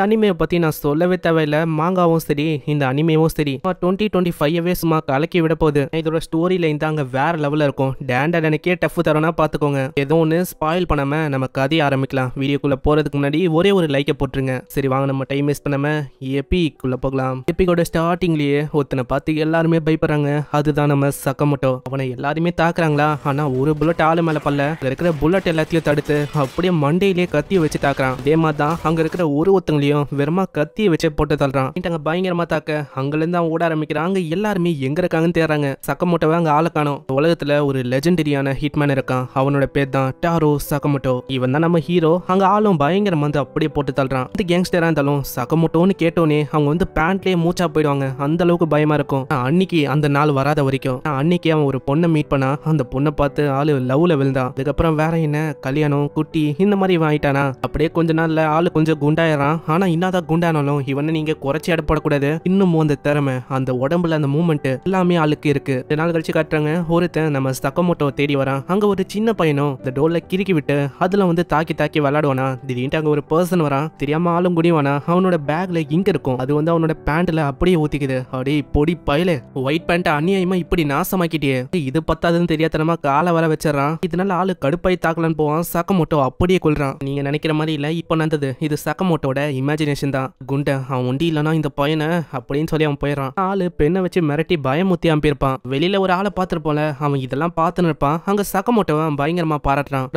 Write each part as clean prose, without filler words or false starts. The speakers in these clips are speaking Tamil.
அனிமே பத்தி நான் சொல்லவே தேவையில்ல. மாங்காவும் சரி, இந்த அனிமேவும் சரி 2025 சும்மா கலக்கி விட போகுது. இதோட ஸ்டோரி லைன் தாங்க வேற லெவல்ல இருக்கும். டேண்டா எனக்கே டஃப் தரனா பாத்துக்கோங்க. ஏதோ ஒன்று ஸ்பாயில் பண்ணாம நம்ம கதையை ஆரம்பிக்கலாம். வீடியோக்குள்ள போறதுக்கு முன்னாடி ஒரே ஒரு லைக்கை போட்டுருங்க. சரி வாங்க நம்ம டைம் வேஸ்ட் பண்ணாம எபிக்குள்ள போகலாம். எபிக்கோட ஸ்டார்டிங்லயே ஒருத்தனை பார்த்து எல்லாருமே பயப்படுறாங்க. அதுதான் நம்ம சக்கமோட்டோ. அவனை எல்லாருமே தாக்குறாங்களா? ஆனா ஒரு புல்லட் ஆளு மேல பல்ல இருக்கிற புல்லட் எல்லாத்தையும் தடுத்து அப்படியே மண்டையிலேயே கத்தியை வச்சு தாக்குறான். அதே மாதிரி தான் அங்க இருக்கிற ஒருத்தங்களையும் வெறுமா கத்தியை வச்சு போட்டு தள்ளுறான். பயங்கரமா தாக்க அங்கிருந்து அவன் ஓட ஆரம்பிக்கிறாங்க. எல்லாருமே எங்க இருக்காங்கன்னு தேடுறாங்க. சக்கமோட்டோவை அங்க ஆள காணோம். உலகத்துல ஒரு லெஜெண்டரியான ஹிட்மேன் இருக்கான். அவனோட பேர் தான் டாரோ சக்கமோட்டோ. இவன் தான் நம்ம ஹீரோ. அங்க ஆளும் பயங்கரமா வந்து அப்படியே போட்டு தள்ளுறான். இந்த கேங்ஸ்டரா இருந்தாலும் சக்கமோட்டோன்னு கேட்டோன்னே அவங்க வந்து பேண்ட்லயே மூச்சா போயிடுவாங்க. அந்த அளவுக்கு பயமா இருக்கும். அன்னைக்கு அந்த நாள் வராத வரைக்கும் அன்னைக்கு அவன் ஒரு பொண்ணை மீட் பண்ணா. அந்த பொண்ணை பார்த்து ஆளு லவ்ல விழுந்தான். அதுக்கப்புறம் வேற என்ன கல்யாணம் குட்டி இந்த மாதிரி இவன் ஆயிட்டானா. அப்படியே கொஞ்ச நாள்ல ஆளு கொஞ்சம் குண்டாயிரான். ஆனா இன்னாதான் குண்டானாலும் இவனை நீங்க குறைச்சி அடப்படக்கூடாது. இன்னமும் அந்த திறமை, அந்த உடம்புல அந்த மூமெண்ட் எல்லாமே ஆளுக்கு இருக்கு. ரெண்டு நாள் கழிச்சு காட்டுறாங்க. ஒருத்தன் நம்ம சக்கமோட்டோ தேடி வரான். அங்க ஒரு சின்ன பையனும் இந்த டோர்ல கிறுக்கி விட்டு அதுல வந்து தாக்கி தாக்கி விளையாடுவானா. திடீர்னு அங்க ஒரு பர்சன் வரான். தெரியாம ஆளும் குடிவானா. அவனோட பேக்ல இங்க இருக்கும். அது வந்து அவனோட பேண்ட்ல அப்படியே ஊத்திக்குது. அப்படியே பொடி பயல ஒயிட் பேண்ட் அநியாயமா இப்படி நாசமாக்கிட்டே. இது பத்தாதுன்னு தெரியாதனமா காலை வர வச்சிடறான். இதனால ஆளு கடுப்பாய் தாக்கலான்னு போவான். சக்கமோட்டோ அப்படியே கொள்றான். நீங்க நினைக்கிற மாதிரி இல்ல. இப்ப நடந்தது இது சக்கமோட்டோட இமேஜினேஷன் தான். குண்ட அவன் ஒண்டி இல்லனா இந்த பையனை அப்படின்னு சொல்லி அவன் போயிடறான். ஆளு பெண்ணை வச்சு மிரட்டி பயமுத்தி அம்பிருப்பான். வெளியில ஒரு ஆளை பார்த்திருப்போம்ல, அவன் இதெல்லாம் பார்த்துன்னு இருப்பான். அங்க சக்கமோட்டோவை பயங்கரமா பாராட்டுறான்.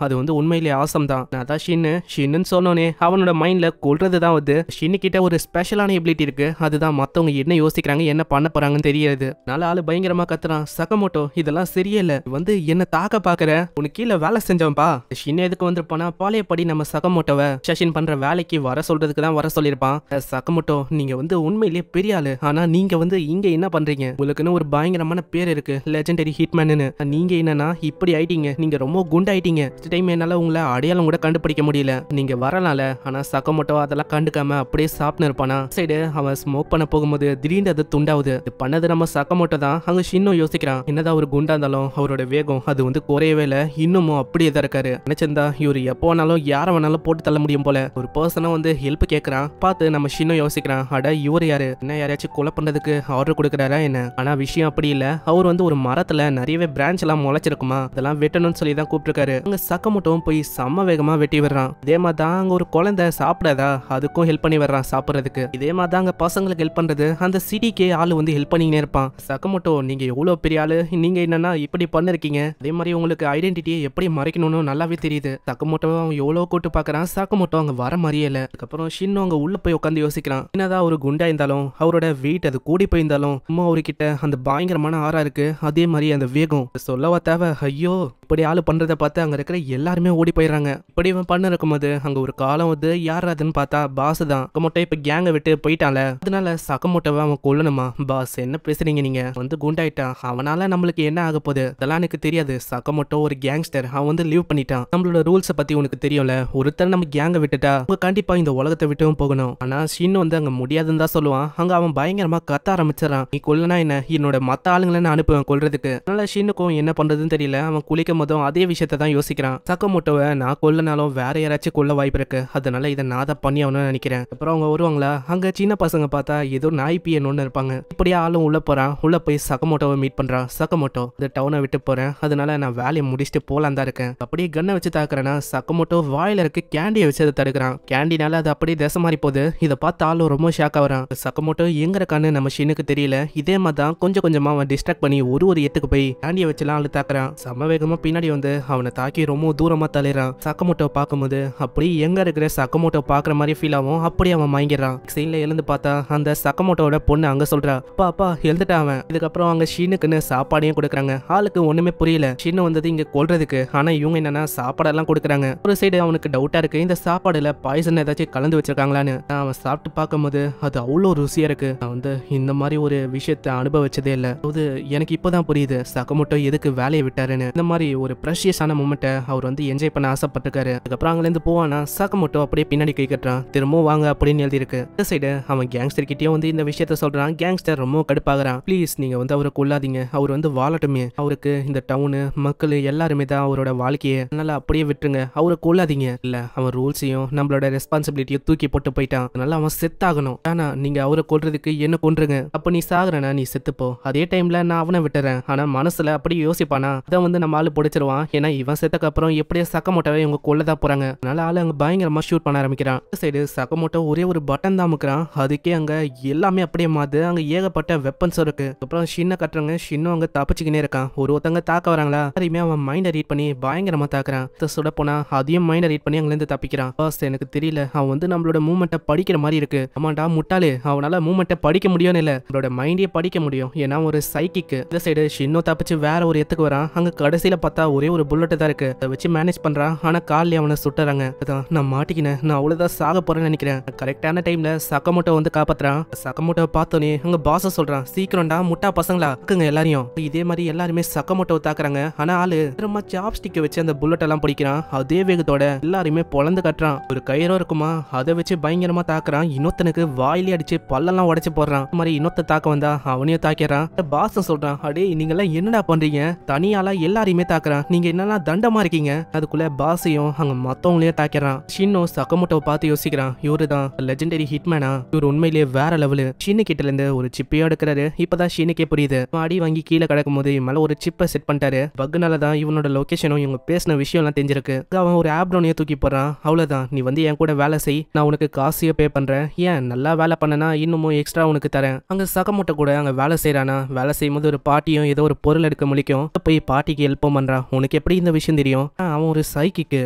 அது வந்து உண்மையிலேயே ஆசம் தான். நான் தான் ஷின்னு சொன்னோனே அவனோட மைண்ட்ல கொள்றதுதான் வந்து ஷின்னு கிட்ட ஒரு ஸ்பெஷலான எபிலிட்டி இருக்கு. அதுதான் மத்தவங்க என்ன யோசிக்கிறாங்க என்ன பண்ண போறாங்கன்னு தெரியாது. அதனால ஆளு பயங்கரமா கத்துறான். சக்கமோட்டோ இதெல்லாம் சரியில்லை. வந்து என்ன தாக்க பாக்குற, உனக்கு கீழே வேலை செஞ்சவன்பா. ஷின்னு எதுக்கு வந்திருப்பானா, பாளையப்படி நம்ம சக்கமோட்டோவை ஷஷின் பண்ற வேலைக்கு வர சொல்றதுக்கு தான் வர சொல்லியிருப்பான். சக்கமோட்டோ நீங்க வந்து உண்மையிலேயே பெரிய ஆளு. ஆனா நீங்க வந்து இங்க என்ன பண்றீங்க? உங்களுக்குன்னு ஒரு பயங்கரமான பேர் இருக்கு, லெஜெண்டரி ஹிட்மேன்னு. நீங்க என்னன்னா இப்படி ஆயிட்டீங்க. நீங்க ரொம்ப குண்டாயிட்டீங்க. டைம் என்னால உங்களை அடையாளம் கூட கண்டுபிடிக்க முடியல. நீங்க வரலால. ஆனா சக்கமோட்டோ அதெல்லாம் கண்டுக்காம அப்படியே சாப்பிட்டு இருப்பானா. சைடு அவன் ஸ்மோக் பண்ண போகும்போது திடீர்னு அது துண்டாவுது. இது பண்ணது நம்ம சக்கமோட்டோ தான். அங்க ஷின்னும் யோசிக்கிறான். என்னதான் ஒரு குண்டா இருந்தாலும் அவரோட வேகம் அது வந்து குறையவே இல்லை. இன்னமும் அப்படியே தான் இருக்காரு. நினைச்சிருந்தா இவரு எப்போ வேணாலும் யாரை வேணாலும் போட்டு தள்ள முடியும் போல. ஒரு பர்சனா வந்து ஹெல்ப் கேட்கறான். பார்த்து நம்ம ஷின்னும் யோசிக்கிறான். அட இவர் யாரு, என்ன யாரையாச்சும் கொலை பண்றதுக்கு ஆர்டர் கொடுக்குறாரா என்ன? ஆனா விஷயம் அப்படி இல்ல. அவர் வந்து ஒரு மரத்துல நிறையவே பிரான்ச் எல்லாம் முளைச்சிருக்குமா, அதெல்லாம் வெட்டணும்னு சொல்லி தான் கூப்பிட்டுருக்காரு. அங்க சக்கமோட்டோவும் போய் செம்ம வேகமா வெட்டி விடுறான். இதே மாதிரி தான் அங்க ஒரு குழந்தை சாப்பிடாதா, அதுக்கும் ஹெல்ப் பண்ணி வர்றான் சாப்பிடறதுக்கு. இதே மாதிரி தான் அங்க பசங்களுக்கு ஹெல்ப் பண்றது. அந்த சிட்டிக்கே ஆளு வந்து ஹெல்ப் பண்ணினே இருப்பான். சக்கமோட்டோ நீங்க எவ்வளவு பெரிய ஆளு, நீங்க என்னன்னா இப்படி பண்ணிருக்கீங்க. அதே மாதிரி உங்களுக்கு ஐடென்டிட்டியை எப்படி மறைக்கணும்னு நல்லாவே தெரியுது. சக்கமோட்டோவை அவன் எவ்வளவு கூட்டு பாக்குறான். சக்கமோட்டோ அங்க வர மாதிரியே இல்ல. அதுக்கப்புறம் ஷின்னு அங்க உள்ள போய் உட்காந்து யோசிக்கிறான். என்னதான் ஒரு குண்டா இருந்தாலும் அவரோட வெயிட் அது கூடி போயிருந்தாலும் அம்மா அவர்கிட்ட அந்த பயங்கரமான ஆறா இருக்கு. அதே மாதிரி அந்த வேகம் சொல்லவா தேவை. ஐயோ இப்படி ஆளு பண்றதை பார்த்து அங்க இருக்கிற எல்லாருமே ஓடி போயிடுறாங்க. இப்படி இவன் பண்ண இருக்கும்போது அங்க ஒரு காலம் வந்து யார் அதுன்னு பார்த்தா பாஸ் தான். சக்கமோட்டோ இப்ப கேங்க விட்டு போயிட்டான்ல, அதனால சக்கமோட்டோவை அவன் கொல்லணுமா. பாஸ் என்ன பேசுறீங்க நீங்க, வந்து குண்டாயிட்டான், அவனால நம்மளுக்கு என்ன ஆக போகுது அதெல்லாம் எனக்கு தெரியாது. சக்கமோட்டோ ஒரு கேங்ஸ்டர், அவன் வந்து லீவ் பண்ணிட்டான். நம்மளோட ரூல்ஸை பத்தி உனக்கு தெரியும்ல. ஒருத்தர் நம்ம கேங்க விட்டுட்டா அவங்க கண்டிப்பா இந்த உலகத்தை விட்டும் போகணும். ஆனா ஷின்னு வந்து அங்க முடியாதுன்னு தான் சொல்லுவான். அங்க அவன் பயங்கரமா கத்த ஆரம்பிச்சிடறான். நீ கொல்லனா என்ன, என்னோட மத்த ஆளுங்களை நான் அனுப்புவேன் கொல்றதுக்கு. அதனால ஷின்னுக்கும் என்ன பண்றதுன்னு தெரியல. அவன் குளிக்கும் போதும் அதே விஷயத்தை தான் யோசிக்கிறான். சக்கமோட்டோவை நான் கொல்லனாலும் வேற யாராச்சும் கொல்ல வாய்ப்பு இருக்கு. அதனால இதை நான் தான் பண்ணி ஆகணும்னு நினைக்கிறேன். அப்புறம் அவங்க வருவாங்களா, அங்க சின்ன பசங்க பார்த்தா ஏதோ நாய் பியன்னு இருப்பாங்க. இப்படியே ஆளும் உள்ள போறான். உள்ள போய் சக்கமோட்டோவை மீட் பண்றான். சக்கமோட்டோ இந்த டவுனை விட்டு போறேன், அதனால நான் வேலையை முடிச்சுட்டு போலாம் தான் இருக்கேன். அப்படியே கண்ணை வச்சு தாக்குறேன்னா சக்கமோட்டோ வாயில இருக்கு கேண்டியை வச்சு அதை தடுக்கிறான். கேண்டினால அது அப்படியே திசை மாறி போகுது. இதை பார்த்து ஆளும் ரொம்ப ஷாக் ஆகுறான். சக்கமோட்டோ எங்க இருக்கான்னு நம்ம ஷின்னுக்கு தெரியல. இதே மாதிரி தான் கொஞ்சம் கொஞ்சமா அவன் டிஸ்ட்ராக்ட் பண்ணி ஒரு இடத்துக்கு போய் கேண்டியை வச்சுலாம் ஆளு தாக்குறான். சம வேகமா பின்னாடி வந்து அவனை தாக்கி ரொம்ப தூரமா தள்ளிறான். சக்கமோட்டோ பார்க்கும்போது அப்படி எங்க இருக்கிற சக்கமோட்டோ பாக்குற மாதிரி ஃபீல் ஆகும். அப்படியே அவன் மயங்கிடுறான். சைன்ல எழுந்து பார்த்தா அந்த சக்கமோட்டோட பொண்ணு அங்க சொல்றா, அப்பா அப்பா எழுந்துட்டான் அவன். இதுக்கப்புறம் அங்க ஷின்னுக்குன்னு சாப்பாடையும் கொடுக்குறாங்க. ஆளுக்கு ஒண்ணுமே புரியல. ஷின்னு வந்தது இங்க கொல்றதுக்கு, ஆனா இவங்க என்னன்னா சாப்பாடெல்லாம் கொடுக்குறாங்க. ஒரு சைடு அவனுக்கு டவுட்டா இருக்கு, இந்த சாப்பாடுல பாய்சன் ஏதாச்சும் கலந்து வச்சிருக்காங்களான்னு. அவன் சாப்பிட்டு பார்க்கும்போது அது அவ்வளோ ருசியா இருக்கு. நான் வந்து இந்த மாதிரி ஒரு விஷயத்த அனுபவிச்சதே இல்லை. அது எனக்கு இப்பதான் புரியுது சக்கமோட்டோ எதுக்கு வேலையை விட்டாருன்னு. இந்த மாதிரி ஒரு ப்ரெஷியஸான மூமெண்ட்டை அவர் வந்து என்ஜாய் பண்ண ஆசைப்பட்டிருக்காரு. அதுக்கப்புறம் அங்கிருந்து போவானா சக்கமோட்டோ அப்படியே பின்னாடி கை கட்டுறான். திரும்பவும் வாங்க அப்படின்னு எழுதியிருக்கு. இந்த சைடு அவன் கேங்ஸ்டர் கிட்டயும் வந்து இந்த விஷயத்த சொல்றான். கேங்ஸ்டர் ரொம்ப கடுப்பாகிறான். ப்ளீஸ் நீங்க வந்து அவரை கொல்லாதீங்க, அவர் வந்து வாழட்டுமே, அவருக்கு இந்த டவுனு மக்கள் எல்லாருமே தான் அவரோட வாழ்க்கையை, அதனால அப்படியே விட்டுருங்க, அவரை கொல்லாதீங்க. இல்ல அவன் ரூல்ஸையும் நம்மளோட ரெஸ்பான்சிபிலிட்டியை தூக்கி போட்டு போயிட்டான், அதனால அவன் செத்தாகணும். ஆனா நீங்க அவரை கொல்றதுக்கு என்ன கொன்றுங்க, அப்ப நீ சாகுறனா நீ செத்துப்போ, அதே டைம்ல நான் அவனை விட்டுறேன். ஆனா மனசுல அப்படி யோசிப்பானா, அதை வந்து நம்ம ஆளு பிடிச்சிருவான். ஏன்னா இவன் செத்தக்கு அப்புறம் எப்படியே சக்கமோட்டோவை இவங்க கொல்லதான் போறாங்க. அதனால ஆளு அங்க பயங்கரமா ஷூட் பண்ண ஆரம்பிக்கிறான். சைடு சக்கமோட்டோ ஒரே ஒரு பட்டன் தான் அமுக்குறான், அதுக்கே அங்க எல்லாமே அப்படியே மாது. அங்க ஏகப்பட்ட வெப்பன்ஸ் இருக்கு. அப்புறம் ஷின்ன கட்டுறாங்க. ஷின்னும் அங்க தப்பிச்சுக்கினே இருக்கான். ஒருத்தங்க தாக்க வராங்களா, யாரையுமே அவன் மைண்டை ரீட் பண்ணி பயங்கரமா தாக்குறான். சுட போனா அதையும் மைண்டை ரீட் பண்ணி அங்கிருந்து தப்பிக்கிறான். பாஸ் எனக்கு தெரியல, அவன் வந்து நம்மளோட மூமெண்ட்டை படிக்கிற மாதிரி இருக்கு. ஆமாண்டா முட்டாளே, அவனால மூமெண்ட்டை படிக்க முடியும்னு இல்ல, நம்மளோட மைண்டையே படிக்க முடியும், ஏன்னா ஒரு சைக்கிக்கு. இந்த சைடு ஷின்னோ தப்பிச்சு வேற ஒரு இடத்துக்கு வரான். அங்க கடைசியில பார்த்தா ஒரே ஒரு புல்லட் தான் இருக்கு, அதை வச்சு மேனேஜ் பண்றான். ஆனா காலில் அவனை சுட்டுறாங்க. அதான் நான் மாட்டிக்கினேன், நான் அவ்வளவுதான் சாக போறேன்னு நினைக்கிறேன். கரெக்டான டைம்ல சக்கமோட்டோ வந்து காப்பாத்துறான். சக்கமோட்டோ பார்த்தோன்னே அங்க பாச சொல்றான், சீக்கிரம்டா முட்டா பசங்களா இருக்குங்க எல்லாரையும். இதே மாதிரி எல்லாருமே சக்கமோட்டோ தாக்குறாங்க. ஆனா ஆளு திரும்ப சாப்ஸ்டிக் வச்சு அந்த புல்லட் எல்லாம் பிடிக்கிறான். அதே வேகத்தோட எல்லாருமே பொழந்து கட்டுறான். ஒரு கயிறோ இருக்குமா, அதை வச்சு பயங்கரமா தாக்குறான். இன்னொத்தனுக்கு வாயிலே அடிச்சு பல்லெல்லாம் உடைச்சு போடுறான். இந்த மாதிரி இன்னொத்த தாக்க வந்தா அவனையும் தாக்கிறான். பாசம் சொல்றான், அடே நீங்க எல்லாம் என்னடா பண்றீங்க, தனியால எல்லாரையுமே தாக்குறான், நீங்க என்னெல்லாம் தண்டமா இருக்கீங்க. அதுக்குள்ள பாசையும் அங்க மத்தவங்களையும் தாக்கிறான். ஷின்னோ சக்கமோட்டோவை பார்த்து யோசிக்கிறான், இவருதான் லெஜெண்டரி ஹிட்மேனா, இவர் உண்மையிலேயே வேற லெவலு. ஷின்னு கிட்ட இருந்து ஒரு சிப்பையோ எடுக்கிறாரு. இப்பதான் ஷின்னுக்கே புரியுது, அடி வாங்கி கீழே கிடக்கும் போது மேல ஒரு சிப்பை செட் பண்ணிட்டாரு. பக்னால தான் இவனோட லொகேஷனும் இவங்க பேசின விஷயம் எல்லாம் தெரிஞ்சிருக்கு. அவன் ஒரு ஆப்ரோனையே தூக்கி போறான். அவ்வளவுதான், நீ வந்து என் கூட வேலை செய், நான் உனக்கு காசையே பே பண்றேன், ஏன் நல்லா வேலை பண்ணனா இன்னமும் எக்ஸ்ட்ரா உனக்கு தரேன். அங்க சக்கமோட்டோ கூட அங்க வேலை செய்யறானா. வேலை செய்யும் போது ஒரு பாட்டியும் ஏதோ ஒரு பொருள் எடுக்க முடிக்கும், போய் பாட்டிக்கு ஹெல்ப் பண்றான். உனக்கு எப்படி இந்த விஷயம் தெரியும், அவன் ஒரு சைக்கிக்கு.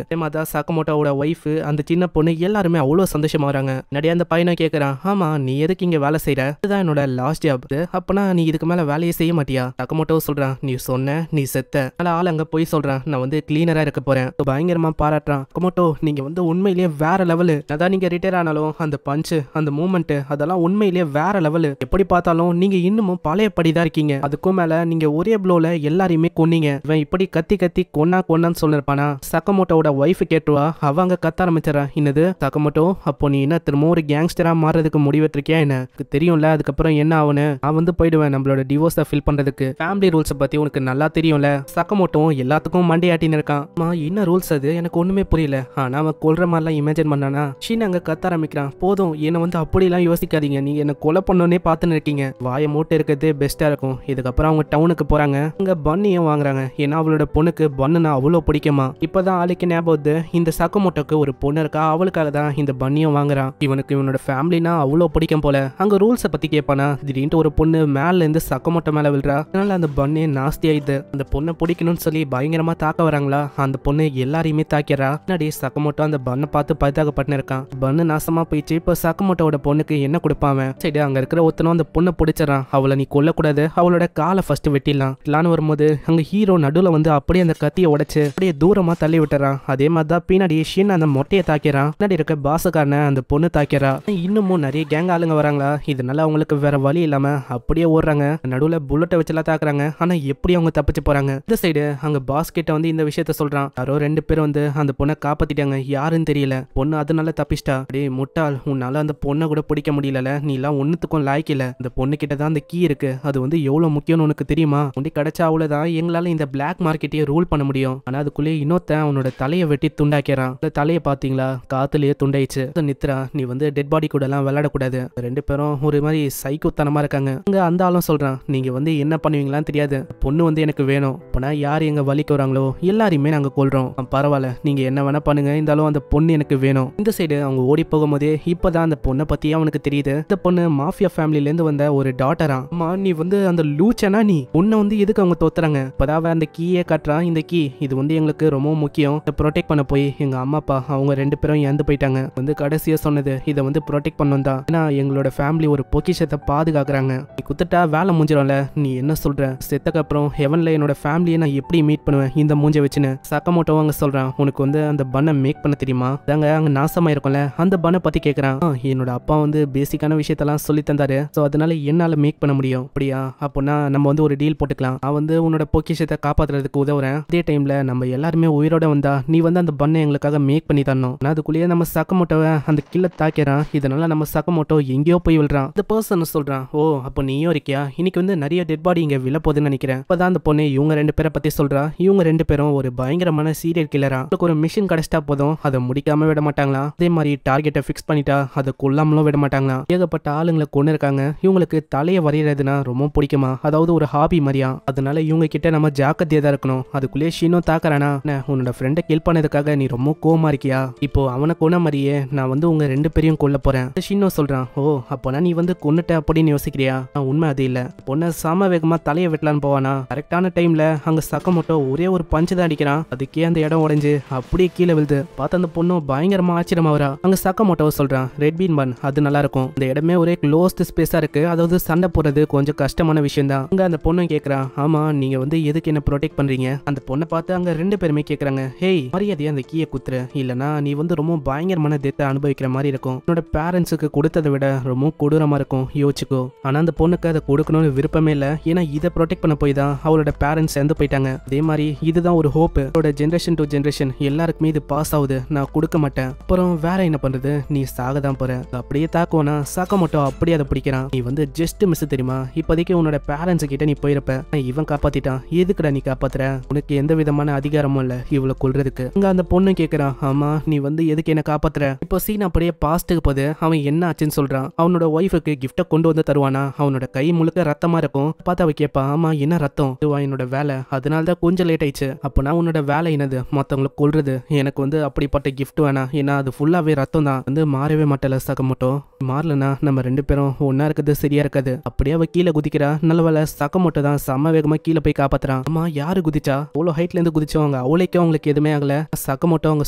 அதேமாதிரி சக்கமோட்டோவோட ஒய்ஃப் அந்த சின்ன பொண்ணு எல்லாருமே அவ்வளவு சந்தோஷமா வராங்க. நிறைய அந்த பையனை கேட்கறான், ஆமா நீ எதுக்கு இங்க வேலை செய்யற, இதுதான் என்னோட லாஸ்ட் ஜாப், அப்பனா நீ இதுக்கு மேல வேலையை செய்ய மாட்டியா. சக்கமோட்டோ சொல்றான், நீ சொன்ன நீ செத்த. அதனால ஆள் அங்க போய் சொல்றான், நான் வந்து கிளீனரா இருக்க போறேன். பயங்கரமா பாராட்டுறான். சக்கமோட்டோ நீங்க வந்து உண்மையிலேயே வேற லெவலு, அதான் நீங்க ரிட்டையர் ஆனாலும் அந்த பஞ்சு அந்த மூமெண்ட் அதெல்லாம் உண்மையிலேயே வேற லெவலு. எப்படி பார்த்தாலும் நீங்க இன்னமும் பழைய படிதான் இருக்கீங்க. அதுக்கும் மேல நீங்க ஒரே ப்ளோல எல்லாரையுமே கொன்னீங்க. இவன் இப்படி கத்தி கத்தி கொன்னான்னு சொல்லிருப்பானா. சக்கமோட்டோவோட ஒய்ஃப் கேட்டுவா, அவங்க கத்த ஆரம்பிச்சிடறா, என்னது சக்கமோட்டோ, அப்போ நீ என்ன திரும்ப ஒரு கேங்ஸ்டரா மாறதுக்கு முடிவெடுத்திருக்கியா என்ன, தெரியும்ல அதுக்கப்புறம் என்ன ஆகுன்னு. நான் வந்து போயிடுவேன் நம்மளோட டிவோர்ஸை ஃபில் பண்றதுக்கு. ஃபேமிலி ரூல்ஸை பத்தி உனக்கு நல்லா தெரியும்ல. சக்கமோட்டோ எல்லாத்துக்கும் மண்டையாட்டின்னு இருக்கான். என்ன ரூல்ஸ் அது எனக்கு ஒண்ணுமே புரியல. ஆனா அவன் கொல்ற மாதிரிலாம் இமேஜின் பண்ணானா. ஷீன் அங்க கத்த ஆரம்பிக்கிறான், போதும் என்ன வந்து அப்படிலாம் யோசிக்காதீங்க, நீங்க என்ன கொலை பண்ணோன்னே பார்த்துன்னு இருக்கீங்க, வாயை மூட்டை இருக்கிறது பெஸ்டா இருக்கும். இதுக்கப்புறம் அவங்க டவுனுக்கு போறாங்க. அங்க பன்னியும் வாங்குறாங்க, ஏன்னா அவளோட பொண்ணுக்கு பன்னுனா அவ்வளோ பிடிக்குமா. இப்பதான் ஆளுக்கு ஞாபகம், இந்த சக்கமோட்டோக்கு ஒரு பொண்ணு இருக்கா, அவளுக்காக தான் இந்த பன்னியும் வாங்குறான். இவனுக்கு இவனோட ஃபேமிலினா அவ்வளோ பிடிக்கும் போல. அங்க ரூல்ஸை பத்தி கேட்பானா. திடீர்னு ஒரு பொண்ணு மேல இருந்து சக்கமோட்டோ மேல விழுறா. அதனால அந்த பன்னே நாஸ்தி ஆயிடுது. அந்த பொண்ணை பிடிக்கணும்னு சொல்லி பயங்கரமா தாக்க வராங்களா. அந்த பொண்ணு எல்லாரையுமே தாக்கிறா. முன்னாடி சக்கமோட்டோ அந்த பண்ணை பார்த்து பரிதாகப்பட்டு இருக்கான். பண்ணு நாசமா போயிடுச்சு. இப்ப சக்கமோட்டோட பொண்ணுக்கு என்ன கொடுப்பாங்க. சரி அங்க இருக்கிற ஒருத்தனும் அந்த பொண்ணை பிடிச்சிடறான். அவளை நீ கொல்லக்கூடாது, அவளோட காலை ஃபர்ஸ்ட் வெட்டிடலாம். இல்லான்னு வரும்போது அங்க ஹீரோ நடுவுல வந்து அப்படியே அந்த கத்தியை உடைச்சு அப்படியே தூரமா தள்ளி விட்டுறான். அதே மாதிரிதான் பின்னாடி ஷின் அந்த மொட்டையை தாக்கிறான். பின்னாடி இருக்க பாசக்காரனை அந்த பொண்ணு தாக்கிறா. இன்னமும் நிறைய கேங் ஆளுங்க வராங்களா. இதனால அவங்களுக்கு வேற வழி இல்லாம அப்படியே ஓடுறாங்க. நடுவுல புல்லட்டை வச்சுலாம் தாக்குறாங்க. ஆனா எப்படி அவங்க தப்பிச்சு போறாங்க. இந்த சைடு அங்க பாஸ் கிட்ட வந்து இந்த விஷயத்த சொல்றான். யாரோ 2 பேர் வந்து அந்த பொண்ணை காப்பாத்திட்டாங்க, யாருன்னு தெரியல, பொண்ணு அதனால தப்பிச்சிட்டா. டே முட்டாள், உன்னால அந்த பொண்ணை கூட பிடிக்க முடியல, நீ எல்லாம் ஒன்னுத்துக்கும் லாய்க்கு இல்ல. அந்த பொண்ணு கிட்ட தான் அந்த கீ இருக்கு, அது வந்து எவ்வளவு முக்கியம்னு உனக்கு தெரியுமா. உண்டி கிடைச்சா அவ்வளவுதான் எங்களால இந்த பிளாக் மார்க்கெட்டையே ரூல் பண்ண முடியும். ஆனா அதுக்குள்ளே இன்னொருத்தன் அவனோட தலையை வெட்டி துண்டாக்கிறான். அந்த தலையை பாத்தீங்களா, காத்துலயே துண்டாயிச்சு. நித்ரா நீ வந்து டெட் பாடி கூட எல்லாம் விளையாடக்கூடாது. 2 பேரும் ஒரு மாதிரி சைக்கோத்தனமா இருக்காங்க. அங்க அந்த ஆளும் சொல்றான், நீங்க வந்து என்ன பண்ணுவீங்களான்னு தெரியாது, பொண்ணு வந்து எனக்கு வேணும், அப்பனா யார் எங்க வலிக்கு வராங்களோ எல்லாரையுமே நாங்க கொல்றோம், பரவாயில்ல நீங்க என்ன வேணா பண்ணுங்க, இருந்தாலும் அந்த பொண்ணு எனக்கு வேணும். இந்த சைடு அவங்க ஓடி போகும்போதே இப்பதான் அந்த பொண்ணை பத்தி அவனுக்கு தெரியுது. இந்த பொண்ணு மாஃபியா ஃபேமிலில இருந்து வந்த ஒரு டாட்டரா. அம்மா நீ வந்து அந்த லூச்சனா, நீ உன்னை வந்து எதுக்கு அவங்க தோத்துறாங்க. இப்பதான் அந்த கீயே காட்டுறான். இந்த கீ இது வந்து எங்களுக்கு ரொம்ப முக்கியம், இதை ப்ரொடெக்ட் பண்ண போய் எங்க அம்மா அப்பா அவங்க 2 பேரும் இறந்து போயிட்டாங்க. வந்து கடைசியா சொன்னது இதை வந்து ப்ரொடெக்ட் பண்ணணும் தான், ஏன்னா எங்களோட ஃபேமிலி ஒரு பொக்கிஷத்தை பாதுகாக்கிறாங்க. நீ குத்துட்டா வேலை முடிஞ்சிடும்ல. நீ என்ன சொல்ற, செத்தக்கு அப்புறம் ஹெவன்ல என்னோட ஃபேமிலியை நான் எப்படி மீட் பண்ணுவேன் இந்த மூஞ்ச வச்சுன்னு. சக்கமோட்டோ அங்க சொல்றான், உனக்கு வந்து அந்த பண்ணை மேக் பண்ண தெரியுமா. அதாங்க அங்க நாசமா இருக்கும்ல அந்த பண்ணை பத்தி கேட்கறான். என்னோட அப்பா வந்து பேசிக்கான விஷயத்தெல்லாம் சொல்லி தந்தாரு, சோ அதனால என்னால மேக் பண்ண முடியும். அப்படியா, அப்போனா நம்ம வந்து ஒரு டீல் போட்டுக்கலாம். நான் வந்து உன்னோட பொக்கிஷத்தை காப்பாத்துறதுக்கு உனக்கு உதவுறேன். அதே டைம்ல நம்ம எல்லாருமே உயிரோட வந்தா நீ வந்து அந்த பண்ணை எங்களுக்காக மேக் பண்ணி தரணும். ஆனா அதுக்குள்ளேயே நம்ம சக்கமோட்டோவை அந்த கில்ல தாக்கிறான். இதனால நம்ம சக்கமோட்டோ எங்கேயோ போய் விழுறான். இந்த பர்சன் சொல்றான், ஓ அப்போ நீயும் இருக்கியா, இன்னைக்கு வந்து நிறைய டெட் பாடி இங்க விழ போகுதுன்னு நினைக்கிறேன். அப்பதான் அந்த பொண்ணு இவங்க 2 பேரை பத்தி சொல்றா. இவங்க 2 பேரும் ஒரு பயங்கரமான சீரியல் கில்லரா. ஒரு மிஷின் கிடைச்சிட்டா போதும் அதை முடிக்காம விட மாட்டாங்களா. அதே மாதிரி டார்கெட்டை ஃபிக்ஸ் பண்ணிட்டா அதை கொல்லாமலும் விட மாட்டாங்களா. ஏகப்பட்ட ஆளுங்களை கொண்டு இருக்காங்க. இவங்களுக்கு தலையை வரைகிறதுனா ரொம்ப பிடிக்குமா, அதாவது ஒரு ஹாபி மாதிரியா. அதனால இவங்க கிட்ட நம்ம ஜாக்கிரதையா தான் இருக்கணும். அதுக்குள்ளேயே ஷீனோ தாக்குறானா, உன்னோட ஃப்ரெண்டை கில் பண்ணதுக்காக நீ ரொம்ப கோவமா இருக்கியா, இப்போ அவனை கொன்ன மாதிரியே நான் வந்து உங்க 2 பேரையும் கொல்ல போறேன். ஷீனோ சொல்றான், ஓ அப்போனா நீ வந்து கொன்னுட்ட அப்படின்னு யோசிக்கிறியா. உண்மை அது இல்ல. பொண்ணை சம வேகமா தலையை வெட்டலான்னு போவானா, கரெக்டான டைம்ல அங்க சக்கமோட்டோ ஒரே ஒரு பஞ்சு தான் அடிக்கிறான். அதுக்கே அந்த இடம் உடைஞ்சு அப்படியே கீழே விழுது. பார்த்த அந்த பொண்ணும் பயங்கரமா ஆச்சரியமா வரா. அங்க சக்கமோட்டோ சொல்றான், ரெட் பீன் பன் அது நல்லா இருக்கும். இந்த இடமே ஒரே க்ளோஸ்ட் ஸ்பேஸா இருக்கு, அதாவது சண்டை போடுறது கொஞ்சம் கஷ்டமான விஷயம் தான். அங்க அந்த பொண்ணு கேக்குறா, ஆமா நீங்க வந்து எதுக்கு என்ன ப்ரொடெக்ட் பண்றீங்க. அந்த பொண்ணை பார்த்து அங்க 2 பேருமே கேக்குறாங்க, ஹேய் மரியாதையா அந்த கீயை குத்துரு, இல்லனா நீ வந்து ரொம்ப பயங்கரமான டெத்தை அனுபவிக்கிற மாதிரி இருக்கும். உன்னோட பேரண்ட்ஸுக்கு கொடுத்ததை விட ரொம்ப கொடூரமா இருக்கும், யோசிச்சுக்கோ. ஆனா அந்த பொண்ணுக்கு அதை கொடுக்கணும்னு விருப்பமே இல்ல. ஏன்னா இதை ப்ரொடெக்ட் பண்ண போய் தான் அவளோட பேரண்ட்ஸ் இறந்து போயிட்டாங்க. அதே மாதிரி இதுதான் ஒரு ஹோப். அவளோட ஜென்ரேஷன் டு ஜென்ரேஷன் எல்லாருக்குமே இது பாஸ் ஆகுது. நான் கொடுக்க மாட்டேன். அப்புறம் வேற என்ன பண்றது, நீ சாக தான் போற. அப்படியே தாக்குவோனா சாக்க மட்டும் அப்படியே அதை பிடிக்கிறான். நீ வந்து ஜஸ்ட் மிஸ் தெரியுமா, இப்போதைக்கு உன்னோட பேரண்ட்ஸ் கிட்ட நீ போயிருப்ப, இவன் காப்பாத்திட்டான், எதுக்குடா நீ காப்பாத்துற, உனக்கு எந்த விதமான அதிகாரமும் இல்ல இவ்வளவு கொல்றதுக்கு. அங்க அந்த பொண்ணு கேக்குறான், ஆமா நீ வந்து எதுக்கு என்ன காப்பாத்துற. இப்போ சீன் அப்படியே பாஸ்ட்டுக்கு போது அவன் என்ன ஆச்சுன்னு சொல்றான். அவனோட ஒய்ஃபுக்கு கிஃப்ட கொண்டு வந்து தருவானா, அவனோட கை முழுக்க ரத்தமா இருக்கும். பார்த்து அவ கேட்பா, ஆமா என்ன ரத்தம், இதுவா என்னோட வேலை, அதனாலதான் கொஞ்சம் லேட் ஆயிடுச்சு. அப்பனா உன்னோட வேலை என்னது, மத்தவங்களை கொல்றது. எனக்கு வந்து அப்படிப்பட்ட கிஃப்ட் வேணாம், ஏன்னா அது ஃபுல்லாவே ரத்தம் தான். வந்து மாறவே மாட்டல சக்கமோட்டோ, மாறலனா நம்ம 2 பேரும் ஒன்னா இருக்கிறது சரியா இருக்காது. அப்படியே அவ கீழே குதிக்கிறா. நல்ல வேலை சக்கமோட்டோ தான் செம்ம வேகமா கீழே போய் காப்பாத்துறான். ஆமா யாரு குதிச்சா, அவ்வளோ ஹைட்ல இருந்து குதிச்சவங்க அவளைக்கும் அவங்களுக்கு எதுவுமே ஆகல. சக்கமோட்டோ அவங்க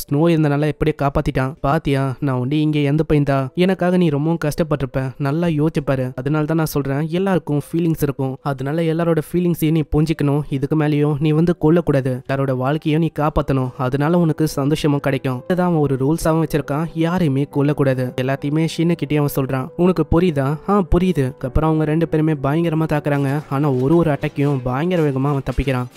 ஸ்னோ இருந்தனால எப்படியே காப்பாத்திட்டான். பாத்தியா நான் வந்து இங்க எந்த பையன்தா, எனக்காக நீ ரொம்ப கஷ்டப்பட்டிருப்ப, நல்லா யோசிச்சுப்பாரு. அதனால தான் நான் சொல்றேன், எல்லாருக்கும் ஃபீலிங்ஸ் இருக்கும், அதனால எல்லாரோட ஃபீலிங்ஸையும் நீ புரிஞ்சிக்கணும். இதுக்கு மேலேயும் நீ வந்து கொல்லக்கூடாது, எல்லாரோட வாழ்க்கையும் நீ காப்பாத்தணும், அதனால உனக்கு சந்தோஷமும் கிடைக்கும். இதுதான் அவன் ஒரு ரூல்ஸாவும் வச்சிருக்கான், யாரையுமே கொல்லக்கூடாது. எல்லாத்தையுமே ஷீனு கிட்டே அவன் சொல்றான். உனக்கு புரியுதா, புரியுது. அப்புறம் அவங்க 2 பேருமே பயங்கரமா தாக்குறாங்க. ஆனா ஒரு அட்டாக்கையும் பயங்கர வேகமா அவன் தப்பிக்கிறான்.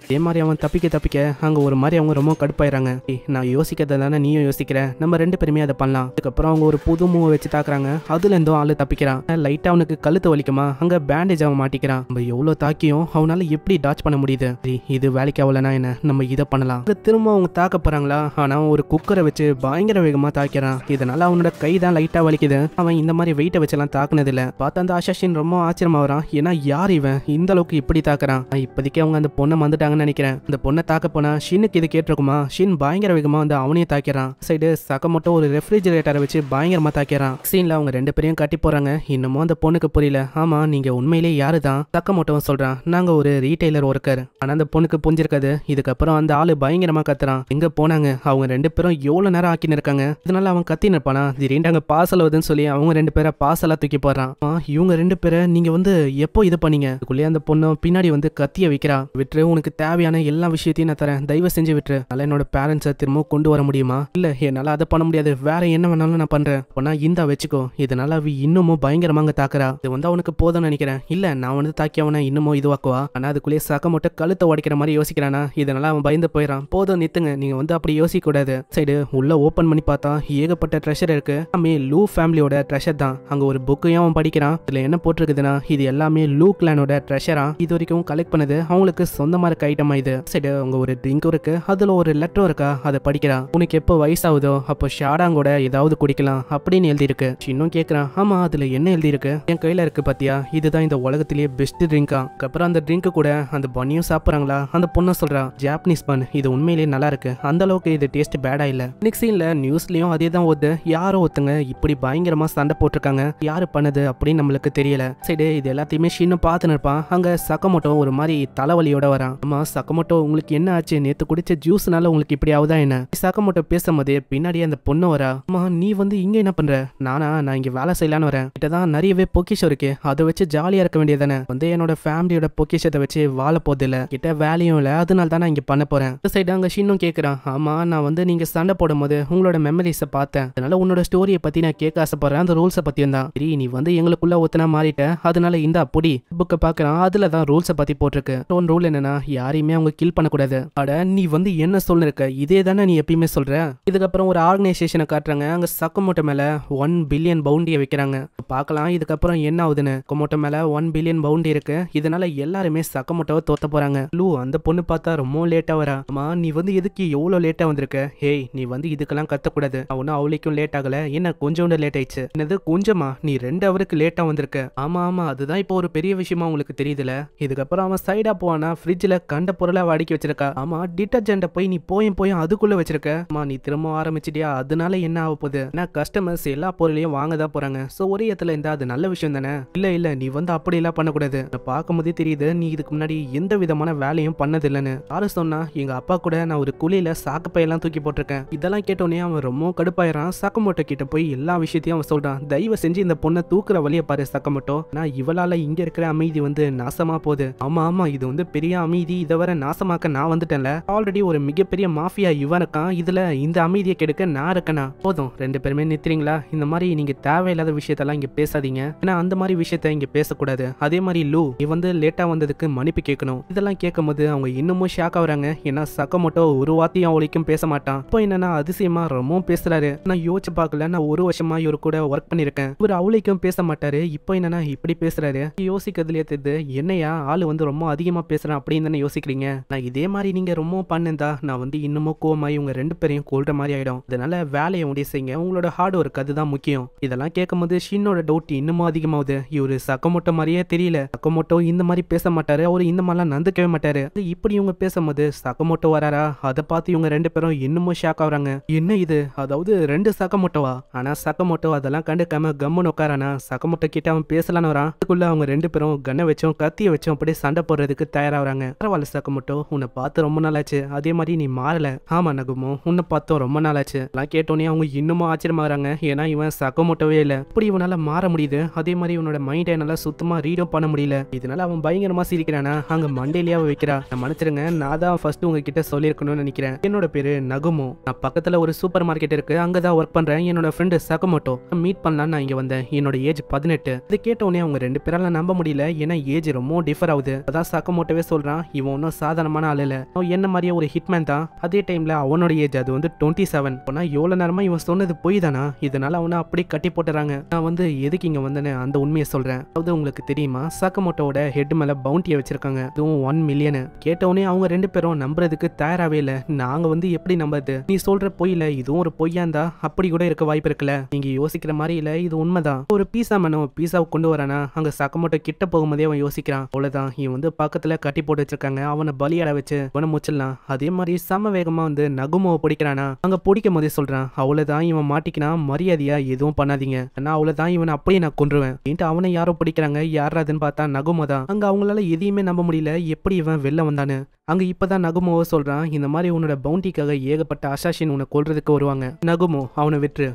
அதே மாதிரி அவன் தப்பிக்க அங்க ஒரு மாதிரி அவங்க ரொம்ப கடுப்பாயிராங்க. நான் யோசிக்கிறத தானே நீயும் யோசிக்கிற, நம்ம 2 பேருமே அதை பண்ணலாம். அதுக்கப்புறம் அவங்க ஒரு புது மூவை வச்சு தாக்குறாங்க. அதுல இருந்தும் ஆளு தப்பிக்கிறான். லைட்டா அவனுக்கு கழுத்து வலிக்குமா, அங்க பேண்டேஜ் அவன் மாட்டிக்கிறான். நம்ம எவ்வளவு தாக்கியும் அவனால எப்படி டாச் பண்ண முடியுது. இது வேலைக்கு ஆகலனா என்ன, நம்ம இதை பண்ணலாம். திரும்ப அவங்க தாக்க போறாங்களா, ஆனா ஒரு குக்கரை வச்சு பயங்கர வேகமா தாக்கிறான். இதனால அவனோட கை தான் லைட்டா வலிக்குது. அவன் இந்த மாதிரி வெயிட்டை வச்செல்லாம் தாக்குனது இல்ல. பார்த்தா அந்த அசாசின் ரொம்ப ஆச்சரியமா வரான். ஏன்னா யார் இவன் இந்த அளவுக்கு இப்படி தாக்குறான். இப்போதைக்கு அவங்க அந்த பொண்ணை வந்துட்டாங்க நினைக்கிறேன். அந்த பொண்ணை தாக்க போனா ஷினுக்கு இது கேட்டிருக்குமா. ஷின் பயங்கர வேகமா வந்து அவனையும் தாக்கிறான். சைடு சக்கமோட்டோ ஒரு ரெஃப்ரிஜரேட்டரை வச்சு பயங்கரமா தாக்கிறான். சீன்ல அவங்க 2 பேரையும் கட்டி போறாங்க. இன்னமும் அந்த பொண்ணுக்கு புரியல. ஆமா நீங்க உண்மையிலேயே யாருதான். சக்கமோட்டோவும் சொல்றான், நாங்க ஒரு ரீட்டைலர் ஒர்க்கர். ஆனா அந்த பொண்ணுக்கு புரிஞ்சிருக்காது. இதுக்கப்புறம் அந்த ஆளு பயங்கரமா கத்துறான். எங்க போனாங்க அவங்க 2 பேரும் எவ்வளவு நேரம் ஆக்கின்னு இருக்காங்க. இதனால அவன் கத்தி நிற்பானா. திடீர்னு அங்க பார்சல் வருதுன்னு சொல்லி அவங்க 2 பேரை பார்சலா தூக்கி போடுறான். இவங்க 2 பேரை நீங்க வந்து எப்போ இது பண்ணீங்க. அதுக்குள்ளேயே அந்த பொண்ணு பின்னாடி வந்து கத்திய வைக்கிறா. விட்டுரு, உனக்கு தேவையான எல்லா விஷயத்தையும் நான் தரேன், தயவு செஞ்சு விட்டுரு. அதனால என்னோட பேரண்ட்ஸை திரும்ப கொண்டு வர முடியுமா. இல்ல என்னால அதை பண்ண முடியாது, வேற என்ன வேணாலும் நான் பண்றேன். அப்பனா இந்தா வச்சுக்கோ. இதனால அவ இன்னமும் பயங்கரமாங்க தாக்குறா. இது வந்து அவனுக்கு போதும்னு நினைக்கிறேன். இல்ல நான் வந்து தாக்கி அவனை இன்னமும் இதுவாக்குவா. ஆனா அதுக்குள்ளேயே சக்கமோட்டோ கழுத்தை உடைக்கிற மாதிரி யோசிக்கிறானா. இதனால அவன் பயந்து போயிடான். போதும் நித்துங்க, நீங்க வந்து அப்படி யோசிக்க கூடாது. சைடு உள்ள ஓபன் பண்ணி பார்த்தா ஏகப்பட்ட ட்ரெஷர் இருக்கு. எல்லாமே லூ ஃபேமிலியோட ட்ரெஷர் தான். அங்க ஒரு புக்கையும் அவன் படிக்கிறான். இதுல என்ன போட்டிருக்குதுன்னா, இது எல்லாமே லூ கிளானோட ட்ரெஷரா. இது வரைக்கும் கலெக்ட் பண்ணது அவங்களுக்கு சொந்தமா இருக்க ஐட்டமா. இது சைடு அவங்க ஒரு ட்ரிங்க் இருக்கு, அதுல ஒரு லெட்டர் இருக்கா, அதை படிக்கிறான். உனக்கு எப்போ வயசாகுதோ அப்போ ஷாடாங்கோட ஏதாவது குடிக்கலாம் அப்படின்னு எழுதி இருக்கு. இன்னும் கேட்கறான், ஆமா அதுல என்ன எழுதி இருக்கு, என் கையில இருக்கு பாத்தியா, இதுதான் இந்த உலகத்திலேயே பெஸ்ட் ட்ரிங்கா. அப்புறம் அந்த ட்ரிங்க் கூட அந்த பன்னியும் சாப்பிடுறாங்களா. அந்த பொண்ணு சொல்றா, ஜாப்பனீஸ் பன், இது உண்மையிலேயே நல்லா இருக்கு, அந்த அளவுக்கு இது டேஸ்ட் பேடா இல்ல. நெக்ஸ்ட் சீன்ல நியூஸ்லயும் அதே தான் ஓடுது. யாரோ ஒருத்தங்க இப்படி பயங்கரமா சண்டை போட்டிருக்காங்க, யாரு பண்ணது அப்படின்னு நம்மளுக்கு தெரியல. சரி இது எல்லாத்தையுமே ஷின்னு பார்த்துன்னு இருப்பான். அங்க சக்கமோட்டோ ஒரு மாதிரி தலைவலியோட வரான். அம்மா சக்கமோட்டோ உங்களுக்கு என்ன ஆச்சு, நேத்து குடிச்ச ஜூஸ்னால உங்களுக்கு இப்படி ஆகுதா என்ன? சக்கமோட்டோ பேசும்போதே பின்னாடி அந்த பொண்ணு வரா. அம்மா நீ வந்து இங்க என்ன பண்ற? நான் இங்க வேலை செய்யலான்னு வரேன். கிட்டதான் நிறையவே பொக்கிஷம் இருக்கு, அதை வச்சு ஜாலியா இருக்க வேண்டியதானே. வந்து என்னோட ஃபேமிலியோட பொக்கிஷத்தை வச்சு வாழ போது இல்ல, கிட்ட வேலையும் இல்ல, அதனால தான் நான் இங்க பண்ண போறேன். இந்த சைடு அங்க ஷின்னும் கேக்குறான். ஆமா நான் வந்து நீங்க சண்டை போடும் போது உங்களோட மெமரிஸை பார்த்தேன், அதனால உன்னோட ஸ்டோரியை பத்தி நான் கேட்க ஆசைப்படுறேன், அந்த ரூல்ஸை பத்தியும் தான். சரி நீ வந்து எங்களுக்குள்ள ஒத்தனா மாறிட்ட, அதனால இந்த அப்படி புக்கை பாக்குறான். அதுல தான் ரூல்ஸை பத்தி போட்டிருக்கு. ஒன் ரூல் என்னன்னா யாரையுமே அவங்க கில் பண்ணக்கூடாது. அட நீ வந்து என்ன சொல்லிருக்க, இதே தானே நீ எப்பயுமே சொல்ற. இதுக்கப்புறம் ஒரு ஆர்கனைசேஷனை காட்டுறாங்க. அங்க சக்கமோட்டோ மேல 1 பில்லியன் பவுண்டியை வைக்கிறாங்க. பார்க்கலாம் இதுக்கப்புறம் என்ன ஆகுதுன்னு. சக்கமோட்டோ மேல 1 பில்லியன் பவுண்டி இருக்கு, இதனால எல்லாருமே சக்கமோட்டோவை தோத்த போறாங்க. லூ அந்த பொண்ணு பார்த்தா ரொம்ப லேட்டா வரா. அம்மா நீ வந்து எதுக்கு எவ்வளவு லேட்டா வந்திருக்க? ஹேய் நீ வந்து இதுக்கெல்லாம் கத்தக்கூடாது, ஒன்னும் அவளைக்கும் லேட் ஆகல, என்ன கொஞ்சோண்டு லேட் ஆயிடுச்சு. என்னது கொஞ்சமா? நீ 2 ஹவருக்கு லேட்டா வந்திருக்க. ஆமா அதுதான் இப்போ ஒரு பெரிய விஷயமா உங்களுக்கு தெரியுதுல. இதுக்கப்புறம் அவன் சைடா போவானா, ஃப்ரிட்ஜ்ல கண்ட பொருளை அடுக்கி வச்சிருக்கா. ஆமா டிட்டர்ஜென்ட போய் நீ போயும் அதுக்குள்ள வச்சிருக்க. ஆமா நீ திரும்ப ஆரம்பிச்சிட்டியா, அதனால என்ன ஆக போகுது? ஏன்னா கஸ்டமர்ஸ் எல்லா பொருளையும் வாங்க தான் போறாங்க, சோ ஒரே இடத்துல இருந்தா அது நல்ல விஷயம் தானே. இல்ல நீ வந்து அப்படி எல்லாம் பண்ணக்கூடாது, பார்க்கும் போதே தெரியுது நீ இதுக்கு முன்னாடி எந்த விதமான வேலையும் பண்ணது இல்லைன்னு. யாரு சொன்னா? எங்க அப்பா கூட நான் ஒரு குழியில சாக்குப்பையெல்லாம் தூக்கி போட்டிருக்கேன். இதெல்லாம் கேட்டோன்னே அவன் ரொம்ப கடுப்பாயிரான். சக்கமோட்டோ கிட்ட போய் எல்லா விஷயத்தையும் அவன் சொல்றான். தயவு செஞ்சு இந்த பொண்ணை தூக்குற வழியை பாரு சக்கமோட்டோ, நான் இவளால இங்க இருக்கிற அமைதி வந்து நாசமா போகுது. ஆமா இது வந்து பெரிய அமைதி, இதை வர நாசமாக்க நான் வந்துட்டேன்ல. ஆல்ரெடி ஒரு மிகப்பெரிய மாஃபியா இவன் இருக்கான், இதுல இந்த அமைதியை கெடுக்க நான் இருக்கேனா? போதும் 2 பேருமே நிறுத்துறீங்களா? இந்த மாதிரி நீங்க தேவையில்லாத விஷயத்தெல்லாம் இங்க பேசாதீங்க, ஏன்னா அந்த மாதிரி விஷயத்த இங்க பேசக்கூடாது. அதே மாதிரி லூ நீ வந்து லேட்டா வந்ததுக்கு மன்னிப்பு கேட்கணும். இதெல்லாம் கேட்கும் போது அவங்க இன்னமும் ஷாக் ஆகுறாங்க. ஏன்னா சக்கமோட்டோ ஒரு வார்த்தையும் அவளைக்கும் பேச மாட்டான். இப்போ என்னன்னா அதிசயமா ரொம்ப பேசுறாரு. நான் யோசிச்சு பார்க்கல, நான் 1 வருஷமா இவரு கூட ஒர்க் பண்ணிருக்கேன், இவர் அவளைக்கும் பேச மாட்டாரு, இப்போ என்னன்னா இப்படி பேசுறாரு. யோசிக்கிறதுலயே தெரியுது என்னையா ஆளு வந்து ரொம்ப அதிகமா பேசுறான் அப்படின்னு தானே யோசிக்கிறீங்க. நான் இதே மாதிரி நீங்க ரொம்ப பண்ணிருந்தா நான் வந்து இன்னமும் கோமாயி உங்க 2 பேரையும் கொல்ற மாதிரி ஆயிடும். அதனால வேலையை முடிய செய்யுங்க, உங்களோட ஹார்ட் ஒர்க் அதுதான் முக்கியம். இதெல்லாம் கேட்கும் போது ஷின்னோட டவுட் இன்னமும் அதிகமாகுது. இவரு சக்கமோட்டோ மாதிரியே தெரியல, சக்கமோட்டோ இந்த மாதிரி பேச மாட்டாரு, அவரு இந்த மாதிரிலாம் நந்துக்கவே மாட்டாரு. இப்படி இவங்க பேசும்போது சக்கமோட்டோ வராரா, அதை பார்த்து இவங்க 2 பேரும் இன்னமும் ஷாக் ஆகுறாங்க. என்ன இது, அதாவது 2 சக்கமோட்டோவா? ஆனா சக்கமோட்டோ அதெல்லாம் கண்டுக்காம கம்முன்னு உட்காரானா. சக்கமோட்டோ கிட்ட அவன் பேசலான்னு வரான். அதுக்குள்ள அவங்க 2 பேரும் கண்ணை வச்சும் கத்திய வச்சும் அப்படியே சண்டை போடுறதுக்கு தயாராகிறாங்க. பரவாயில்ல சக்கமோட்டோ, உன்னை பார்த்து ரொம்ப நாளாச்சு, அதே மாதிரி நீ மாறல. ஆமா நகுமோ உன்னை பார்த்தோம் ரொம்ப நாளாச்சு. எல்லாம் கேட்டோன்னே அவங்க இன்னமும் ஆச்சரியமாகறாங்க. ஏன்னா இவன் சக்கமோட்டோவே இல்ல, இப்படி இவனால மாற முடியுது. அதே மாதிரி இவனோட மைண்டை என்னால சுத்தமா ரீடும் பண்ண முடியல. இதனால அவன் பயங்கரமா சிரிக்கிறானா. அங்க மண்டையிலேயே வைக்கிறா. நான் மன்னிச்சிருங்க, நான் தான் ஃபர்ஸ்ட் உங்ககிட்ட சொல்லியிருக்கணும்னு நினைக்கிறேன். என்னோட பேரு நகுமோ, நான் பக்கத்துல ஒரு சூப்பர் மார்க்கெட் இருக்கு, அங்கதான் ஒர்க் பண்றேன். என்னோட ஃப்ரெண்டு சக்கமோட்டோ மீட் பண்ணலாம் நான் இங்க வந்தேன். என்னோட ஏஜ் 18. இது கேட்டோன்னே அவங்க 2 பேரால நம்ப முடியல, ஏன்னா ஏஜ் ரொம்ப டிஃபர் ஆகுது. அதான் சக்கமோட்டோவே சொல்றான், இவன் ஒன்னும் சாதாரணமான ஆள் இல்ல, அவன் என்ன மாதிரியே ஒரு ஹிட்மேன் தான். அதே டைம்ல அவனோட ஏஜ் அது வந்து 27. ஆனா எவ்வளவு நேரமா இவன் சொன்னது பொய் தானா? இதனால அவனை அப்படி கட்டி போட்டுறாங்க. நான் வந்து எதுக்கு இங்க வந்தேன்னு அந்த உண்மையை சொல்றேன். அதாவது உங்களுக்கு தெரியுமா சக்கமோட்டோட ஹெட் மேல பவுண்டியை வச்சிருக்காங்க, இதுவும் 1 மில்லியன். கேட்டவுடனே அவங்க 2 பேரும் நம்புறதுக்கு தயாராவே இல்ல. நாங்க வந்து எப்படி நம்புறது, நீ சொல்ற பொய்ல இதுவும் ஒரு பொய்யா இருந்தா அப்படி கூட இருக்க வாய்ப்பு இருக்குல்ல, நீங்க யோசிக்கிற மாதிரி இல்ல, இது உண்மைதான். ஒரு பீஸா மேனும் பீஸாவை கொண்டு வரானா, அங்க சக்கமோட்டோ கிட்ட போகும்போதே அவன் யோசிக்கிறான், அவ்வளவுதான் இவன் வந்து பக்கத்துல கட்டி போட்டு வச்சிருக்காங்க, அவனை பலியாட வச்சு அவனை முச்சிடலாம். அதே மாதிரி சம வேகமா வந்து நகுமோவை பிடிக்கிறானா, அங்க பிடிக்கும் போதே சொல்றான், அவ்வளவுதான் இவன் மாட்டிக்கினா மரியாதையா எதுவும் பண்ணாதீங்க, ஆனா அவ்வளவுதான் இவனை அப்படியே நான் கொன்றுவேன். அவனை யாரோ பிடிக்கிறாங்க, யாராதுன்னு பார்த்தா நகுமோ தான். அங்க அவங்களால எதையுமே நம்ப முடியல, எப்படி இவன் வெளில வந்தானு. அங்க இப்பதான் நகுமோவை சொல்றான், இந்த மாதிரி உன்னோட பவுண்டிக்காக ஏகப்பட்ட அசாசின் உன்னை கொல்றதுக்கு வருவாங்க. நகுமோ அவனை விட்டுரு.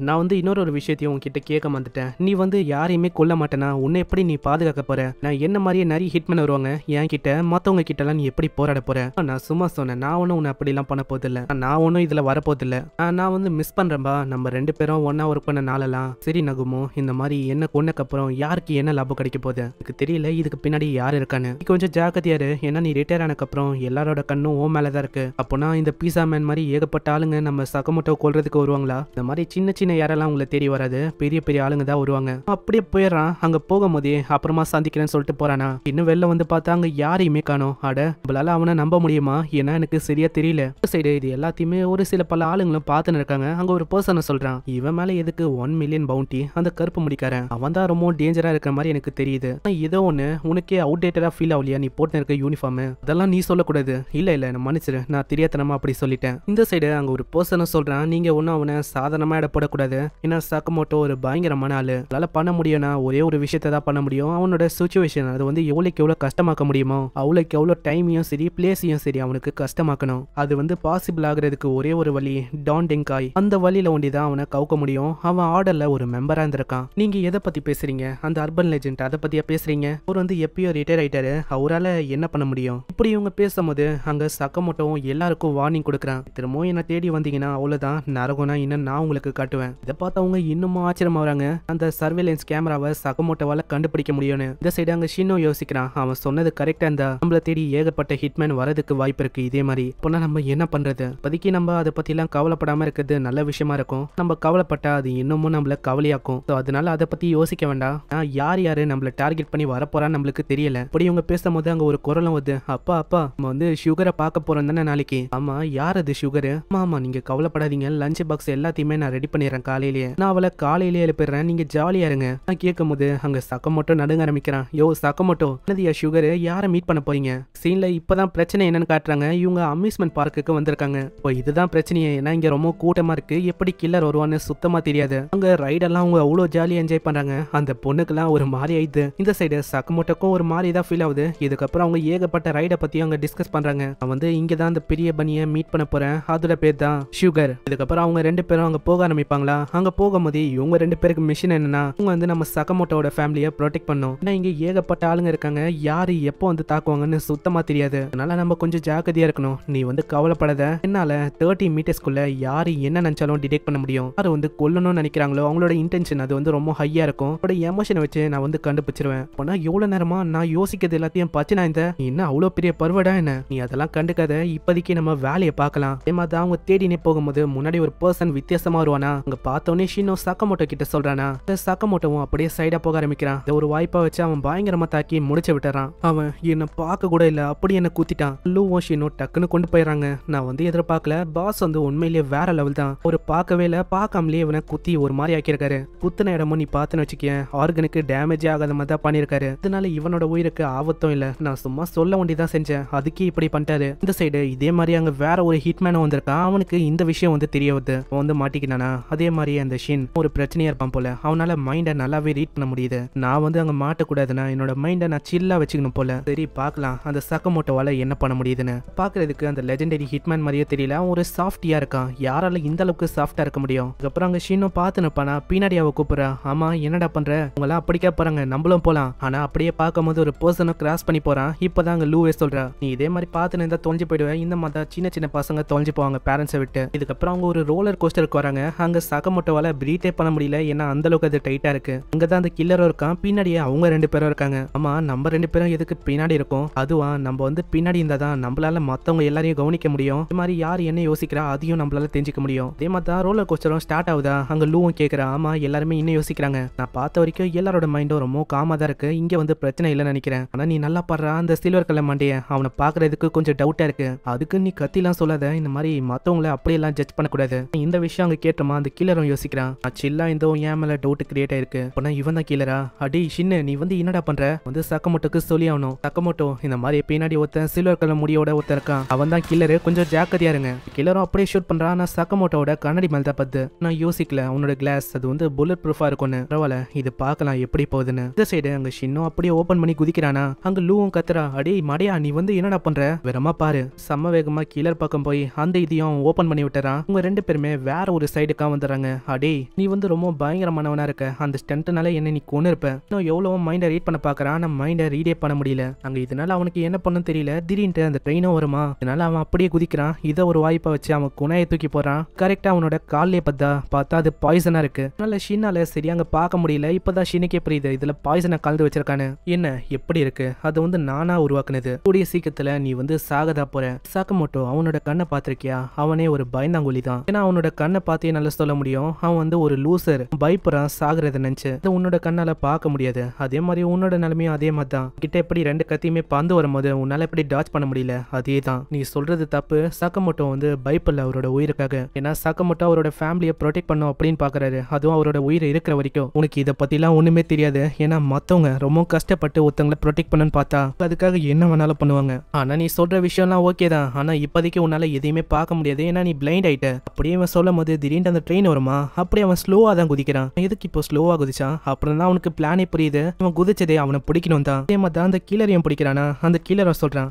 நான் வந்து இன்னொரு விஷயத்தையும் உன்கிட்ட கேட்க வந்துட்டேன், நீ வந்து யாரையுமே கொல்ல மாட்டேனா, உன்னை எப்படி நீ பாதுகாக்க போற? நான் என்ன மாதிரியே நிறைய ஹிட்மேன் வருவாங்க என் கிட்ட, மத்தவங்க கிட்ட எல்லாம் நீ எப்படி போராட போற? நான் சும்மா சொன்னேன், நான் ஒன்னும் உன்னை அப்படி எல்லாம் பண்ண போதில்ல, நான் ஒன்னும் இதுல வரப்போதில்ல. நான் வந்து மிஸ் பண்றேன்பா நம்ம 2 பேரும் ஒன்னா ஒர்க் பண்ண நாளெல்லாம். சரி நகுமோ, இந்த மாதிரி என்ன கொன்னக்கு அப்புறம் யாருக்கு என்ன லாபம் கிடைக்க போகுது எனக்கு தெரியல, இதுக்கு பின்னாடி யாரு இருக்கான்னு கொஞ்சம் ஜாக்கிரதையாரு. ஏன்னா நீ ரிட்டையர் ஆனக்கு அப்புறம் எல்லாரோட கண்ணும் ஓ மேலதான் இருக்கு. அப்போனா இந்த பீஸா மேன் மாதிரி ஏகப்பட்ட ஆளுங்க நம்ம சக்கமோட்டோ கொல்றதுக்கு வருவாங்களா? இந்த மாதிரி சின்ன சின்ன யாரெல்லாம் உங்களை தேடி வராது, பெரிய பெரிய ஆளுங்க தான் வருவாங்க. அப்படியே போயிடறான். அங்க போகும்போதே அப்புறமா சந்திக்கிறேன்னு சொல்லிட்டு போறானா. இன்னும் வெளில வந்து பார்த்தா அங்க யாரையுமே காணோம். அட நம்மளால அவனை நம்ப முடியுமா? ஏன்னா எனக்கு சரியா தெரியல. சைடு இது எல்லாத்தையுமே ஒரு சில பல ஆளுங்களும் பார்த்துன்னு இருக்காங்க. அங்க ஒரு பர்சனை சொல்றான், இவன் மேல எதுக்கு 1 மில்லியன் பவுண்டி? அந்த கருப்பு முடிக்காரன் அவன் தான் ரொம்ப டேஞ்சரா இருக்கிற மாதிரி எனக்கு தெரியுது. ஏதோ ஒண்ணு உனக்கே அவுடேட்டடா ஃபீல் ஆகலையா நீ போட்டு இருக்க யூனிஃபார்ம்? அதெல்லாம் நீ சொல்லக்கூடாது. இல்ல நான் மன்னிச்சிரு, நான் தெரியாதனமா அப்படி சொல்லிட்டேன். இந்த சைடு அங்க ஒரு பர்சனை சொல்றான், நீங்க ஒன்னும் அவனை சாதாரணமா இடப்படக்கூடாது, ஏன்னா சக்கமோட்டோ ஒரு பயங்கரமான ஆளு, அதனால பண்ண முடியும்னா ஒரே ஒரு விஷயத்தை தான் பண்ண முடியும். அவனோட சிச்சுவேஷன் அது வந்து எவ்வளவுக்கு எவ்வளவு கஷ்டமாக்க முடியுமோ அவ்வளவுக்கு எவ்வளவு எவ்வளோ டைமையும் சரி பிளேஸையும் சரி அவனுக்கு கஷ்டமாக்கணும். அது வந்து பாசிபிள் ஆகுறதுக்கு ஒரே ஒரு வழி டான் டெங்காய். அந்த வழியில ஒண்டிதான் அவனை கவுக்க முடியும். அவன் ஆர்டர்ல ஒரு மெம்பரா இருந்திருக்கான். நீங்க எதை பத்தி பேசுறீங்க? அந்த அர்பன் லெஜெண்ட் அதை பத்தியா பேசுறீங்க? அவர் வந்து எப்பயோ ரிட்டையர் ஆயிட்டாரு, அவரால் என்ன பண்ண முடியும்? இப்படி இவங்க பேசும்போது அங்க சக்கமோட்டோவும் எல்லாருக்கும் வார்னிங் கொடுக்குறான். திரும்பவும் என்ன தேடி வந்தீங்கன்னா அவ்வளவுதான், நரகம்னா இன்னும் நான் உங்களுக்கு காட்டுவேன். இதை பார்த்து அவங்க இன்னமும் ஆச்சரியமா வராங்க. அந்த சர்வேலன்ஸ் கேமராவை சக்கமோட்டோவால கண்டுபிடிக்க முடியும்னு. இந்த சைடு அங்க ஷின்னோ யோசிக்கிறான். அவன் சொன்னது கரெக்டா இருந்தா நம்மள தேடி ஏகப்பட்ட ஹிட்மேன் வரதுக்கு வாய்ப்பு இருக்கு. இதே மாதிரி இப்போனா நம்ம என்ன பண்றது? இப்போதைக்கு நம்ம அதை பத்தி எல்லாம் கவலைப்படாம இருக்கிறது நல்ல விஷயமா இருக்கும். நம்ம கவலைப்பட்டா அது இன்னமும் நம்மள கவலையாக்கும். அதனால அதை பத்தி யோசிக்க வேண்டாம். யார் யாரு நம்மள டார்கெட் பண்ணி வரப்போறான்னு நம்மளுக்கு தெரியல. இப்படி இவங்க பேசும்போது அங்க ஒரு குரலும் வருது. அப்பா அப்பா நம்ம வந்து சுகரை பார்க்க போறோம் தானே நாளைக்கு? ஆமா, யார் அது சுகரு? ஆமா நீங்க கவலைப்படாதீங்க, லஞ்ச் பாக்ஸ் எல்லாத்தையுமே நான் ரெடி பண்ணிடுறேன். காலையிலேயே நான் அவளை காலையிலேயே எழுப்பிடுறேன், நீங்க ஜாலியா இருங்க. நான் கேட்கும் போது அங்க சக்கமோட்டோ நடுங்க ஆரம்பிக்கிறான். யோ சக்கமோட்டோ, என்னதியா சுகரு? யாரை மீட் பண்ண போறீங்க? சீன்ல இப்பதான் பிரச்சனை என்னன்னு காட்டுறாங்க. இவங்க அம்யூஸ்மெண்ட் பார்க்குக்கு வந்திருக்காங்க. இப்போ இதுதான் பிரச்சனையே. ஏன்னா இங்க ரொம்ப கூட்டமா இருக்கு, எப்படி கில்லர் வருவான்னு சுத்தமா தெரியாது. அங்க ரைடெல்லாம் அவங்க அவ்வளோ ஜாலியா என்ஜாய் பண்றாங்க. அந்த பொண்ணுக்கெல்லாம் ஒரு மாதிரி ஆயிடுது. இந்த சைடு சக்கமோட்டோக்கும் ஒரு மாதிரி தான் ஃபீல் ஆகுது. இதுக்கப்புறம் அவங்க ஏகப்பட்ட ரைடை பத்தி அவங்க டிஸ்கஸ் பண்றாங்க. நான் வந்து இங்க தான் அந்த பெரிய பனியை மீட் பண்ண போறேன், அதோட பேர் தான் சுகர். இதுக்கப்புறம் அவங்க ரெண்டு பேரும் அங்க போக ஆரம்பிப்பாங்களா? அங்க போகும்போது இவங்க ரெண்டு பேருக்கு மிஷன் என்னன்னா, இவங்க வந்து நம்ம சக்கமோட்டோட ஃபேமிலியை ப்ரொடெக்ட் பண்ணும். ஏன்னா இங்க ஏகப்பட்ட ஆளுங்க இருக்காங்க, யாரு எப்போ வந்து தாக்குவாங்கன்னு சுத்தமா தெரியாது. அதனால நம்ம கொஞ்சம் ஜாக்கிரதையா இருக்கணும். நீ வந்து கவலைப்படாத, என்னால 30 மீட்டர்ஸ்குள்ள யாரு என்ன நினைச்சாலும் டிடெக்ட் பண்ண முடியும். யாரு வந்து கொல்லணும்னு நினைக்கிறாங்களோ அவங்களோட இன்டென்ஷன் அது வந்து ரொம்ப ஹையா இருக்கும். அவரோட எமோஷனை வச்சு நான் வந்து கண்டுபிடிச்சிருவேன். ஆனா எவ்வளவு நேரமா நான் யோசிக்கிறது எல்லாத்தையும் பச்சனா இந்த நீ என்ன அவ்வளவு பெரிய பருவடா என்ன? நீ அதெல்லாம் கண்டுக்காத, இப்போதைக்கு நம்ம வேலையை பார்க்கலாம். அதே மாதிரி அவங்க தேடினே போகும்போது முன்னாடி ஒரு பர்சன் வித்தியாசமா வருவானா? அங்க பார்த்தோன்னே ஷின்னோ சக்கமோட்டோ கிட்ட சொல்றானா. சக்கமோட்டோவும் அப்படியே சைடா போக ஆரம்பிக்கிறான். ஒரு வாய்ப்பா வச்சு அவன் பயங்கரமா தாக்கி முடிச்சு விட்டுறான். அவன் என்ன பார்க்க கூட இல்ல, அப்படி என்ன குத்திட்டான். லூவும் ஷின்னோ டக்குன்னு கொண்டு போயிடறாங்க. நான் வந்து எதிர்பார்க்கல, பாஸ் வந்து உண்மையிலேயே வேற லெவல் தான். ஒரு பார்க்கவே இல்ல, பார்க்காமலே இவனை குத்தி ஒரு மாதிரி ஆக்கியிருக்காரு. குத்துன இடமும் நீ பார்த்துன்னு வச்சுக்கேன் ஆர்கனுக்கு டேமேஜ் ஆகாத மாதிரி தான் பண்ணியிருக்காரு. அதனால இவனோட உயிருக்கு ஆபத்தும் இல்ல. நான் சும்மா சொல்ல வேண்டியதான் செஞ்சேன், அதுக்கே இப்படி பண்ணிட்டாரு. இந்த சைடு இதே மாதிரி அங்க வேற ஒரு ஹிட்மேனும் வந்திருக்கான். அவனுக்கு இந்த விஷயம் வந்து தெரிய வருது. அவன் வந்து மாட்டிக்கினானா? அதே மாதிரி அந்த ஷின் ஒரு பிரச்சனையா இருப்பான் போல. அவனால மைண்டை நல்லாவே ரீட் பண்ண முடியுது. நான் வந்து அங்க மாட்டக்கூடாதுன்னா என்னோட மைண்டை நான் சில்லா வச்சுக்கணும் போல. சரி பார்க்கலாம் அந்த சக்கமோட்டோவால என்ன பண்ண முடியுதுன்னு. பாக்குறதுக்கு அந்த லெஜெண்டரி ஹிட்மேன் மாதிரியே தெரியல, அவன் ஒரு சாஃப்டியா இருக்கான். யாரால இந்த அளவுக்கு சாஃப்டா இருக்க முடியும்? அதுக்கப்புறம் அங்க ஷின்னும் பார்த்து நிப்பானா. பின்னாடி அவ கூப்பிடுறா. ஆமா என்னடா பண்ற? உங்களாம் அப்படிக்கா போறாங்க, நம்மளும் போலாம். ஆனா அப்படியே பார்க்கும்போது ஒரு பர்சனும் கிராஸ் பண்ணி போறான். இப்பதான் அங்க லூவே சொல்றா, நீ இதே மாதிரி பார்த்து இருந்தா தொலைஞ்சு போயிடுவேன். இந்த மாதிரி சின்ன சின்ன பசங்க தொலைஞ்சு போவாங்க பேரண்ட்ஸை விட்டு. இதுக்கப்புறம் அவங்க ஒரு ரோலர் கோஸ்டருக்கு வராங்க. அங்க சக்கமோட்டோவால பிரீத்தே பண்ண முடியல, ஏன்னா அந்த அளவுக்கு அது டைட்டா இருக்கு. அங்கதான் அந்த கில்லரும் இருக்கான், பின்னாடியே அவங்க ரெண்டு பேரும் இருக்காங்க. ஆமா நம்ம ரெண்டு பேரும் எதுக்கு பின்னாடி இருக்கோம்? அதுவா நம்ம வந்து பின்னாடி இருந்தா தான் நம்மளால மத்தவங்க எல்லாரையும் கவனிக்க முடியும். இது மாதிரி யார் என்ன யோசிக்கிறா அதையும் நம்மளால தெரிஞ்சுக்க முடியும். அதே மாதிரி தான் ரோலர் கோஸ்டரும் ஸ்டார்ட் ஆகுதா. அங்க லூவும் கேட்கறா. ஆமா எல்லாருமே இன்னும் யோசிக்கிறாங்க. நான் பார்த்த வரைக்கும் எல்லாரோட மைண்டும் ரொம்ப காமா தான் இருக்கு, இங்க வந்து பிரச்சனை இல்லைன்னு நினைக்கிறேன். ஆனா நீ நல்லா பாடுறா அந்த சில்வர் கலர் மண்டைய, அவனை பாக்குறதுக்கு கொஞ்சம் டவுட்டா இருக்கு. அதுக்கு நீ கத்திலாம் சொல்லாத, இந்த மாதிரி மத்தவங்களை அப்படியெல்லாம் ஜட்ஜ் பண்ணக்கூடாது. இந்த விஷயம் அங்க கேட்டோமா அந்த கில்லரும் யோசிக்கிறான். சில்லா இந்த ஏன் மேல டவுட் கிரியேட் ஆயிருக்கு. அப்பனா இவன் தான் கில்லரா? அடி ஷின்னு நீ வந்து என்னடா பண்ற? வந்து சக்கமோட்டோக்கு சொல்லி ஆகணும். சக்கமோட்டோ இந்த மாதிரி பின்னாடி ஒருத்தன் சில்வர் கலர் முடியோட ஒருத்தன் இருக்கான், அவன் தான் கில்லரு, கொஞ்சம் ஜாக்கிரதையா இருங்க. கில்லரும் அப்படியே ஷூட் பண்றான். நான் சக்கமோட்டோட கண்ணாடி மேல தான் பத்து. நான் யோசிக்கல அவனோட கிளாஸ் அது வந்து புல்லட் ப்ரூஃபா இருக்கும்னு. பரவாயில்ல இது பார்க்கலாம் எப்படி போகுதுன்னு. இந்த சைடு அங்க ஷின்னும் அப்படியே ஓபன் பண்ணி குதிக்கிறானா. அங்க லூவும் கத்துறா. அடே மடையா நீ வந்து என்னடா பண்ற? வேறமா பாரு. செம்ம வேகமா கில்லர் பக்கம் போய் அந்த இதையும் ஓபன் பண்ணி விட்டுறான். உங்க ரெண்டு பேருமே வேற ஒரு சைடுக்கா வந்துடுறாங்க. அடே நீ வந்து ரொம்ப பயங்கரமானவனா இருக்க, அந்த ஸ்டண்ட்னால என்ன நீ கொண்டு இருப்ப. இன்னும் எவ்வளவோ மைண்டை ரீட் பண்ண பாக்குறான், ஆனா மைண்டை ரீடே பண்ண முடியல. அங்க இதனால அவனுக்கு என்ன பண்ணு தெரியல. திடீர்னு அந்த ட்ரெயினும் வருமா, இதனால அவன் அப்படியே குதிக்கிறான். இதை ஒரு வாய்ப்பை வச்சு அவன் குணையை தூக்கி போறான். கரெக்டா அவனோட காலிலே பார்த்தா அது பாய்சனா இருக்கு. அதனால ஷின்னால சரியா அங்க பார்க்க முடியல. இப்பதான் ஷினுக்கே புரியுது இதுல பாய்சனை கலந்து வச்சிருக்கானு. என்ன எப்படி இருக்கு? அது வந்து நானா உருவாக்குனது. கூடிய சீக்கிரத்துல நீ வந்து சாகதா போற. சக்கமோட்டோ அவனோட கண்ணை பாத்திருக்கியா? அவனே ஒரு பயந்தாங்குழி தான். ஏன்னா அவனோட கண்ணை பார்த்தே நல்லா சொல்ல முடியும், அவன் வந்து ஒரு லூசர், பயப்படுறான் சாகுறத நினைச்சு. அதை உன்னோட கண்ணால பார்க்க முடியாது. அதே மாதிரி உன்னோட நிலைமையும் அதே மாதிரி தான். கிட்ட எப்படி ரெண்டு கத்தியுமே பந்து வரும்போது உன்னால எப்படி டாச் பண்ண முடியல, அதே தான். நீ சொல்றது தப்பு. சக்கமோட்டோ வந்து பயப்படல அவரோட உயிருக்காக. ஏன்னா சக்கமோட்டோ அவரோட ஃபேமிலியை ப்ரொடெக்ட் பண்ணும் அப்படின்னு பாக்குறாரு. அதுவும் அவரோட உயிர் இருக்கிற வரைக்கும். உனக்கு இதை பத்திலாம் ஒண்ணுமே தெரியாது. ஏன்னா மத்தவங்க ரொம்ப கஷ்டப்பட்டு ஒருத்தவங்களை ப்ரொடெக்ட் பண்ணு பார்த்தா அதுக்காக என்ன வேணாலும் பண்ணுவாங்க. ஆனா நீ சொல்ற விஷயம்லாம் ஓகே தான், ஆனா இப்போதைக்கு உன்னால எதையுமே பார்க்க முடியாது, ஏன்னா நீ பிளைண்ட் ஆயிட்ட. அப்படியே அவன் சொல்லும் போது திடீர்னு அந்த ட்ரெயின் வருமா, அப்படியே அவன் ஸ்லோவா தான் குதிக்கிறான். எதுக்கு இப்போ ஸ்லோவா குதிச்சான்? அப்புறம் தான் அவனுக்கு பிளானே புரியுது. அவன் குதிச்சதே அவனை பிடிக்கணும் தான். அதே மாதிரி தான் அந்த கில்லரையும் பிடிக்கிறானா. அந்த அந்த கீழரை சொல்றான்.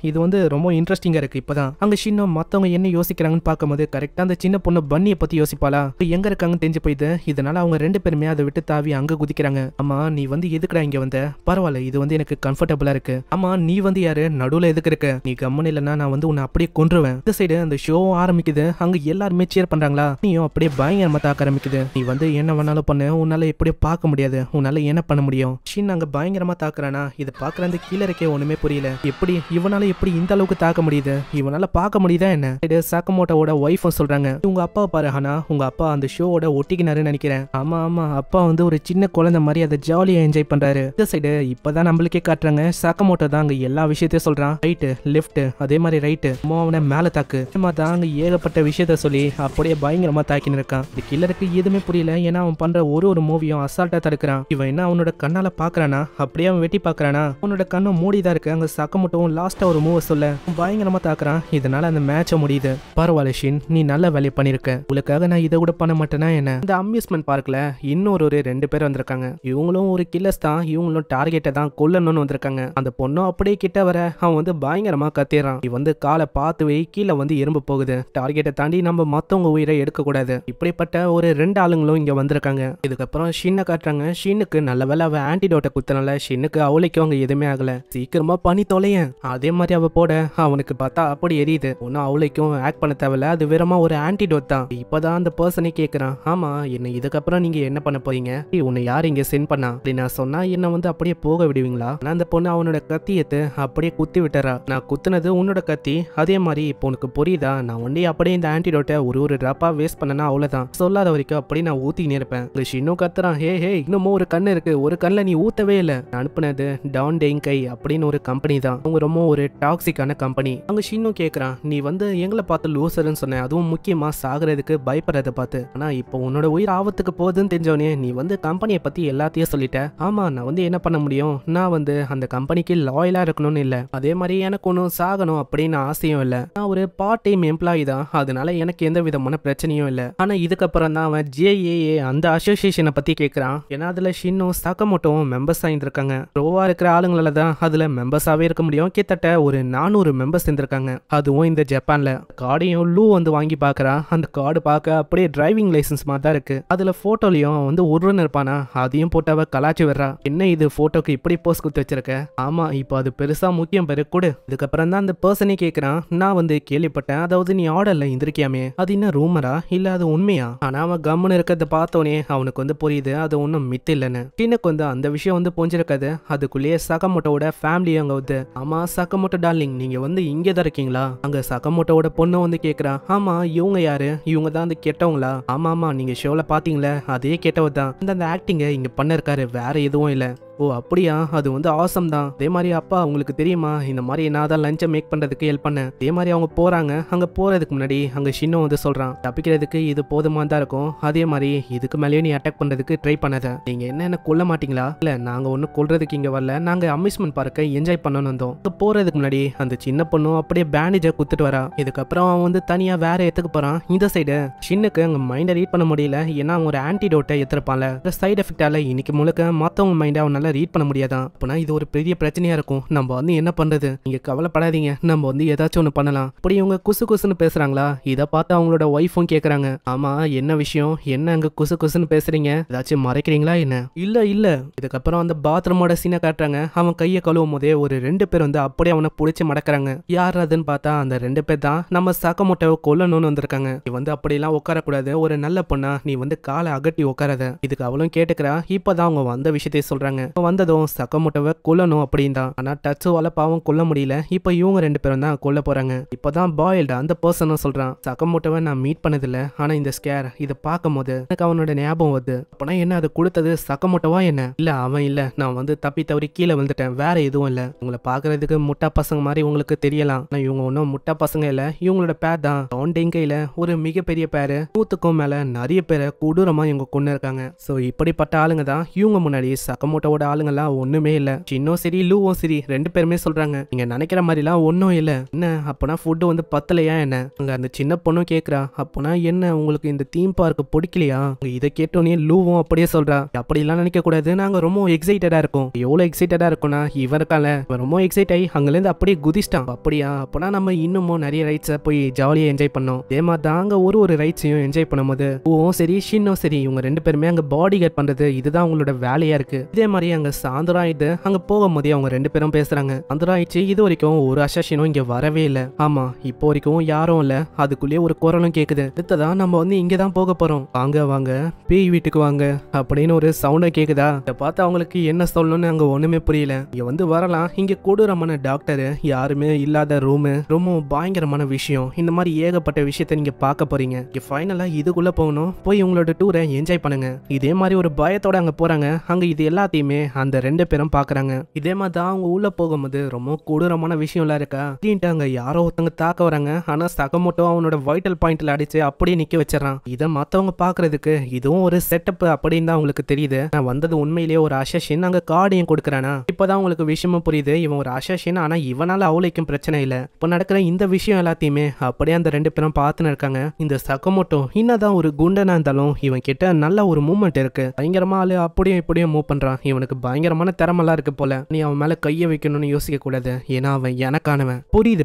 இது வந்து ரொம்ப இன்ட்ரெஸ்டிங்கா இருக்கு. இப்பதான் அங்க ஷின்னோ மத்தவங்க என்ன யோசிக்கிறாங்கன்னு பார்க்கும்போது கரெக்டா அந்த சின்ன பொண்ணு பன்னியை பத்தி யோசிப்பாளா, எங்க இருக்காங்கன்னு தெரிஞ்சு போயிது. இதனால அவங்க ரெண்டு பேருமே அதை விட்டு தாவி அங்க குதிக்கிறாங்க. அம்மா நீ வந்து எதுக்குடா இங்க வந்த? பரவாயில்ல, இது வந்து எனக்கு கம்ஃபர்டபுளா இருக்கு. அம்மா நீ வந்து யாரு? நடுவுல எதுக்கு இருக்க? நீ கம்மன் இல்லைன்னா நான் வந்து உன்னை அப்படியே கொன்றுவேன். இந்த சைடு அந்த ஷோ ஆரம்பிக்குது. அங்க எல்லாருமே சேர் பண்றாங்களா, நீயும் அப்படியே பயங்கரமா தாக்க ஆரம்பிக்குது. நீ வந்து என்ன வேணாலும் பண்ணு, உன்னால எப்படியோ பார்க்க முடியாது, உன்னால என்ன பண்ண முடியும்? ஷின் அங்க பயங்கரமா தாக்குறானா, இதை பாக்குற அந்த கீழருக்கே ஒண்ணுமே புரியல. எப்படி இவனால எப்படி இந்த அளவுக்கு தாக்க முடியுது? இவனால பார்க்க முடியுதா என்ன? சக்கமோட்டோட ஒய்ஃபும் சொல்றாங்க, உங்க அப்பாவை பாரு ஹானா, உங்க அப்பா அந்த ஷோவோட ஒட்டிக்கினாருன்னு நினைக்கிறேன். ஆமா ஆமா, அப்பா வந்து ஒரு சின்ன குழந்தை மாதிரி அதை ஜாலியா என்ஜாய் பண்றாரு. இந்த சைடு இப்பதான் நம்மளுக்கே காட்டுறாங்க, சக்கமோட்டோ தான் அங்க எல்லா விஷயத்தையும் சொல்றான். ரைட்டு லெஃப்ட் அதே மாதிரி ரைட்டு, அவனை மேல தாக்கு தான் அங்க ஏகப்பட்ட விஷயத்த சொல்லி அப்படியே பயங்கரமா தாக்கின்னு இருக்கான். இந்த கில்லருக்கு எதுவுமே புரியல. ஏன்னா அவன் பண்ற ஒரு மூவியும் அசால்ட்டா தடுக்கிறான். இவன் என்ன அவனோட கண்ணால பாக்குறானா, அப்படியே அவன் வெட்டி பாக்குறானா, அவனோட கண்ணு மூடிதான் இருக்கு. அங்க சக்கமோட்டோவும் லாஸ்டா ஒரு மூவ் சொல்ல பயங்கரமா தாக்குறான். இதனால அந்த மேட்ச முடியுது. பரவாயில்ல ஷின், நீ நல்ல வேலையை பண்ணிருக்க. உங்களுக்காக நான் இதை கூட பண்ண மாட்டேனா என்ன? இந்த அம்யூஸ்மெண்ட் பார்க்ல இன்னொரு ரெண்டு பேர் வந்திருக்காங்க. இவங்களும் ஒரு கில்லர்ஸ் தான். இவங்களும் டார்கெட்டை தான் கொல்லணும்னு வந்திருக்காங்க. அந்த பொண்ணும் அப்படியே கிட்ட வர அவன் வந்து பயங்கரமா கத்திடுறான். நீ வந்து காலை பார்த்து வை, கீழே வந்து எறும்பு போகுது. டார்கெட்டை தாண்டி நம்ம மத்தவங்க உயிரை எடுக்க கூடாது. இப்படிப்பட்ட ஒரு ரெண்டு ஆளுங்களும் இங்க வந்திருக்காங்க. இதுக்கப்புறம் ஷின்னை காட்டுறாங்க. ஷின்னுக்கு நல்ல வேலை அவ ஆன்டிடோட்டை குத்தனால ஷின்னுக்கு அவளைக்கும் அங்க எதுவுமே ஆகல. சீக்கிரமா பண்ணி தொலையன். அதே மாதிரி அவ போட அவனுக்கு பார்த்தா அப்படி எரியுது. ஒன்னும் அவளைக்கும் ஆக்ட் பண்ண தேவையில்ல, அது வெறுமா ஒரு ஆன்டிடோட் தான். இப்பதான் அந்த பர்சனே கேக்குறான், ஆமா என்ன இதுக்கப்புறம் நீங்க என்ன பண்ண போறீங்க? உன்னை யார் இங்க சென்ட் பண்ணா? அப்படி நான் சொன்னா என்ன வந்து அப்படியே போக விடுவீங்களா? ஆனா அந்த பொண்ணு அவனோட கத்தியத்தை அப்படியே குத்தி விட்டுறா. நான் குத்துனது உன்னோட கத்தி, அதே மாதிரி இப்போ உனக்கு புரியுதா? நான் ஒண்டி அப்படியே இந்த ஆன்டிடோட்டை ஒரு டிராப்பா வேஸ்ட் பண்ணனா அவ்வளவுதான். சொல்லாத வரைக்கும் அப்படி நான் ஊத்தினே இருப்பேன். இன்னும் கத்துறான், ஹே ஹே இன்னமும் ஒரு கண்ணு இருக்கு, ஒரு கண்ணுல நீ ஊத்தவே இல்ல. நான் அனுப்புனது டான் டெங்கை அப்படின்னு ஒரு கம்பெனி தான். அவங்க ரொம்ப ஒரு டாக்ஸிக்கான கம்பெனி. அங்க ஷின்னும் கேக்குறான், நீ வந்து எங்களை பார்த்து லூசர்னு சொன்ன, அதுவும் முக்கியமா சாகுறதுக்கு பயப்படுறத பார்த்து. ஆனா இப்போ உன்னோட உயிர் ஆபத்துக்கு போகுதுன்னு தெரிஞ்சவனே நீ வந்து கம்பெனியை பத்தி எல்லாத்தையும் சொல்லிட்ட. ஆமா நான் வந்து என்ன பண்ண முடியும்? நான் வந்து அந்த கம்பெனிக்கு லாயலா இருக்கணும்னு இல்ல, அதே மாதிரி எனக்கு ஒன்னும் சாகணும் அப்படின்னு ஆசையும் இல்ல. நான் ஒரு பார்ட் டைம் எம்ப்ளாயி தான், அதனால எனக்கு எந்த விதமான பிரச்சனையும் இல்ல. ஆனா இதுக்கப்புறம் தான் அவன் JAA அந்த அசோசியேஷனை பத்தி கேட்கறான். ஏன்னா அதுல ஷின்னும் சக்கமோட்டோவும் மெம்பர்ஸ் ஆயிருந்திருக்காங்க. ரோவா இருக்கிற ஆளுங்களால தான் அதுல மெம்பர்ஸாவே இருக்க முடியும். கிட்டத்தட்ட ஒரு 400 மெம்பர்ஸ் இருந்திருக்காங்க. அதுவும் இந்த ஜப்பான்ல. கார்டையும் லூ வந்து வாங்கி பாக்குறான். அந்த கார்டு பார்க்க அப்படியே டிரைவிங் லைசன்ஸ் மாதிரி தான் இருக்கு. அதுல போட்டோலயும் வந்து ஒருவன் இருப்பானா, அதையும் போட்டு அவ கலாச்சி வர்றா. என்ன இது போட்டோக்கு இப்படி போஸ் குத்து வச்சிருக்க? ஆமா இப்போ அது பெருசா முக்கியம் பெரு கொடு. இதுக்கப்புறம் தான் அந்த பர்சனே கேட்கறான், நான் வந்து கேள்விப்பட்டேன், அதாவது நீ ஆர்டர்ல இருந்திருக்கியாமே, அது என்ன ரூமரா இல்ல அது உண்மையா? ஆனா அவன் கம்முன்னு இருக்கிறத பார்த்தோனே அவனுக்கு வந்து புரியுது அது ஒன்னும் மித்து இல்லைன்னு. டீனுக்கு வந்து அந்த விஷயம் வந்து புரிஞ்சிருக்காது. அதுக்குள்ளேயே சக்கமோட்டோட ஃபேமிலி அங்க வந்து, ஆமா சக்கமோட்டோ டார்லிங் நீங்க வந்து இங்கே தான் இருக்கீங்களா? அங்க சக்கமோட்டோட பொண்ணு வந்து கேக்குறா, ஆமா இவங்க யாரு? இவங்க தான் அந்த கெட்டவங்களா? ஆமா ஆமா நீங்க ஷோல பாத்தீங்களா, அதே கெட்டவ தான். அந்த ஆக்டிங்க இங்க பண்ண இருக்காரு, வேற எதுவும் இல்ல. ஓ அப்படியா, அது வந்து ஆசம் தான். அதே மாதிரி அப்பா உங்களுக்கு தெரியுமா, இந்த மாதிரி நான் தான் லஞ்சை மேக் பண்றதுக்கு ஹெல்ப் பண்ணேன். அதே மாதிரி அவங்க போறாங்க. அங்க போறதுக்கு முன்னாடி அங்க ஷின்னோ வந்து சொல்றான், தப்பிக்கிறதுக்கு இது போதுமா தான் இருக்கும், அதே மாதிரி இதுக்கு மேலேயே நீ அட்டாக் பண்றதுக்கு ட்ரை பண்ணாத. நீங்க என்ன கொல்ல மாட்டீங்களா? இல்ல நாங்க ஒன்னும் கொல்றதுக்கு இங்க வரல, நாங்க அம்யூஸ்மெண்ட் பார்க்க என்ஜாய் பண்ணணும் வந்தோம். அங்க போறதுக்கு முன்னாடி அந்த சின்ன பொண்ணும் அப்படியே பேண்டேஜை குத்துட்டு வரா. இதுக்கப்புறம் அவன் வந்து தனியா வேற எத்துக்கு போறான். இந்த சைடு ஷின்னுக்கு அங்க மைண்டை ரீட் பண்ண முடியல. ஏன்னா அவன் ஒரு ஆன்டிடோட்டை எடுத்திருப்பான்ல, சைடு எஃபெக்டால இன்னைக்கு முழுக்க மத்தவங்க மைண்டை அவனால ரீட் பண்ண முடியாதான். அப்பனா இது ஒரு பெரிய பிரச்சனையா இருக்கும். நம்ம வந்து என்ன பண்றது? நீங்க கவலைப்படாதீங்க, நம்ம வந்து ஏதாச்சும் ஒண்ணு பண்ணலாம். அப்படி இவங்க குசு குசுன்னு பேசுறாங்களா? இதை பார்த்து அவங்களோட ஒய்ஃபும் கேக்குறாங்க, ஆமா என்ன விஷயம், என்ன அங்க குசு குசுன்னு பேசுறீங்க, ஏதாச்சும் மறைக்கிறீங்களா என்ன? இல்ல இல்ல. இதுக்கப்புறம் அந்த பாத்ரூமோட சீனை காட்டுறாங்க. அவன் கையை கழுவும் போதே ஒரு 2 பேர் வந்து அப்படியே அவனை புடிச்சு மடக்குறாங்க. யார் அதுன்னு பார்த்தா அந்த 2 பேர் தான் நம்ம சக்கமோட்டோவை கொல்லணும்னு வந்திருக்காங்க. நீ வந்து அப்படியெல்லாம் உட்காரக்கூடாது, ஒரு நல்ல பொண்ணா நீ வந்து காலை அகட்டி உட்காராத. இதுக்கு அவளும் கேட்டுக்கிறா. இப்பதான் அவங்க வந்த விஷயத்தை சொல்றாங்க. வந்ததும் சக்கமோட்டோவை கொல்லணும் அப்படின்னு தான். ஆனா டச்சுவால பாவம் கொல்ல முடியல. இப்ப இவங்க 2 பேரும் தான் கொல்ல போறாங்க. இப்பதான் பாயில்டு அந்த பர்சனும் சொல்றான், சக்கமோட்டோவை நான் மீட் பண்ணதில்ல, ஆனா இந்த ஸ்கேர் இதை பார்க்கும் போது எனக்கு அவனோட ஞாபகம் வருது. அப்பனா என்ன அது கொடுத்தது சக்கமோட்டோவா என்ன? இல்ல அவன் இல்ல, நான் வந்து தப்பி தவறி கீழே விழுந்துட்டேன், வேற எதுவும் இல்ல. உங்களை பாக்குறதுக்கு முட்டா பசங்க மாதிரி உங்களுக்கு தெரியலாம், ஆனா இவங்க ஒன்னும் முட்டா பசங்க இல்ல. இவங்களோட பேர் தான் டெங்கையில ஒரு மிகப்பெரிய பேரு. 100க்கும் மேல நிறைய பேரை கொடூரமா இவங்க கொண்டு இருக்காங்க. சோ இப்படிப்பட்ட ஆளுங்க தான் இவங்க முன்னாடி சக்கமோட்டோவோட ஆளுங்கெல்லாம் ஒண்ணுமே இல்ல. சின்னும் சரி லூவும் சரி ரெண்டு பேருமே சொல்றாங்க, நீங்க நினைக்கிற மாதிரிலாம் ஒன்னும் இல்ல. என்ன அப்பனா ஃபுட் வந்து பத்தலையா என்ன? அங்க அந்த சின்ன பொண்ணும் கேக்குறா, அப்பனா என்ன உங்களுக்கு இந்த தீம் பார்க் பிடிக்கலையா? இதை கேட்டோன்னே லூவும் அப்படியே சொல்றா, அப்படிலாம் நினைக்க கூடாது, நாங்க ரொம்ப எக்ஸைட்டடா இருக்கோம். எவ்வளவு எக்ஸைட்டடா இருக்கும்னா இவன் இருக்கால, இவன் ரொம்ப எக்ஸைட் ஆகி அங்கிருந்து அப்படியே குதிச்சிட்டான். அப்படியா? அப்பனா நம்ம இன்னமும் நிறைய ரைட்ஸை போய் ஜாலியா என்ஜாய் பண்ணோம். அதே மாதிரி தாங்க ஒரு ரைட்ஸையும் என்ஜாய் பண்ணும்போது லூவும் சரி ஷின்னும் சரி இவங்க ரெண்டு பேருமே அங்க பாடி கார்ட் பண்றது இதுதான் அவங்களோட வேலையா இருக்கு. இதே மாதிரி அங்க சாயந்தரம் ஆயிட்டு அங்க போகும்போதே அவங்க ரெண்டு பேரும் பேசுறாங்க. சாயந்தரம் ஆயிடுச்சு, இது வரைக்கும் ஒரு அசாசினும் இங்க வரவே இல்ல. ஆமா, இப்போ வரைக்கும் யாரும் இல்ல. அதுக்குள்ளேயே ஒரு குரலும் கேக்குது, அடுத்ததான் நம்ம வந்து இங்கதான் போக போறோம், வாங்க வாங்க பேய் வீட்டுக்கு வாங்க அப்படின்னு ஒரு சவுண்ட கேக்குதா. இதை பார்த்து அவங்களுக்கு என்ன சொல்லணும்னு அங்க ஒண்ணுமே புரியல. இங்க வந்து வரலாம், இங்க கொடூரமான டாக்டர், யாருமே இல்லாத ரூமு, ரொம்ப பயங்கரமான விஷயம், இந்த மாதிரி ஏகப்பட்ட விஷயத்த நீங்க பார்க்க போறீங்க. இங்க ஃபைனலா இதுக்குள்ள போகணும், போய் உங்களோட டூரை என்ஜாய் பண்ணுங்க. இதே மாதிரி ஒரு பயத்தோட அங்க போறாங்க. அங்க இது எல்லாத்தையுமே அந்த ரெண்டு பேரும் பாக்குறாங்க. இதே மாதிரி தான் அவங்க உள்ள போகும்போது ரொம்ப கொடூரமான விஷயம் எல்லாம் இருக்கா. அங்க யாரோ ஒருத்தவங்க தாக்க வராங்க. ஆனா சகமோட்டோ அவனோட வைட்டல் பாயிண்ட்ல அடிச்சு அப்படியே நிக்க வச்சிடறான். இதை மத்தவங்க பாக்குறதுக்கு இதுவும் ஒரு செட்டப் அப்படின்னு தான் உங்களுக்கு தெரியுது. நான் வந்தது உண்மையிலேயே ஒரு அசஷின், அங்க கார்டையும் கொடுக்குறானா. இப்பதான் உங்களுக்கு விஷயமும் புரியுது, இவன் ஒரு அசஷின், ஆனா இவனால அவளைக்கும் பிரச்சனை இல்ல. இப்ப நடக்கிற இந்த விஷயம் எல்லாத்தையுமே அப்படியே அந்த ரெண்டு பேரும் பார்த்துன்னு இருக்காங்க. இந்த சகமோட்டோ என்னதான் ஒரு குண்டனா இருந்தாலும் இவன் கிட்ட நல்ல ஒரு மூவ்மெண்ட் இருக்கு. பயங்கரமா ஆளு அப்படியே இப்படியே மூவ் பண்றான். இவனுக்கு பயங்கரமான திறமெல்லாம் இருக்கு போல. நீ அவன் மேல கைய வைக்கணும்னு யோசிக்க கூடாது, ஏன்னா அவன் எனக்கானவன். புரியுது,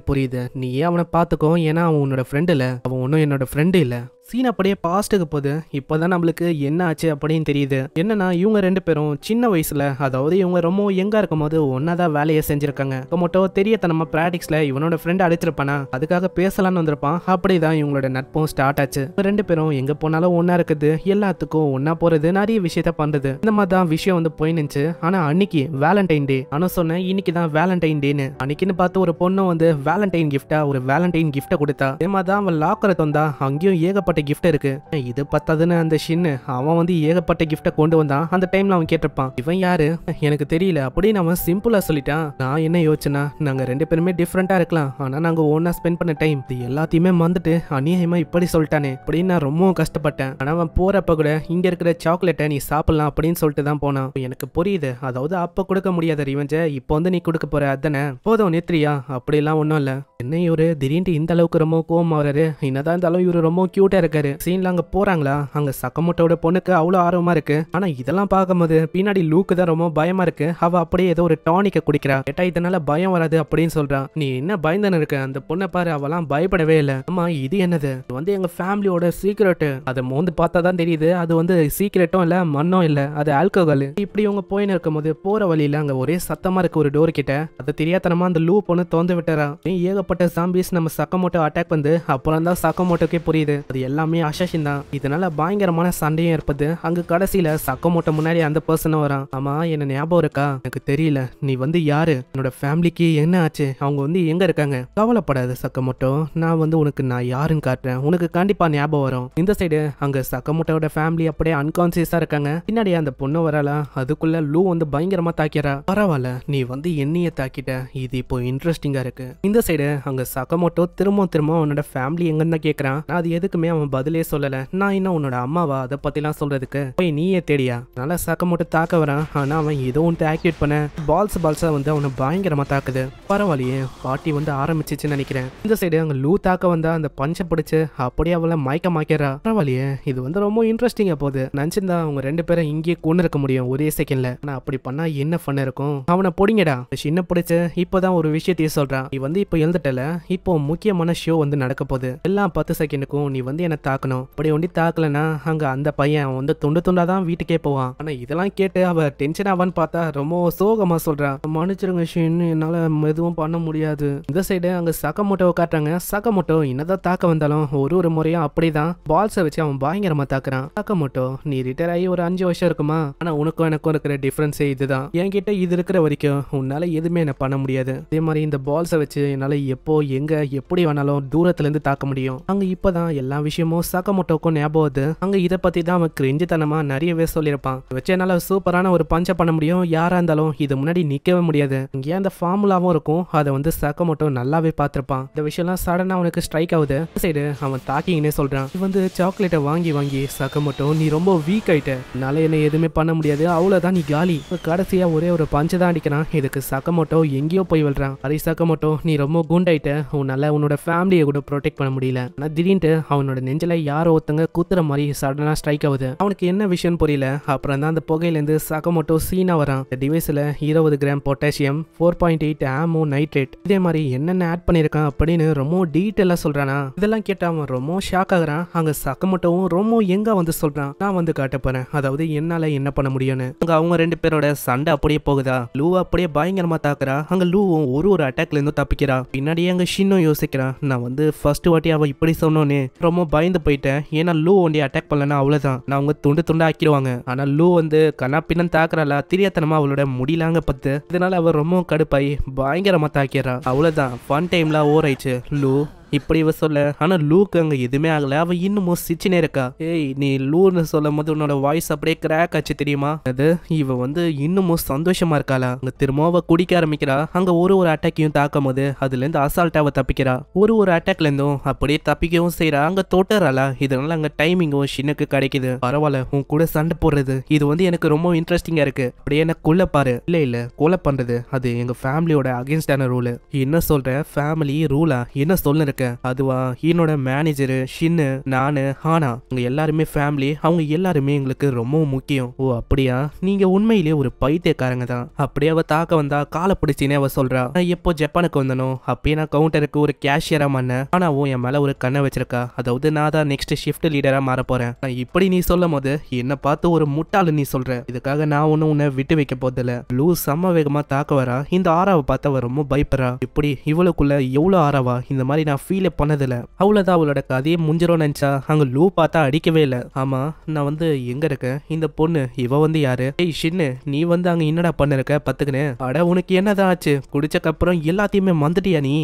நீ ஏன் அவனை பாத்துக்கோ, ஏன்னா அவன் உன்னோட ஃப்ரெண்ட் இல்ல, அவன் ஒன்னும் என்னோட ஃப்ரெண்டு இல்ல. சீன் அப்படியே பாஸ்ட்டுக்கு போகுது. இப்போதான் நம்மளுக்கு என்ன ஆச்சு அப்படின்னு தெரியுது. என்னன்னா இவங்க ரெண்டு பேரும் சின்ன வயசுல, அதாவது இவங்க ரொம்ப எங்கா இருக்கும் போது ஒன்னாதான் வேலையை செஞ்சிருக்காங்க. மட்டும் தெரியத்தனமா பிராக்டிக்ஸ்ல இவனோட ஃப்ரெண்ட் அடிச்சிருப்பானா, அதுக்காக பேசலான்னு வந்திருப்பான். அப்படிதான் இவங்களோட நட்பும் ஸ்டார்ட் ஆச்சு. ரெண்டு பேரும் எங்க போனாலும் ஒன்னா இருக்குது, எல்லாத்துக்கும் ஒன்னா போறது, நிறைய விஷயத்த பண்றது, இந்த மாதிரி தான் விஷயம் வந்து போய் நின்று. ஆனா அன்னைக்கு வேலண்டைன் டே, ஆனா சொன்னேன் இன்னைக்கு தான் வேலண்டைன் டேன்னு. அன்னைக்குன்னு பார்த்து ஒரு பொண்ணு வந்து வேலண்டைன் கிஃப்டா ஒரு வேலண்டைன் கிஃப்ட கொடுத்தா. அதே மாதிரி தான் அவன் லாக்கரை தந்தா, அங்கேயும் ஏகப்பட்ட கிஃப்ட் இருக்கு. இது பத்தாதுன்னு அந்த ஷின்னு அவன் வந்து ஏகப்பட்ட கிஃப்ட கொண்டு வந்தான். அந்த டைம்ல அவன் கேட்டிருப்பான், இவன் யாரு எனக்கு தெரியல அப்படின்னு அவன் சிம்பிளா சொல்லிட்டான். நான் என்ன யோசிச்சேன்னா, நாங்க ரெண்டு பேருமே டிஃப்ரெண்டா இருக்கலாம், ஆனா நாங்க ஒன்னா ஸ்பெண்ட் பண்ண டைம் இது எல்லாத்தையுமே மறந்துட்டு அநியாயமா இப்படி சொல்லிட்டானே அப்படின்னு நான் ரொம்ப கஷ்டப்பட்டேன். ஆனா அவன் போறப்ப கூட இங்க இருக்கிற சாக்லேட்டை நீ சாப்பிடலாம் அப்படின்னு சொல்லிட்டு தான் போனான். எனக்கு புரியுது, அதாவது அப்ப கொடுக்க முடியாத ரிவெஞ்ச இப்போ வந்து நீ கொடுக்க போற, அதானே போதும் நித்ரியா, அப்படிலாம் ஒன்றும் இல்ல. என்ன இவரு திடீர்னு இந்த அளவுக்கு ரொம்ப கோவம் ஆகுறாரு, என்னதான் இருந்தாலும் இவரு ரொம்ப கியூட்டா இருக்காரு. சீன்ல அங்க போறாங்களா, அங்க சக்கமோட்டோட பொண்ணுக்கு அவ்வளவு ஆர்வமா இருக்கு. ஆனா இதெல்லாம் பார்க்கும்போது பின்னாடி லூக்கு தான் ரொம்ப பயமா இருக்கு. அவ அப்படியே ஏதோ ஒரு டானிக்க குடிக்கிறா. கேட்டா இதனால பயம் வராது அப்படின்னு சொல்றான். நீ என்ன பயந்தானு இருக்க, அந்த பொண்ணை பாரு, அவெல்லாம் பயப்படவே இல்லை. ஆமா இது என்னது, இது வந்து எங்க ஃபேமிலியோட சீக்ரெட், அதை மோந்து பார்த்தா தான் தெரியுது அது வந்து சீக்ரெட்டும் இல்ல மண்ணும் இல்ல, அது ஆல்கஹால். இப்படி அவங்க போயின்னு இருக்கும் போது போற வழியில அங்க ஒரே சத்தமா இருக்கு ஒரு டோர் கிட்ட. அது தெரியாதனமா அந்த லூ பொண்ணு திறந்து விட்டுறா. ஏகப்பட்ட ஜாம்பிஸ் நம்ம சக்கமோட்டோ அட்டாக் வந்து அப்புறம் தான் சக்கமோட்டோக்கே புரியுது அது எல்லாமே அசாசின் தான். இதனால பயங்கரமான சண்டையும் ஏற்பது. அங்க கடைசியில சக்கமோட்டோ முன்னாடி அந்த பர்சனும் வரான். ஆமா என்ன ஞாபகம் இருக்கா, எனக்கு தெரியல, நீ வந்து யாரு, என்னோட ஃபேமிலிக்கு என்ன ஆச்சு, அவங்க வந்து எங்க இருக்காங்க, கவலைப்படாத சக்கமோட்டோ, நான் வந்து உனக்கு நான் யாருன்னு காட்டுறேன், உனக்கு கண்டிப்பா ஞாபகம் வரும். இந்த சைடு அங்க சக்கமோட்டோட ஃபேமிலி அப்படியே அன்கான்சியஸா இருக்காங்க. பின்னாடி அந்த பொண்ணு வரலா, அதுக்குள்ள லூ வந்து பயங்கரமா தாக்கிறா. பரவாயில்ல, நீ வந்து என்னைய தாக்கிட்ட, இது இப்போ இன்ட்ரெஸ்டிங்கா இருக்கு. இந்த சைடு அங்க சக்கமோட்டோ திரும்ப அவனோட ஃபேமிலி எங்கன்னு தான் கேக்குறான். அது எதுக்குமே அவன் பதிலே சொல்லல. நான் இன்னும் உன்னோட அம்மாவா, அதை பத்திலாம் சொல்றதுக்கு போய் நீயே தேடியா. நல்லா சக்கமோட்டோ தாக்க வரான். ஆனா அவன் ஏதோ ஒன்று ஆக்டிவேட் பண்ண பால்ஸா வந்து அவனை பயங்கரமா தாக்குது. பரவாயில்லையே, பாட்டி வந்து ஆரம்பிச்சிச்சுன்னு நினைக்கிறேன். இந்த சைடு அங்க லூ தாக்க வந்தா அந்த பஞ்சை பிடிச்சு அப்படியே அவளை மயக்கமாக்கிறா. பரவாயில்லையே, இது வந்து ரொம்ப இன்ட்ரெஸ்டிங்கா போகுது. நினைச்சிருந்தா அவங்க ரெண்டு பேரும் இங்கே கொண்டு இருக்க முடியும் ஒரே செகண்ட்ல. ஆனா அப்படி பண்ணா என்ன பண்ண இருக்கும். அவனை பொடிங்கடா, சின்ன பிடிச்சு இப்பதான் ஒரு விஷயத்தையே சொல்றான். நீ வந்து இப்போ எழுந்துட்டல, இப்போ முக்கியமான ஷோ வந்து நடக்க போகுது. எல்லாம் 10 செகண்டுக்கும் நீ வந்து என்ன தாக்கணும். அப்படி ஒண்டி தாக்கலனா அங்க அந்த பையன் வந்து துண்டு துண்டாதான் வீட்டுக்கே போவான். ஆனா இதெல்லாம் கேட்டு அவ டென்ஷன் ஆவான்னு பார்த்தா ரொம்ப சோகமா சொல்றான். மன்னிச்சிருங்க ஷின், என்னால எதுவும் பண்ண முடியாது. இந்த சைடு அங்க சக்கமோட்டோவை காட்டுறாங்க. சக்கமோட்டோ என்னதான் தாக்க வந்தாலும் ஒரு முறையும் அப்படிதான் பால்ஸை வச்சு அவன் பயங்கரமா தாக்குறான். சக்கமோட்டோ, நீ ரிட்டையர் ஆகி ஒரு 5 வருஷம் இருக்குமா, ஆனா உனக்கும் எனக்கும் இருக்கிற டிஃபரன்ஸே இதுதான். என்கிட்ட இது இருக்கிற வரைக்கும் உன்னால எதுவுமே என்ன பண்ண முடியாது. அதே மாதிரி இந்த பால்ஸை வச்சு என்னால எப்போ எங்க எப்படி வேணாலும் தூரத்துல இருந்து தாக்க முடியும். அங்க இப்பதான் எல்லா விஷயம் விஷயமும் சக்கமோட்டோக்கும் ஞாபகம் வருது. அங்க இதை பத்தி தான் அவன் கிரிஞ்சுத்தனமா நிறையவே சொல்லியிருப்பான். வச்சு என்னால சூப்பரான ஒரு பஞ்சை பண்ண முடியும், யாரா இருந்தாலும் இது முன்னாடி நிக்கவே முடியாது. இங்கே அந்த ஃபார்முலாவும் இருக்கும், அதை வந்து சக்கமோட்டோ நல்லாவே பார்த்திருப்பான். இந்த விஷயம்லாம் சடனா அவனுக்கு ஸ்ட்ரைக் ஆகுது. சைடு அவன் தாக்கிங்கன்னே சொல்றான். இது வந்து சாக்லேட்டை வாங்கி வாங்கி சக்கமோட்டோ நீ ரொம்ப வீக் ஆயிட்ட, என்னால என்ன எதுவுமே பண்ண முடியாது, அவ்வளவுதான் நீ காலி. கடைசியா ஒரே ஒரு பஞ்சு தான் அடிக்கிறான். இதுக்கு சக்கமோட்டோ எங்கேயோ போய் விழுறான். அரே சக்கமோட்டோ நீ ரொம்ப குண்டாயிட்ட, உன்னால உன்னோட ஃபேமிலியை கூட ப்ரொடெக்ட் பண்ண முடியல. ஆனா திடீர்னு அவனோட நெஞ்சில யாரோ ஒருத்தங்க குத்துற மாதிரி சடனா ஸ்ட்ரைக் ஆகுது. அவனுக்கு என்ன விஷயம் புரியல. அப்புறம் தான் அந்த புகையிலேருந்து சக்கமோட்டோ சீனா வரான். இந்த டிவைஸ்ல 20 கிராம் பொட்டாசியம், 4.8 ஆமோ நைட்ரேட், இதே மாதிரி என்னென்ன ஆட் பண்ணிருக்கான் அப்படின்னு ரொம்ப டீட்டெயிலா சொல்றானா. இதெல்லாம் கேட்டு அவன் ரொம்ப ஷாக் ஆகுறான். அங்க சக்கமோட்டோவும் ரொம்ப எங்க வந்து சொல்றான், நான் வந்து காட்ட போறேன், அதாவது என்னால என்ன பண்ண முடியும்னு. அங்க அவங்க ரெண்டு பேரோட சண்டை அப்படியே போகுதா. லூ அப்படியே பயங்கரமா தாக்குறா. அங்க லூவும் ஒரு அட்டாக்ல இருந்து தப்பிக்கிறா. பின்னாடியே அங்க ஷின்னும் யோசிக்கிறான், நான் வந்து ஃபர்ஸ்ட் வாட்டி அவ இப்படி சொன்னோன்னு ரொம்ப பயந்து போயிட்டேன். ஏன்னா லூ ஒண்டி அட்டாக் பண்ணலன்னா அவ்வளவுதான், நான் அவங்க துண்டு துண்டா ஆக்கிடுவாங்க. ஆனா லூ வந்து கண்ணா பின்ன தாக்குறாளா, தெரியாதனமா அவளோட முடியலாங்க பத்து. இதனால அவ ரொம்ப கடுப்பாய் பயங்கரமா தாக்கிறா. அவ்வளவுதான், ஃபன் டைம்ல ஓவர் ஆயிடுச்சு. லூ இப்படி இவ சொல்ல, ஆனா லூக்கு அங்க எதுவுமே ஆகல. அவ இன்னமும் சிரிச்சுனே இருக்கா. ஏய் நீ லூன்னு சொல்லும் போது உன்னோட வாய்ஸ் அப்படியே கிராக் ஆச்சு தெரியுமா. அது இவ வந்து இன்னமும் சந்தோஷமா இருக்காளா. அங்க திரும்ப அவ குடிக்க ஆரம்பிக்கிறா. அங்க ஒரு அட்டாக்கையும் தாக்கும் போது அதுல இருந்து அசால்ட்டாவ தப்பிக்கிறா. ஒரு அட்டாக்ல இருந்தும் அப்படியே தப்பிக்கவும் செய்யறா. அங்க தொட்டறாளா. இதனால அங்க டைமிங்கும் ஷின்னுக்கு கிடைக்குது. பரவாயில்ல, உன் கூட சண்டை போடுறது இது வந்து எனக்கு ரொம்ப இன்ட்ரெஸ்டிங்கா இருக்கு. அப்படியே என்ன கொல்ல பாரு. இல்ல கொலை பண்றது அது எங்க ஃபேமிலியோட அகேன்ஸ்டான ரூல். என்ன சொல்ற, ஃபேமிலி ரூலா, என்ன சொல்ல. அதுவா, என்னோட மேனேஜரு ஷின்னு, நானு, ஹானா, உங்க எல்லாருமே ஃபேமிலி. அவங்க எல்லாருமே எங்களுக்கு ரொம்ப முக்கியம். ஓ அப்படியா, நீங்க உண்மையிலேயே ஒரு பைத்தியக்காரங்க தான். அப்படியே அவ தாக்க வந்தா காலை பிடிச்சினே அவ சொல்றா, எப்போ ஜப்பானுக்கு வந்தனோ அப்பயே நான் கவுண்டருக்கு ஒரு கேஷியரா மாறினேன். ஆனாவும் என் மேல ஒரு கண்ணை வச்சிருக்கா. அதாவது நான் தான் நெக்ஸ்ட் ஷிஃப்ட் லீடரா மாற போறேன். இப்படி நீ சொல்லும் போது என்ன பார்த்து ஒரு முட்டாளு நீ சொல்ற. இதுக்காக நான் ஒன்னும் உன்னை விட்டு வைக்க போதில்ல. லூ செம்ம வேகமா தாக்க வரா. இந்த ஆராவை பார்த்து அவ ரொம்ப பயப்படுறா. இப்படி இவளுக்குள்ள எவ்வளவு ஆராவா, இந்த மாதிரி நான் ஃபீல் பண்ணதில்ல. அவ்வளவுதான், அவளோட கதையை முடிஞ்சிரும் நினைச்சா அங்க லூ பார்த்தா அடிக்கவே இல்லை. ஆமா நான் வந்து எங்க இருக்கேன், இந்த பொண்ணு இவ வந்து யாரு. ஏய் ஷின்னு, நீ வந்து அங்க என்னடா பண்ணிருக்க பத்துக்குன்னு. அட உனக்கு என்னதான் ஆச்சு, குடிச்சக்கப்புறம் எல்லாத்தையுமே மறந்துட்டியா நீ.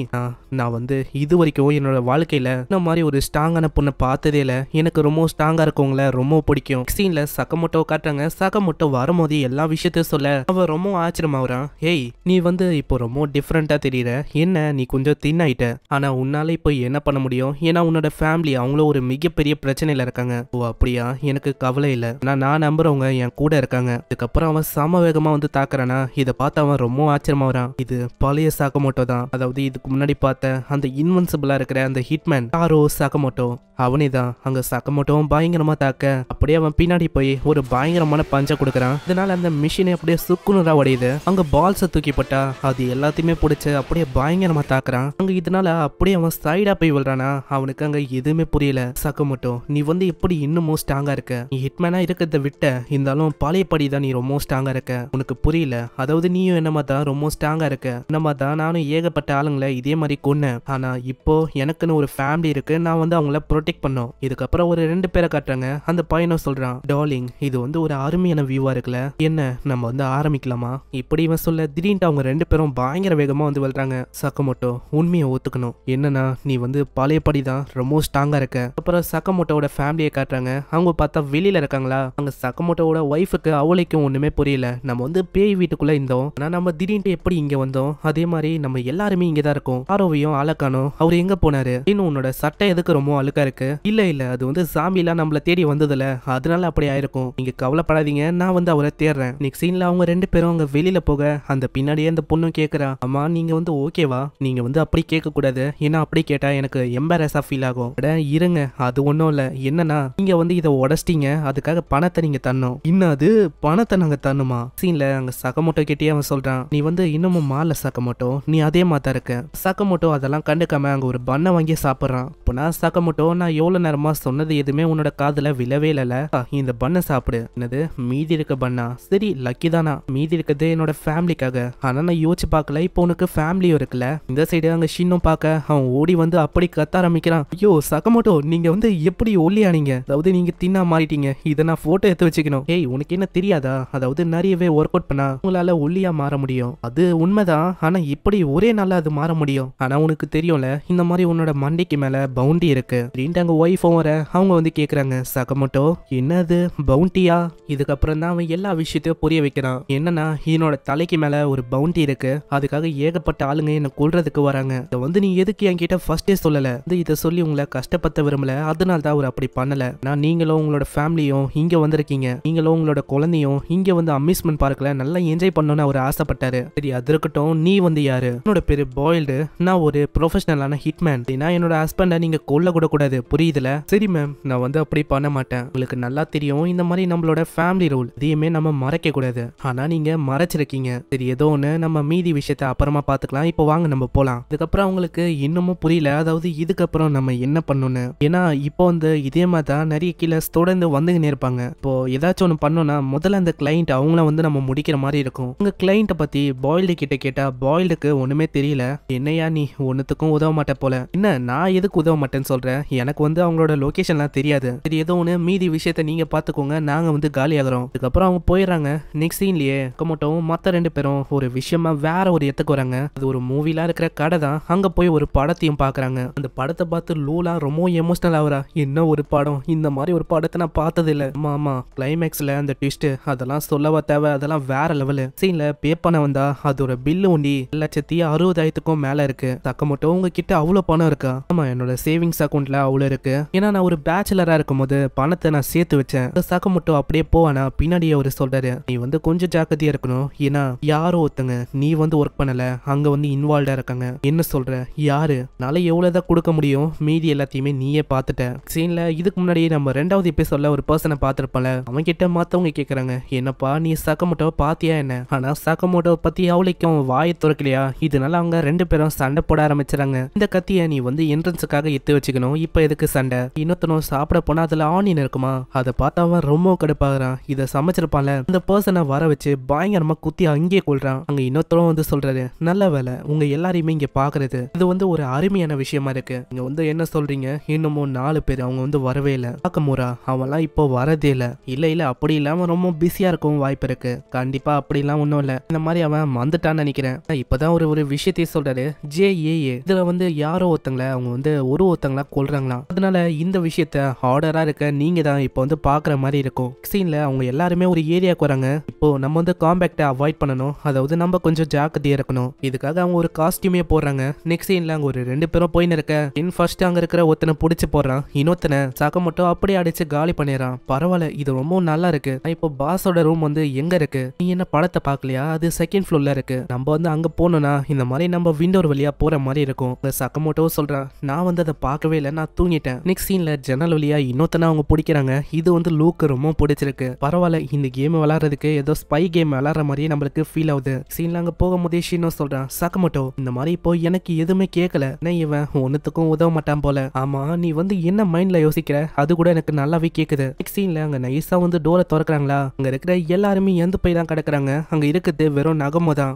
நான் வந்து இது வரைக்கும் என்னோட வாழ்க்கையில இந்த மாதிரி ஒரு ஸ்ட்ராங்கான பொண்ணை பார்த்ததே இல்லை. எனக்கு ரொம்ப ஸ்ட்ராங்கா இருக்கவங்கள ரொம்ப பிடிக்கும். சீன்ல சக்கமோட்டோ காட்டுறாங்க. சக்கமோட்டோ வரும்போது எல்லா விஷயத்தையும் சொல்ல அவ ரொம்ப ஆச்சரியமாகறான். ஏய் நீ வந்து இப்போ ரொம்ப டிஃப்ரெண்டா தெரியற, என்ன நீ கொஞ்சம் தின்னாயிட்ட, ஆனா உன்னால இப்போ என்ன பண்ண முடியும், ஏன்னா உன்னோட ஃபேமிலி அவங்களும் ஒரு மிகப்பெரிய பிரச்சனையில இருக்காங்க. ஓ அப்படியா, எனக்கு கவலை இல்லை, நான் நம்புறவங்க என் கூட இருக்காங்க. இதுக்கப்புறம் அவன் சம வேகமா வந்து தாக்குறானா. இதை பார்த்து அவன் ரொம்ப ஆச்சரியமா வரான். இது பழைய சக்கமோட்டோ தான், அதாவது இதுக்கு முன்னாடி பார்த்த அந்த இன்வென்சிபிளா இருக்கிற அந்த ஹிட்மேன் டாரோ சக்கமோட்டோ, அவனே தான். அங்க சக்கமோட்டோவும் பயங்கரமா தாக்க அப்படியே அவன் பின்னாடி போய் ஒரு பயங்கரமான பஞ்சை கொடுக்குறான். இதனால அந்த மிஷினை அப்படியே சுக்குநூறா உடையுது. அங்க பால்ஸை தூக்கி போட்டா அது எல்லாத்தையுமே பிடிச்சு அப்படியே பயங்கரமா தாக்குறான். அங்க இதனால அப்படியே அவன் சைடா போய் விழுறானா. அவனுக்கு அங்க எதுவுமே புரியல. சக்கமோட்டோ நீ வந்து எப்படி இன்னமும் ஸ்ட்ராங்கா இருக்க, நீ ஹிட்மேனா இருக்கிறத விட்ட இருந்தாலும் பழையபடி தான் நீ ரொம்ப ஸ்ட்ராங்கா இருக்க. உனக்கு புரியல, அதாவது நீயும் என்னமா தான் ரொம்ப ஸ்ட்ராங்கா இருக்க. என்னமா தான் நானும் ஏகப்பட்ட ஆளுங்களை இதே மாதிரி கொன்னேன். ஆனா இப்போ எனக்குன்னு ஒரு ஃபேமிலி இருக்கு, நான் வந்து அவங்கள ப்ரொடெக்ட் பண்ணோம். இதுக்கப்புறம் ஒரு 2 பேரை காட்டுறாங்க. அந்த பையனும் சொல்றான், டார்லிங் இது வந்து ஒரு அருமையான வியூவா இருக்குல்ல, என்ன நம்ம வந்து ஆரம்பிக்கலாமா. இப்படி இவன் சொல்ல திடீர்னு அவங்க 2 பேரும் பயங்கர வேகமா வந்து விழுறாங்க. சக்கமோட்டோ உண்மையை ஒத்துக்கணும், என்னன்னா நீ வந்து பழையபடி தான் ரொம்ப ஸ்ட்ராங்கா இருக்க. அப்புறம் சக்கமோட்டோட ஃபேமிலியை காட்டுறாங்க. அவங்க பார்த்தா வெளியில இருக்காங்களா. அங்க சக்கமோட்டோட ஒய்ஃபுக்கு அவளைக்கும் ஒண்ணுமே புரியல. நம்ம வந்து பேய் வீட்டுக்குள்ள இருந்தோம், ஆனா நம்ம திடீர்னு எப்படி இங்க வந்தோம், அதே மாதிரி நம்ம எல்லாருமே இங்கதான் இருக்கோம். ஆரோவையும் அழகானோ அவர் எங்க போனாரு, இன்னும் உன்னோட சட்டை எதுக்கு ரொம்ப அழுக்கா இருக்கு. இல்ல அது வந்து சாமிலாம் நம்மள தேடி வந்ததுல, அதனால அப்படி ஆயிருக்கும். நீங்க கவலைப்படாதீங்க, நான் வந்து அவரை தேடுறேன். நெக்ஸ்ட் சீன்ல அவங்க 2 பேரும் அங்க வெளியில போக அந்த பின்னாடியே அந்த பொண்ணும் கேக்குறா, அம்மா நீங்க வந்து ஓகேவா, நீங்க வந்து அப்படி கேட்க கூடாது, ஏன்னா அப்படி கேட்டா எனக்கு எம்பாரஸா ஃபீல் ஆகும். இருங்க அது ஒன்றும் இல்லை, என்னன்னா நீங்க வந்து இதை உடச்சிட்டீங்க, அதுக்காக பணத்தை நீங்க தரணும். இன்னும் அது பணத்தை நாங்க தரணுமா. சீன்ல அங்க சக்கமோட்டோ கிட்டே அவன் சொல்றான், நீ வந்து இன்னமும் மாறல சக்கமோட்டோ, நீ அதே மாதிரி இருக்க. சக்கமோட்டோ அதெல்லாம் கண்டுக்காம அங்க ஒரு பண்ணை வாங்கி சாப்பிட்றான். இப்போ நான் சக்கமோட்டோ, நான் எவ்வளவு நேரமா சொன்னது எதுவுமே உன்னோட காதுல விழவே இல்ல. இந்த பண்ணை சாப்பிடு. என்னது மீதி இருக்க பண்ணா, சரி லக்கி தானா, மீதி இருக்கிறது என்னோட ஃபேமிலிக்காக. ஆனா நான் யோசிச்சு பார்க்கல, இப்போ உனக்கு ஃபேமிலியும் இருக்குல்ல. இந்த சைடு அங்க ஷின்னும் பார்க்க அவன் ஓடி வந்து அப்படி கத்த ஆரம்பிக்கிறான். ஐயோ சகமோட்டோ, நீங்க வந்து எப்படி ஒல்லியானீங்க, அதாவது நீங்க தின்னா மாறிட்டீங்க, இதை நான் போட்டோ எடுத்து வச்சுக்கணும். ஏய் உனக்கு என்ன தெரியாதா, அதாவது நிறையவே ஒர்க் அவுட் பண்ணா உங்களால ஒல்லியா மாற முடியும். அது உண்மைதான், ஆனா இப்படி ஒரே நாள்ல அது மாற முடியும். ஆனா உனக்கு தெரியும்ல இந்த மாதிரி உன்னோட மண்டைக்கு மேல பவுண்டி இருக்கு அப்படின்ட்டு அங்க ஒய்ஃபும் வர அவங்க வந்து கேக்குறாங்க, சகமோட்டோ என்னது பவுண்டியா? இதுக்கப்புறம் தான் அவன் எல்லா விஷயத்தையும் புரிய வைக்கிறான். என்னன்னா என்னோட தலைக்கு மேல ஒரு பவுண்டி இருக்கு, அதுக்காக ஏகப்பட்ட ஆளுங்க என்ன கொல்றதுக்கு வராங்க. இதை வந்து நீ எதுக்கு என்கிட்ட ஃபர்ஸ்டே சொல்லல, இதை சொல்லி உங்களை கஷ்டப்படுத்த விரும்பல, அதனால தான் அவர் அப்படி பண்ணல. நான் நீங்களும் உங்களோட ஃபேமிலியும் இங்க வந்திருக்கீங்க, நீங்களும் உங்களோட குழந்தையும் இங்க வந்து அம்யூஸ்மெண்ட் பார்க்ல நல்லா என்ஜாய் பண்ணணும்னு அவர் ஆசைப்பட்டாரு. சரி அது இருக்கட்டும், நீ வந்து யாரு? என்னோட பேரு பாயில்டு, நான் ஒரு ப்ரொஃபஷனலான ஹிட்மேன். என்னோட ஹஸ்பண்டை நீங்க கொல்ல கூட கூடாது, புரியுதுல? சரி மேம், நான் வந்து அப்படி பண்ண மாட்டேன். உங்களுக்கு நல்லா தெரியும் இந்த மாதிரி நம்மளோட ஃபேமிலி ரூல், இதையுமே நம்ம மறைக்க கூடாது, ஆனா நீங்க மறைச்சிருக்கீங்க. சரி ஏதோ ஒண்ணு, நம்ம மீதி விஷயத்த அப்புறமா பாத்துக்கலாம், இப்போ வாங்க நம்ம போலாம். இதுக்கப்புறம் அவங்களுக்கு இன்னமும் புரியல, அதாவது இதுக்கப்புறம் நம்ம என்ன பண்ணணும்னு. ஏன்னா இப்போ வந்து இதே மாதிரி தான் நிறைய கில்லர்ஸ் தொடர்ந்து வந்துகினே இருப்பாங்க. இப்போ ஏதாச்சும் ஒன்று பண்ணோம்னா முதல்ல அந்த கிளைண்ட் அவங்கள வந்து நம்ம முடிக்கிற மாதிரி இருக்கும். உங்க கிளைண்ட்டை பத்தி பாயில்டு கிட்ட கேட்டா பாயில்டுக்கு ஒண்ணுமே தெரியல. என்னையா நீ ஒன்னுத்துக்கும் உதவ மாட்டே போல. என்ன நான் எதுக்கு உதவ மாட்டேன்னு சொல்றேன், எனக்கு வந்து அவங்களோட லொகேஷன்லாம் தெரியாது. சரி ஏதோ ஒன்று, மீதி விஷயத்த நீங்க பாத்துக்கோங்க, நாங்க வந்து காலி ஆகிறோம். அதுக்கப்புறம் அவங்க போயிடுறாங்க. நெக்ஸ்ட் சீன்லயே மட்டும் மற்ற ரெண்டு பேரும் ஒரு விஷயமா வேற ஒரு இடத்துக்கு வராங்க. அது ஒரு மூவிலாம் இருக்கிற கடை தான். அங்க போய் ஒரு படத்தையும் பாக்குறாங்க. அந்த படத்தை பார்த்து லூலா ரொம்ப எமோஷனல் ஆகுறா. என்ன ஒரு படம், இந்த மாதிரி ஒரு படத்தை நான் பார்த்தது இல்ல. ஆமா கிளைமேக்ஸ்ல அந்த ட்விஸ்ட் அதெல்லாம் சொல்லவா தேவை, அதெல்லாம் வேற லெவலு. சீன்ல பே பண்ண வந்தா அதோட பில்லு உண்டி 1,60,000 மேல இருக்கு. சக்கமோட்டோ உங்ககிட்ட அவ்வளவு பணம் இருக்கா? ஆமா என்னோட சேவிங்ஸ் அக்கௌண்ட்ல அவ்வளவு இருக்கு, ஏன்னா நான் ஒரு பேச்சுலரா இருக்கும் போது பணத்தை நான் சேர்த்து வச்சேன். சக்கமோட்டோ அப்படியே போவானா பின்னாடியே அவரு சொல்றாரு, நீ வந்து கொஞ்சம் ஜாக்கிரதையா இருக்கணும், ஏன்னா யாரோ ஒருத்தங்க நீ வந்து ஒர்க் பண்ணல அங்க வந்து இன்வால்வ்டா இருக்காங்க. என்ன சொல்ற, யாரு? நாளை எவ்வளவுதான் கொடுக்க முடியும், மீதி எல்லாத்தையுமே நீயே பாத்துட்ட. சீன்ல இதுக்கு முன்னாடி நம்ம 2வது எபிசோட்ல ஒரு பர்சனை பாத்திருப்பல, அவன் கிட்ட மத்தவங்க கேக்குறாங்க, என்னப்பா நீ சக்கமோட்டோவை பாத்தியா என்ன? ஆனா சக்கமோட்டோவை பத்தி அவளைக்கும் வாயை திறக்கலையா? இதனால அவங்க ரெண்டு பேரும் சண்டை போட ஆரம்பிச்சாங்க. இந்த கத்தியை நீ வந்து என்ட்ரன்ஸுக்காக எத்து வச்சுக்கணும், இப்ப எதுக்கு சண்டை? இன்னொருத்தனும் சாப்பிட போனா அதுல ஆனியன் இருக்குமா, அதை பார்த்தா அவன் ரொம்ப கடுப்பாகிறான். இதை சமைச்சிருப்பான்ல அந்த பர்சனை வர வச்சு பயங்கரமா குத்தி அங்கேயே கொள்றான். அங்க இன்னொருத்தரும் வந்து சொல்றாரு, நல்ல வேலை உங்க எல்லாரையுமே இங்க பாக்குறது, இது வந்து ஒரு அருமையான விஷயமா இருக்கு. இங்க வந்து என்ன சொல்றீங்க, இன்னமும் 4 பேர் அவங்க வந்து வரவே இல்லை. பாக்கமுரா அவன்லாம் இப்போ வரதே இல்ல. இல்ல அப்படி இல்லாம ரொம்ப பிஸியா இருக்கும் வாய்ப்பு இருக்கு. கண்டிப்பா அப்படிலாம் ஒன்றும் இல்லை, இந்த மாதிரி அவன் வந்துட்டான்னு நினைக்கிறேன். இப்பதான் ஒரு விஷயத்தையே சொல்றாரு, JAA இதுல வந்து யாரோ ஒருத்தங்கள அவங்க வந்து ஒருத்தங்களா கொல்றாங்களாம். அதனால இந்த விஷயத்த ஆர்டரா இருக்க நீங்க தான் இப்போ வந்து பாக்குற மாதிரி இருக்கும். சீன்ல அவங்க எல்லாருமே ஒரு ஏரியாவுக்கு வராங்க. இப்போ நம்ம வந்து காம்பேக்டை அவாய்ட் பண்ணணும், அதாவது நம்ம கொஞ்சம் ஜாக்கிரதையா இருக்கணும். இதுக்காக அவங்க ஒரு காஸ்டியூமே போடுறாங்க. நெக்ஸ்ட் சீன்ல அங்க ஒரு 2 பேரும் போயின்னு இருக்க, ஃபர்ஸ்ட் அங்க இருக்கிற ஒருத்தனை புடிச்சு போடுறான், இன்னொருத்தனை சக்கமோட்டோ அப்படியே அடிச்சு காலி பண்ணிடுறான். பரவாயில்ல இது ரொம்ப நல்லா இருக்கு. இப்போ பாஸோட ரூம் வந்து எங்க இருக்கு, நீ என்ன படத்தை பாக்கலையா? அது 2nd ஃப்ளோர்ல இருக்கு. நம்ம வந்து அங்க போனோம்னா இந்த மாதிரி நம்ம விண்டோர் வழியா போற மாதிரி இருக்கும். சக்கமோட்டோ சொல்றான், நான் வந்து அதை பார்க்கவே இல்லை, நான் தூங்கிட்டேன். நெக்ஸ்ட் சீன்ல ஜன்னல் வழியா இன்னொருத்தனை அவங்க பிடிக்கிறாங்க. இது வந்து லூக்கு ரொம்ப பிடிச்சிருக்கு. பரவாயில்ல இந்த கேம் விளையாடுறதுக்கு ஏதோ ஸ்பை கேம் விளையாடுற மாதிரியே நம்மளுக்கு ஃபீல் ஆகுது. சீன்ல அங்க போகும்போதே ஷீனோ சொல்றான், சக்கமோட்டோ இந்த மாதிரி இப்போ எனக்கு எதுவுமே கேட்கல, இவன் ஒன்னுத்துக்கும் உதவ மாட்டான் போல. ஆமா நீ வந்து என்ன மைண்ட்ல யோசிக்கிற, அது கூட எனக்கு நல்லாவே கேக்குது. நெக்ஸ்ட் சீன்ல அங்க நைஸா வந்து டோரை திறக்கிறாங்களா, அங்க இருக்கிற எல்லாருமே எந்த போய் தான் கிடக்குறாங்க. அங்க இருக்குது வெறும் நகமோ தான்.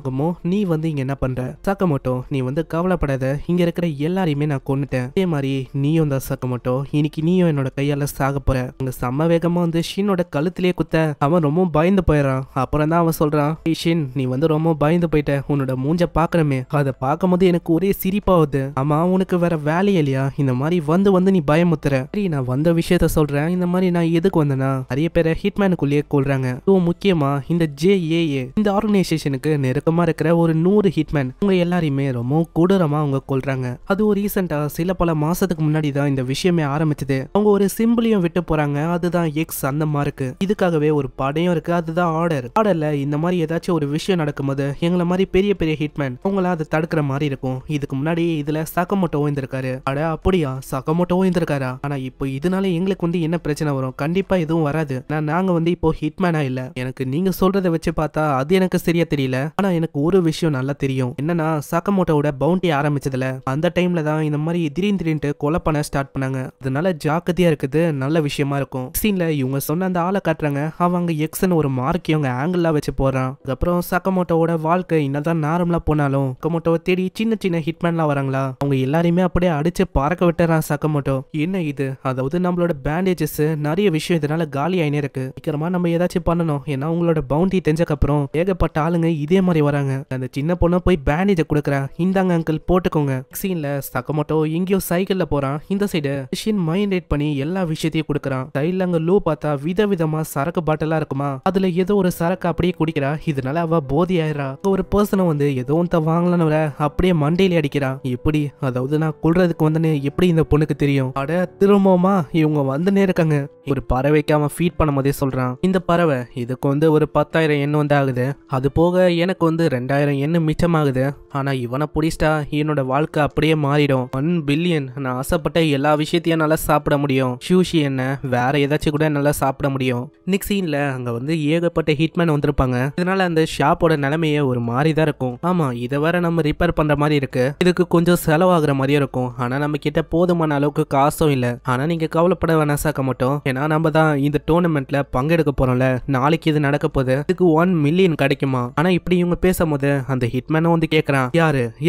நீ வந்து இங்க என்ன பண்ற? சக்கமோட்டோ நீ வந்து கவலைப்படாத, இங்க இருக்கிற எல்லாரையுமே நான் கொன்னுட்டேன். அதே மாதிரி நீயும் தான் சக்கமோட்டோ, இன்னைக்கு நீயும் என்னோட கையால சாக போற. அங்க செம்ம வேகமா வந்து ஷினோட கழுத்திலே குத்த அவன் ரொம்ப பயந்து போயிடறான். அப்புறம் தான் அவன் சொல்றான், ஷின் நீ வந்து ரொம்ப பயந்து போயிட்ட, உன்னோட மூஞ்ச பாக்குறமே அதை பார்க்கும் போது எனக்கு ஒரே சிரிப்பாகுது. ஆமா உனக்கு வேற வேலையே இல்லையா, இந்த மாதிரி வந்து நீ பயமுத்துற? சரி நான் வந்த விஷயத்த சொல்றேன். இந்த மாதிரி நான் எதுக்கு வந்தேன்னா, நிறைய பேரை ஹிட்மேனுக்குள்ளேயே கொள்றாங்க. முக்கியமா இந்த JAA இந்த ஆர்கனைசேஷனுக்கு நெருக்கமா இருக்கிற ஒரு 100 ஹிட்மேன் உங்க எல்லாரையுமே ரொம்ப கொடூரமா அவங்க கொள்றாங்க. அது ஒரு ரீசெண்டா சில பல மாசத்துக்கு முன்னாடி தான் இந்த விஷயமே ஆரம்பிச்சது. அவங்க ஒரு சிம்பிளையும் விட்டு போறாங்க, அதுதான் X அந்த மார்க்கு. இதுக்காகவே ஒரு படையும் இருக்கு, அதுதான் ஆர்டர்ல இந்த மாதிரி ஏதாச்சும் ஒரு விஷயம் நடக்கும்போது எங்களை மாதிரி பெரிய பெரிய ஹிட்மேன் அவங்கள அதை தடுக்கிற மாதிரி இருக்கும். இதுக்கு முன்னாடி இதுல சக்கமோட்டோவும் இருந்திருக்காரு. அட அப்படியா, சக்கமோட்டோவும் இருந்திருக்காரா? ஆனா இப்போ இதனால எங்களுக்கு வந்து என்ன பிரச்சனை வரும்? கண்டிப்பா எதுவும் வராது. நாங்க வந்து இப்போ ஹிட்மேனா இல்ல. எனக்கு நீங்க சொல்றதை வச்சு பார்த்தா அது எனக்கு சரியா தெரியல. ஆனா எனக்கு ஒரு விஷயம் நல்லா தெரியும், என்னன்னா சக்கமோட்டோவோட பவுண்டி ஆரம்பிச்சதுல அந்த டைம்ல தான் இந்த மாதிரி திடீர்னு கொலை பண்ண ஸ்டார்ட் பண்ணாங்க. அதனால ஜாக்கிரதையா இருக்குது நல்ல விஷயமா இருக்கும். சீன்ல இவங்க சொன்ன அந்த ஆளை காட்டுறாங்க, அவங்க எக்ஸ்னு ஒரு மார்க்கி அவங்க ஆங்கிள் வச்சு போறான். அதுக்கப்புறம் சக்கமோட்டோவோட வாழ்க்கை என்னதான் நார்மலா போனாலும் சக்கமோட்டோவை தேடி சின்ன சின்ன ஹிட்மேன்லாம் வராங்களா, அவங்க எல்லாரையுமே அப்படியே அடிச்சு பறக்க விட்டுறான் சக்கமோட்டோ. என்ன இது, அதாவது நம்மளோட பேண்டேஜஸ் நிறைய விஷயம் இதனால காலி ஆயினே இருக்கு. சீக்கிரமா நம்ம ஏதாச்சும் பண்ணணும். ஏன்னா உங்களோட பவுண்டி தெரிஞ்சக்கு அப்புறம் ஏகப்பட்ட ஆளுங்க இதே மாதிரி வராங்க. அந்த சின்ன பொண்ணு போய் பேண்டேஜ கொடுக்குறா. இந்தாங்க அங்கிள் போட்டுக்கோங்க. சீன்ல சக்கமோட்டோ எங்கேயோ சைக்கிள்ல போறான். இந்த சைடு ஷின் மைண்ட் ரேட் பண்ணி எல்லா விஷயத்தையும் கொடுக்குறான். சைட்ல அங்க லூ பார்த்தா விதவிதமா சரக்கு பாட்டலா இருக்குமா, அதுல ஏதோ ஒரு சரக்கு அப்படியே குடிக்கிறா. இதனால அவ போதி ஆயிரா. ஒரு பர்சனும் வந்து ஏதோ ஒன்றை வாங்கலான்னு அப்படியே மண்டையில அடிக்கிறா. எப்படி, அதாவது நான் கொள்றதுக்கு வந்து எப்படி இந்த பொண்ணுக்கு தெரியும்? அட திரும்பமா இவங்க வந்துனே இருக்காங்க. ஒரு பறவைக்கு அவன் ஃபீட் பண்ணும் போதே சொல்றான், இந்த பறவை இதுக்கு வந்து ஒரு 10,000 எண்ணு வந்து ஆகுது, அது போக எனக்கு வந்து 2,000 எண்ணு மிச்சமாகுது. ஆனா இவனை பிடிச்சிட்டா என்னோட வாழ்க்கை அப்படியே மாறிடும். 1 பில்லியன் நான் ஆசைப்பட்ட எல்லா விஷயத்தையும் நல்லா சாப்பிட முடியும். சூஷி என்ன வேற ஏதாச்சும் கூட நல்லா சாப்பிட முடியும். நெக்ஸ்ட் சீன்ல அங்க வந்து ஏகப்பட்ட ஹிட்மேன் வந்திருப்பாங்க. இதனால அந்த ஷாப்போட நிலைமையே ஒரு மாதிரி தான் இருக்கும். ஆமா, இதை வேற நம்ம ரிப்பேர் பண்ற மாதிரி இருக்கு. இதுக்கு கொஞ்சம் செலவாகிற மாதிரியும் இருக்கும். ஆனா நம்ம கிட்ட போதுமான அளவுக்கு காசும் இல்ல. ஆனா நீங்க கவலைப்பட வேணாம் சாக்கமோட்டோ. ஏன்னா நம்ம தான் இந்த டோர்னமெண்ட்ல பங்கெடுக்க போறோம்ல, நாளைக்கு இது நடக்க போகுது. இதுக்கு 1 மில்லியன் கிடைக்குமா? ஆனா இப்படி இவங்க பேசும்போது அந்த ஹிட்மேனும் வந்து கேக்குறான்,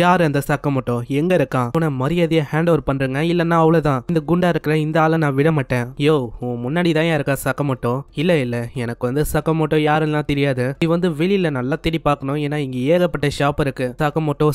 யாரு அந்த சக்கமோட்டோ, எங்க இருக்கான்? உன மரியாதையை ஹேண்ட் ஓவர் பண்றேங்க, இல்லன்னா அவ்வளவுதான். இந்த குண்டா இருக்கிற இந்த ஆளை நான் விட மாட்டேன். யோ, உன் முன்னாடி தான் இருக்கா சக்கமோட்டோ? இல்ல எனக்கு வந்து சக்கமோட்டோ யாருன்னா தெரியாது. நீ வந்து வெளியில நல்லா தேடி பார்க்கணும். ஏன்னா இங்க ஏகப்பட்ட ஷாப் இருக்கு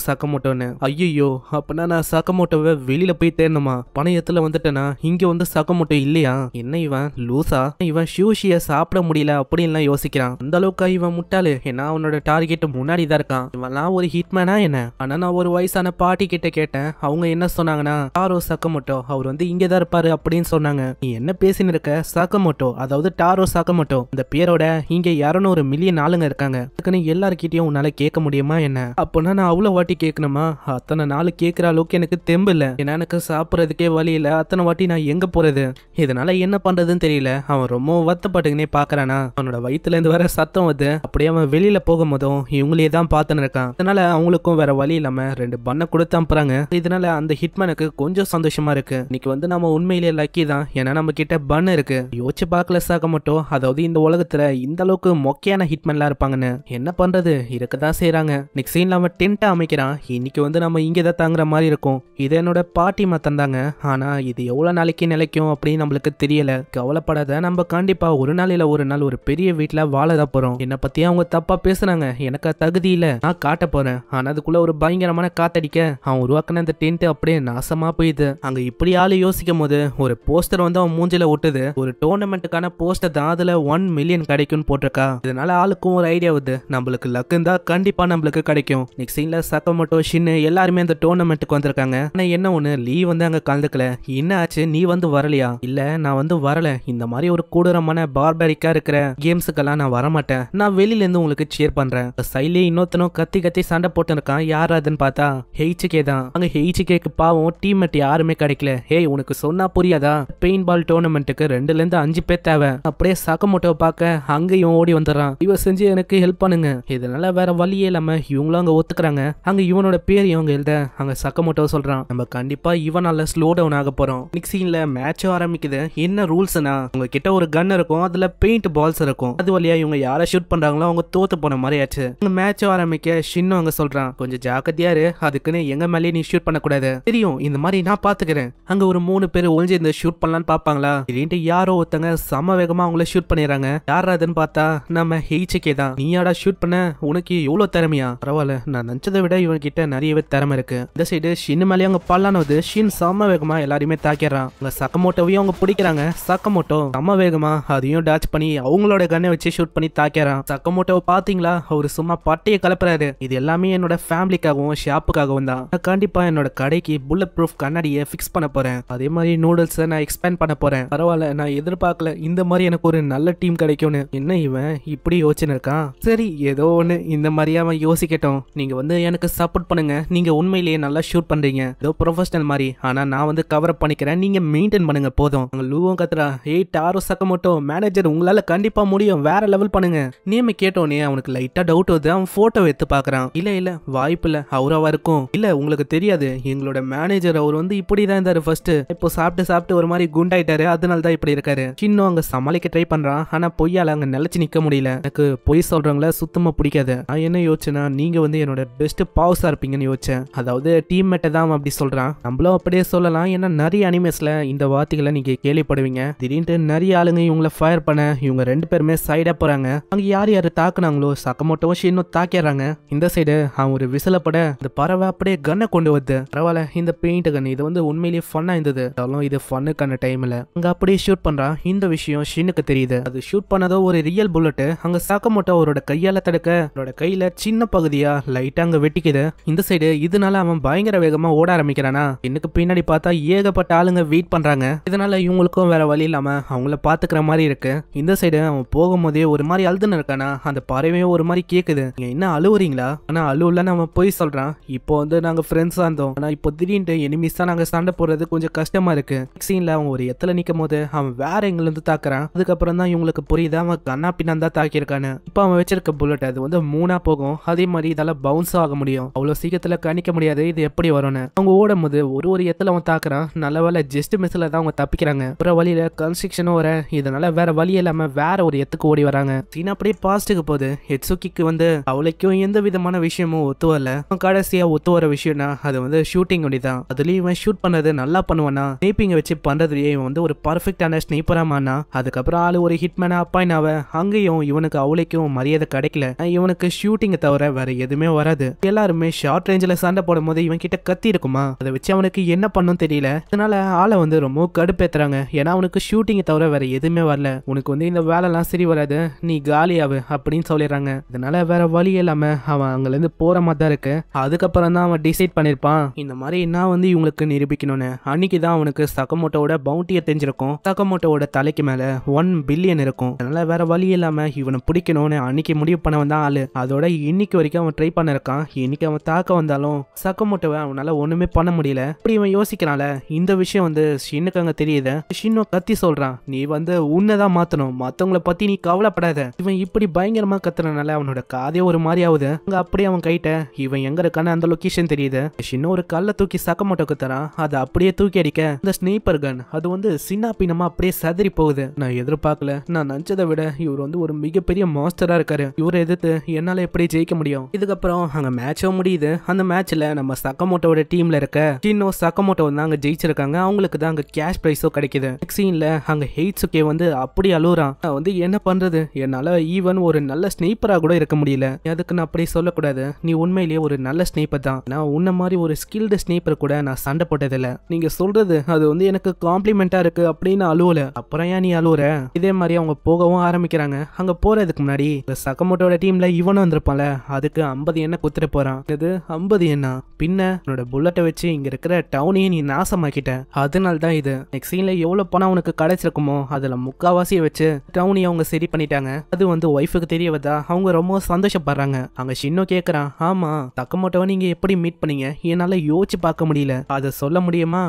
சக்கமோட்டோன்னு. ஐயோ, அப்பனா நான் சக்கமோட்டோவை வெளியில போய் தேடணுமா? பணையத்துல வந்துட்டேனா இங்க வந்து சக்கமோட்டோ இல்லையா? என்ன இவன் லூசா? இவன் ஷூஷிய சாப்பிட முடியல அப்படின்லாம் யோசிக்கிறான். அந்த அளவுக்கு இவன் முட்டாளு. ஏன்னா அவனோட டார்கெட் முன்னாடி தான் இருக்கான். இவன்லாம் ஒரு ஹிட்மேனா என்ன? ஆனா நான் ஒரு வயசான பாட்டி கிட்ட கேட்டேன். அவங்க என்ன சொன்னாங்கன்னா, டாரோ சக்கமோட்டோ அவர் வந்து இங்கதான் இருப்பாரு அப்படின்னு சொன்னாங்க. நீ என்ன பேசின்னு இருக்க? சக்கமோட்டோ அதாவது டாரோ சக்கமோட்டோ இந்த பேரோட இங்க 200 மில்லியன் ஆளுங்க இருக்காங்க. அதுக்குன்னு எல்லார்கிட்டயும் உன்னால கேட்க முடியுமா என்ன? அப்போனா நான் அவ்வளவு வாட்டி கேட்கணுமா? அத்தனை நாள் கேட்கிற அளவுக்கு எனக்கு தெம்பு இல்ல. ஏன்னா எனக்கு சாப்பிடறதுக்கே வழி இல்ல. அத்தனை வாட்டி நான் எங்க போறது? இதனால என்ன பண்றதுன்னு தெரியல. அவன் ரொம்ப வருத்தப்பட்டுக்குனே பாக்குறானா. அவனோட வயிற்றுல இருந்து வர சத்தம் வந்து அப்படியே அவன் வெளியில போகும்போதும் இவங்களே தான் பார்த்துன்னு இருக்கான். அதனால அவங்களுக்கும் வேற வழி இல்லாம 2 பண்ணை கொடுத்து அனுப்புறாங்க. இதனால அந்த ஹிட்மேனுக்கு கொஞ்சம் சந்தோஷமா இருக்கு. இன்னைக்கு வந்து நம்ம உண்மையிலேயே லக்கி தான். ஏன்னா நம்ம கிட்ட பன் இருக்கு. யோசிச்சு பார்க்கல சக்கமோட்டோ. அதாவது இந்த உலகத்துல இந்த அளவுக்கு மொக்கையான ஹிட்மேன்லாம் இருப்பாங்கன்னு. என்ன பண்றது, இருக்கதான் செய்யறாங்க. நெக்ஸ்ட் சீன்ல அவன் டென்ட் அமைக்கிறான். இன்னைக்கு வந்து நம்ம இங்கதான் தாங்குற மாதிரி இருக்கும். இது என்னோட பாட்டிமா தந்தாங்க. ஆனா இது எவ்வளவு நாளைக்கு நிலைக்கும் அப்படின்னு நம்மளுக்கு தெரியல. கவலைப்படாத, நம்ம கண்டிப்பா ஒரு நாள் இல்ல ஒரு நாள் ஒரு பெரிய வீட்டுல வாழதான் போறோம். என்ன பத்தி அவங்க தப்பா பேசுறாங்க, எனக்கு தகுதி இல்ல, நான் காட்ட போறேன். ஆனா அதுக்குள்ள ஒரு பயங்கரமான காத்தடிக்க அவன் உருவாக்குன அந்த டென்ட் அப்படியே நாசமா போயிடுது. அங்க இப்படி ஆளு யோசிக்கும் போது ஒரு போஸ்டர் வந்து அவன் மூஞ்சில ஒட்டுது. ஒரு டோர்னமெண்ட்டுக்கான போஸ்டர் தான், அதுல 1 மில்லியன் கிடைக்கும்னு போட்டிருக்கா. இதனால ஆளுக்கும் ஒரு ஐடியா வருது, நம்மளுக்கு லக்கு இருந்தா கண்டிப்பா நம்மளுக்கு கிடைக்கும். நெக்ஸ்ட் சீன்ல சக்கமோட்டோ ஷின் எல்லாருமே அந்த டோர்னமெண்ட்டுக்கு வந்திருக்காங்க. ஆனா என்ன ஒண்ணு, லீ வந்து அங்க கலந்துக்கல. என்ன ஆச்சு, நீ வந்து வரலையா? இல்ல நான் வந்து வரல. இந்த மாதிரி ஒரு கொடூரமான பார்பரிக்கா இருக்கிற கேம்ஸுக்கெல்லாம் நான் வரமாட்டேன். நான் வெளியில இருந்து உங்களுக்கு சேர் பண்றேன். சைட்லயே இன்னொருத்தனும் கத்தி கத்தி சண்டை போட்டு இருக்கான். யார் அதுன்னு பார்த்தா ஹெய்ச்சிகே தான். அங்க ஹெய்ச்சிகேக்கு பாவம் டீம்மேட் யாருமே கிடைக்கல. ஹேய், உனக்கு சொன்னா புரியாதா? பெயிண்ட் பால் டோர்னமெண்ட்டுக்கு 2ல இருந்து 5 பேர் தேவை. அப்படியே சக்கமோட்டோவை பார்க்க அங்கேயும் ஓடி வந்துடுறான். இவ செஞ்சு எனக்கு ஹெல்ப் பண்ணுங்க. இதனால வேற வழியே இல்லாம இவங்களும் அங்க ஒத்துக்கிறாங்க. அங்க இவனோட பேர் இவங்க எழுத அங்க சக்கமோட்டோ சொல்றான், நம்ம கண்டிப்பா இவனால ஸ்லோ டவுன் ஆக போறோம். நெக்ஸ்ட் சீன்ல மேட்ச் ஆரம்பிக்குது. என்ன ரூல்ஸ்னா, உங்க கிட்ட ஒரு கன் இருக்கும், அதுல பெயிண்ட் பால்ஸ் இருக்கும். அது வழியா இவங்க யாரை ஷூட் பண்றாங்களோ அவங்க தோத்து போன மாதிரி ஆச்சு. மேட்ச் ஆரம்பிக்க ஷின்னும் அங்க சொல்றான், கொஞ்சம் ஜாக்கிரதையா இரு, அதுக்குன்னு எங்க மேலேயே நீ ஷூட் பண்ணக்கூடாது, தெரியும், இந்த மாதிரி நான் பாத்துக்கிறேன். அங்க ஒரு 3 பேர் ஒளிஞ்சு இந்த ஷூட் பண்ணலான்னு பாப்பாங்களா, திடீர்னு யாரோ ஒருத்தங்க சம வேகமா அவங்கள ஷூட் பண்ணிடுறாங்க. யார் அதுன்னு பார்த்தா நம்ம ஹெய்ச்சிகே தான். நீயாடா ஷூட் பண்ண, உனக்கு எவ்வளவு திறமையா? பரவாயில்ல, நான் நினைச்சதை விட இவன் கிட்ட நிறையவே திறமை இருக்கு. இந்த சைடு ஷின் மேலே அவங்க பல்லானது ஷின் சம வேகமா எல்லாரையுமே தாக்கிடுறான். அங்க சக்கமோட்டோவையும் அவங்க பிடிக்கிறாங்க. சக்கமோட்டோ சம வேகமா அதையும் டாச் பண்ணி அவங்களோட கண்ணை வச்சு ஷூட் பண்ணி தாக்கிறான். சக்கமோட்டோவை பாத்தீங்களா, அவரு சும்மா பட்டையை கலப்புறாரு. இது எல்லாமே என்னோட ஃபேமிலிக்காகவும் ஷாப்புக்காகவும் தான். நான் கண்டிப்பா என்னோட கடைக்கு புல்லட் ப்ரூஃப் கண்ணாடியை ஃபிக்ஸ் பண்ண போறேன். அதே மாதிரி நூடுல்ஸ் நான் எக்ஸ்பேண்ட் பண்ண போறேன். பரவாயில்ல, நான் எதிர்பார்க்கல இந்த மாதிரி எனக்கு ஒரு நல்ல டீம் கிடைக்கும்னு. என்ன இவன் இப்படி யோசிச்சுன்னு இருக்கான்? சரி, ஏதோ ஒண்ணு இந்த மாதிரியா அவன் யோசிக்கட்டும். நீங்க வந்து எனக்கு சப்போர்ட் பண்ணுங்க. நீங்க உண்மையிலேயே நல்லா ஷூட் பண்றீங்க, ஏதோ ப்ரொஃபஷனல் மாதிரி. ஆனா நான் வந்து கவர் அப் பண்ணிக்கிறேன், நீங்க மெயின்டைன் பண்ணுங்க போதும். அங்க லூவும் கத்துறா, ஏய் டாரோ சக்கமோட்டோ மேனேஜர், உங்களால கண்டிப்பா முடியும், வேற லெவல் பண்ணுங்க. நேம் கேட்டோனே அவனுக்கு லைட்டா டவுட் வருது. அவன் போட்டோ எடுத்து பாக்குறான். இல்ல வாய்ப்பு இல்ல, அவராவா இருக்கும். இல்ல உங்களுக்கு தெரியாது, எங்களோட மேனேஜர் அவர் வந்து இப்படிதான் இருந்தாரு ஃபர்ஸ்ட். இப்போ சாப்பிட்டு ஒரு மாதிரி குண்டாயிட்டாரு, அதனால தான் இப்படி இருக்காரு. சின்ன அங்க சமாளிக்க ட்ரை பண்றான். ஆனா பொய்யால அங்க நிலைச்சு நிக்க முடியல. எனக்கு பொய் சொல்றவங்கள சுத்தமா பிடிக்காது. நான் என்ன யோசிச்சேன்னா, நீங்க வந்து என்னோட பெஸ்ட் பாவ்ஸா இருப்பீங்கன்னு யோசிச்சேன். அதாவது டீம் டீம்மேட்டை தான் அவன் அப்படி சொல்றான். நம்மளும் அப்படியே சொல்லலாம். ஏன்னா நிறைய அனிமேஸ்ல இந்த வார்த்தைகளை நீங்க கேள்விப்படுவீங்க. திடீர்னு நிறைய ஆளுங்க இவங்களை ஃபயர் பண்ண இவங்க 2 பேருமே சைடா போறாங்க. அங்க யார் யாரு தாக்குனாங்களோ சக்கமோட்டோவும் ஷின்னும் தாக்கிடுறாங்க. இந்த சைடு அவன் ஒரு விசிலப்பட அந்த பறவை அப்படியே கன்னை கொண்டு வருது. பரவாயில்ல, இந்த பெயிண்ட் கன் இது வந்து உண்மையிலேயே ஃபன்னா இருந்தது. இது ஃபன்னுக்கான டைம்ல அங்க அப்படியே ஷூட் பண்றான். இந்த விஷயம் ஷின்னுக்கு தெரியுது. அது ஷூட் பண்ணதோ ஒரு ரியல் புல்லட். அங்க சக்கமோட்டோ அவரோட கையால தடுக்க அவரோட கையில சின்ன பகுதியா லைட்டா அங்க வெட்டிக்குது. இந்த சைடு இதனால அவன் பயங்கர வேகமா ஓட ஆரம்பிக்கிறானா. இன்னுக்கு பின்னாடி பார்த்தா ஏகப்பட்ட ஆளுங்க வெயிட் பண்றாங்க. இதனால இவங்களுக்கும் வேற வழி இல்லாம அவங்கள பாத்துக்கிற மாதிரி இருக்கு. இந்த சைடு அவன் போகும்போதே ஒரு மாதிரி அழுதுன்னு இருக்கானா. அந்த பறவையும் ஒரு மாதிரி கேக்குது, நீங்க என்ன அழுவுறீங்களா? ஆனா அழுவலன்னு அவன் போய் சொல்றான். இப்போ வந்து நாங்க ஃப்ரெண்ட்ஸா இருந்தோம், ஆனா இப்போ திடீர்னு எனிமீஸ் தான் நாங்க சண்டை போடுறது கொஞ்சம் கஷ்டமா இருக்கு. சீன்ல அவன் ஒரு எத்துல நிக்கும் போது அவன் வேற எங்கல இருந்து தாக்குறான். அதுக்கப்புறம் தான் இவங்களுக்கு புரியுது அவன் கண்ணா பின்னா தான் தாக்கியிருக்கானு. இப்போ அவன் வச்சிருக்க புல்லட் அது வந்து 3 போகும். அதே மாதிரி இதால பவுன்ஸ் ஆக முடியும். அவ்வளவு சீக்கிரத்துல கணிக்க முடியாது இது எப்படி வரும்னு. அவங்க ஓடும் போது ஒரு எத்துல அவன் தாக்குறான். நல்ல வேலை ஜஸ்ட் மிஸ்ல தான் அவங்க தப்பிக்கிறாங்க. அப்புறம் வழியில கன்ஸ்ட்ரக்ஷனும் வர, இதனால வேற வழி இல்லாம வேற ஒரு எத்துக்கு ஓடி வராங்க. சீனா அப்படியே பாஸ்ட்டுக்கு போகுது. ஹெட்சுகிக்கு வந்து அவளுக்கும் எந்த விதமான விஷயமும் ஒத்து வரல. கடைசியா ஒத்து வர விஷயம்னா அது வந்து ஷூட்டிங் ஒடிதான். அதுலயும் இவன் ஷூட் பண்ணது நல்லா பண்ணுவானா. ஸ்னைப்பிங் வச்சு பண்றதுலயே இவன் வந்து ஒரு பர்ஃபெக்டான ஸ்னைப்பராமானா. அதுக்கப்புறம் ஆளு ஒரு ஹிட்மேனா அப்பாயினாவ. அங்கேயும் இவனுக்கு அவளைக்கும் மரியாதை கிடைக்கல. இவனுக்கு ஷூட்டிங் தவிர வேற எதுவுமே வராது. எல்லாருமே ஷார்ட் ரேஞ்சில் சண்டை போடும் போது இவன் கிட்ட கத்தி இருக்குமா, அதை வச்சு அவனுக்கு என்ன பண்ணும் தெரியல. அதனால ஆளை வந்து ரொம்ப கடுப்பேத்துறாங்க. ஏன்னா அவனுக்கு ஷூட்டிங் தவிர வேற எதுவுமே வரல. உனக்கு வந்து இந்த வேலைலாம் சரி வராது, நீ காலியாவு அப்படின்னு சொல்லிடுறாங்க. அதனால வேற வழி இல்லாம அவன் அங்க இருந்து போற மாதிரி தான் இருக்கு. அதுக்கப்புறம் தான் அவன் டிசைட் பண்ணிருப்பான், இந்த மாதிரி நான் வந்து இவங்களுக்கு நிரூபிக்கணும்னு. அன்னைக்கு தான் அவனுக்கு சக்கமோட்டோட பவுண்டியை தெரிஞ்சிருக்கும். சக்கமோட்டோட தலைக்கு மேல 1 பில்லியன் இருக்கும். அதனால வேற வழி இல்லாம இவனை பிடிக்கணும்னு அன்னைக்கு முடிவு பண்ண வந்தான் ஆளு. அதோட இன்னைக்கு வரைக்கும் அவன் ட்ரை பண்ண இருக்கான். இன்னைக்கு அவன் தாக்க வந்தாலும் சக்கமோட்டோவை அவனால ஒண்ணுமே பண்ண முடியல. இப்படி இவன் யோசிக்கிறான்ல. இந்த விஷயம் வந்து ஷின்னுக்கு அங்க தெரியுது. ஷின்னு கத்தி சொல்றான், நீ வந்து உன்னதான் மாத்தணும், மத்தவங்களை பத்தி நீ கவலைப்படாத. இவன் இப்படி பயங்கரமா கத்துறனால அவனோட காதே ஒரு மாதிரி ஆகுது. அங்க அப்படியே அவன் கைட்ட இவன் எங்க இருக்கான்னு அந்த லொகேஷன் தெரியுது. ஷின்னு ஒரு கல்ல தூக்கி சக்கமோட்டோக்கு தரான். அதை அப்படியே தூக்கி அடிக்க அந்த ஸ்னைப்பர் கன் அது வந்து சின்ன பின்னமா அப்படியே சதறி போகுது. நான் எதிர்பார்க்கல. நான் நினைச்சதை விட இவர் வந்து ஒரு மிகப்பெரிய மாஸ்டரா இருக்காரு. இவரை எதிர்த்து என்னால எப்படி ஜெயிக்க முடியும். இதுக்கப்புறம் அங்க மேட்சும் முடியுது. அந்த மேட்ச்ல நம்ம சக்கமோட்டோட டீம்ல இருக்க ஷின்னோ சக்கமோட்டோ வந்து அங்க ஜெயிச்சிருக்காங்க. அவங்களுக்கு தான் அங்க கேஷ் பிரைஸோ கிடைக்குது. சீன்ல அங்க ஹெய்ட்சுகே வந்து அப்படி அழுறான். நான் வந்து என்ன பண்றது, என்னால ஈவன் ஒரு நல்ல ஸ்னைப்பரா கூட இருக்க முடியல. அதுக்கு நான் அப்படி சொல்லக்கூடாது, நீ உண்மையிலேயே ஒரு நல்ல ஸ்னைப்பர் தான். நான் உன்ன மாதிரி ஒரு ஸ்கில்டு ஸ்னைப்பர் கூட நான் சண்டை போட்டதில்ல. நீங்க சொல்றது அது வந்து எனக்கு காம்ப்ளிமெண்டா இருக்கு அப்படின்னு அழுவல. அப்புறம் ஏன் நீ அழுவுற? இதே மாதிரி அவங்க போகவும் ஆரம்பிக்கிறாங்க. அங்க போறதுக்கு முன்னாடி சக்கமோட்டோட டீம்ல இவனும் வந்திருப்பான்ல, அதுக்கு 50 எண்ணெய் குத்துட்டு போறான். இது 50 எண்ணா பின்ன உன்னோட புல்லட்டை வச்சு இங்க இருக்கிற டவுனையும் நீ நாசமாக்கிட்ட. அதனால தான் இது. நெக்ஸ்ட் சீன்ல எவ்வளவு பணம் அவனுக்கு கிடைச்சிருக்குமோ அதுல முக்காவாசியை வச்சு டவுனையும் அவங்க சரி பண்ணிட்டாங்க. அது வந்து ஒய்ஃபுக்கு தெரிய வந்தா அவங்க ரொம்ப சந்தோஷப்படுறாங்க. அங்க ஷின்னோ கேக்குறான், ஆமா சக்கமோட்டோவை நீங்க எப்படி மீட் பண்ணீங்க? என்னால யோசிச்சு பார்க்க முடியல, அதை சொல்ல முடியுமா?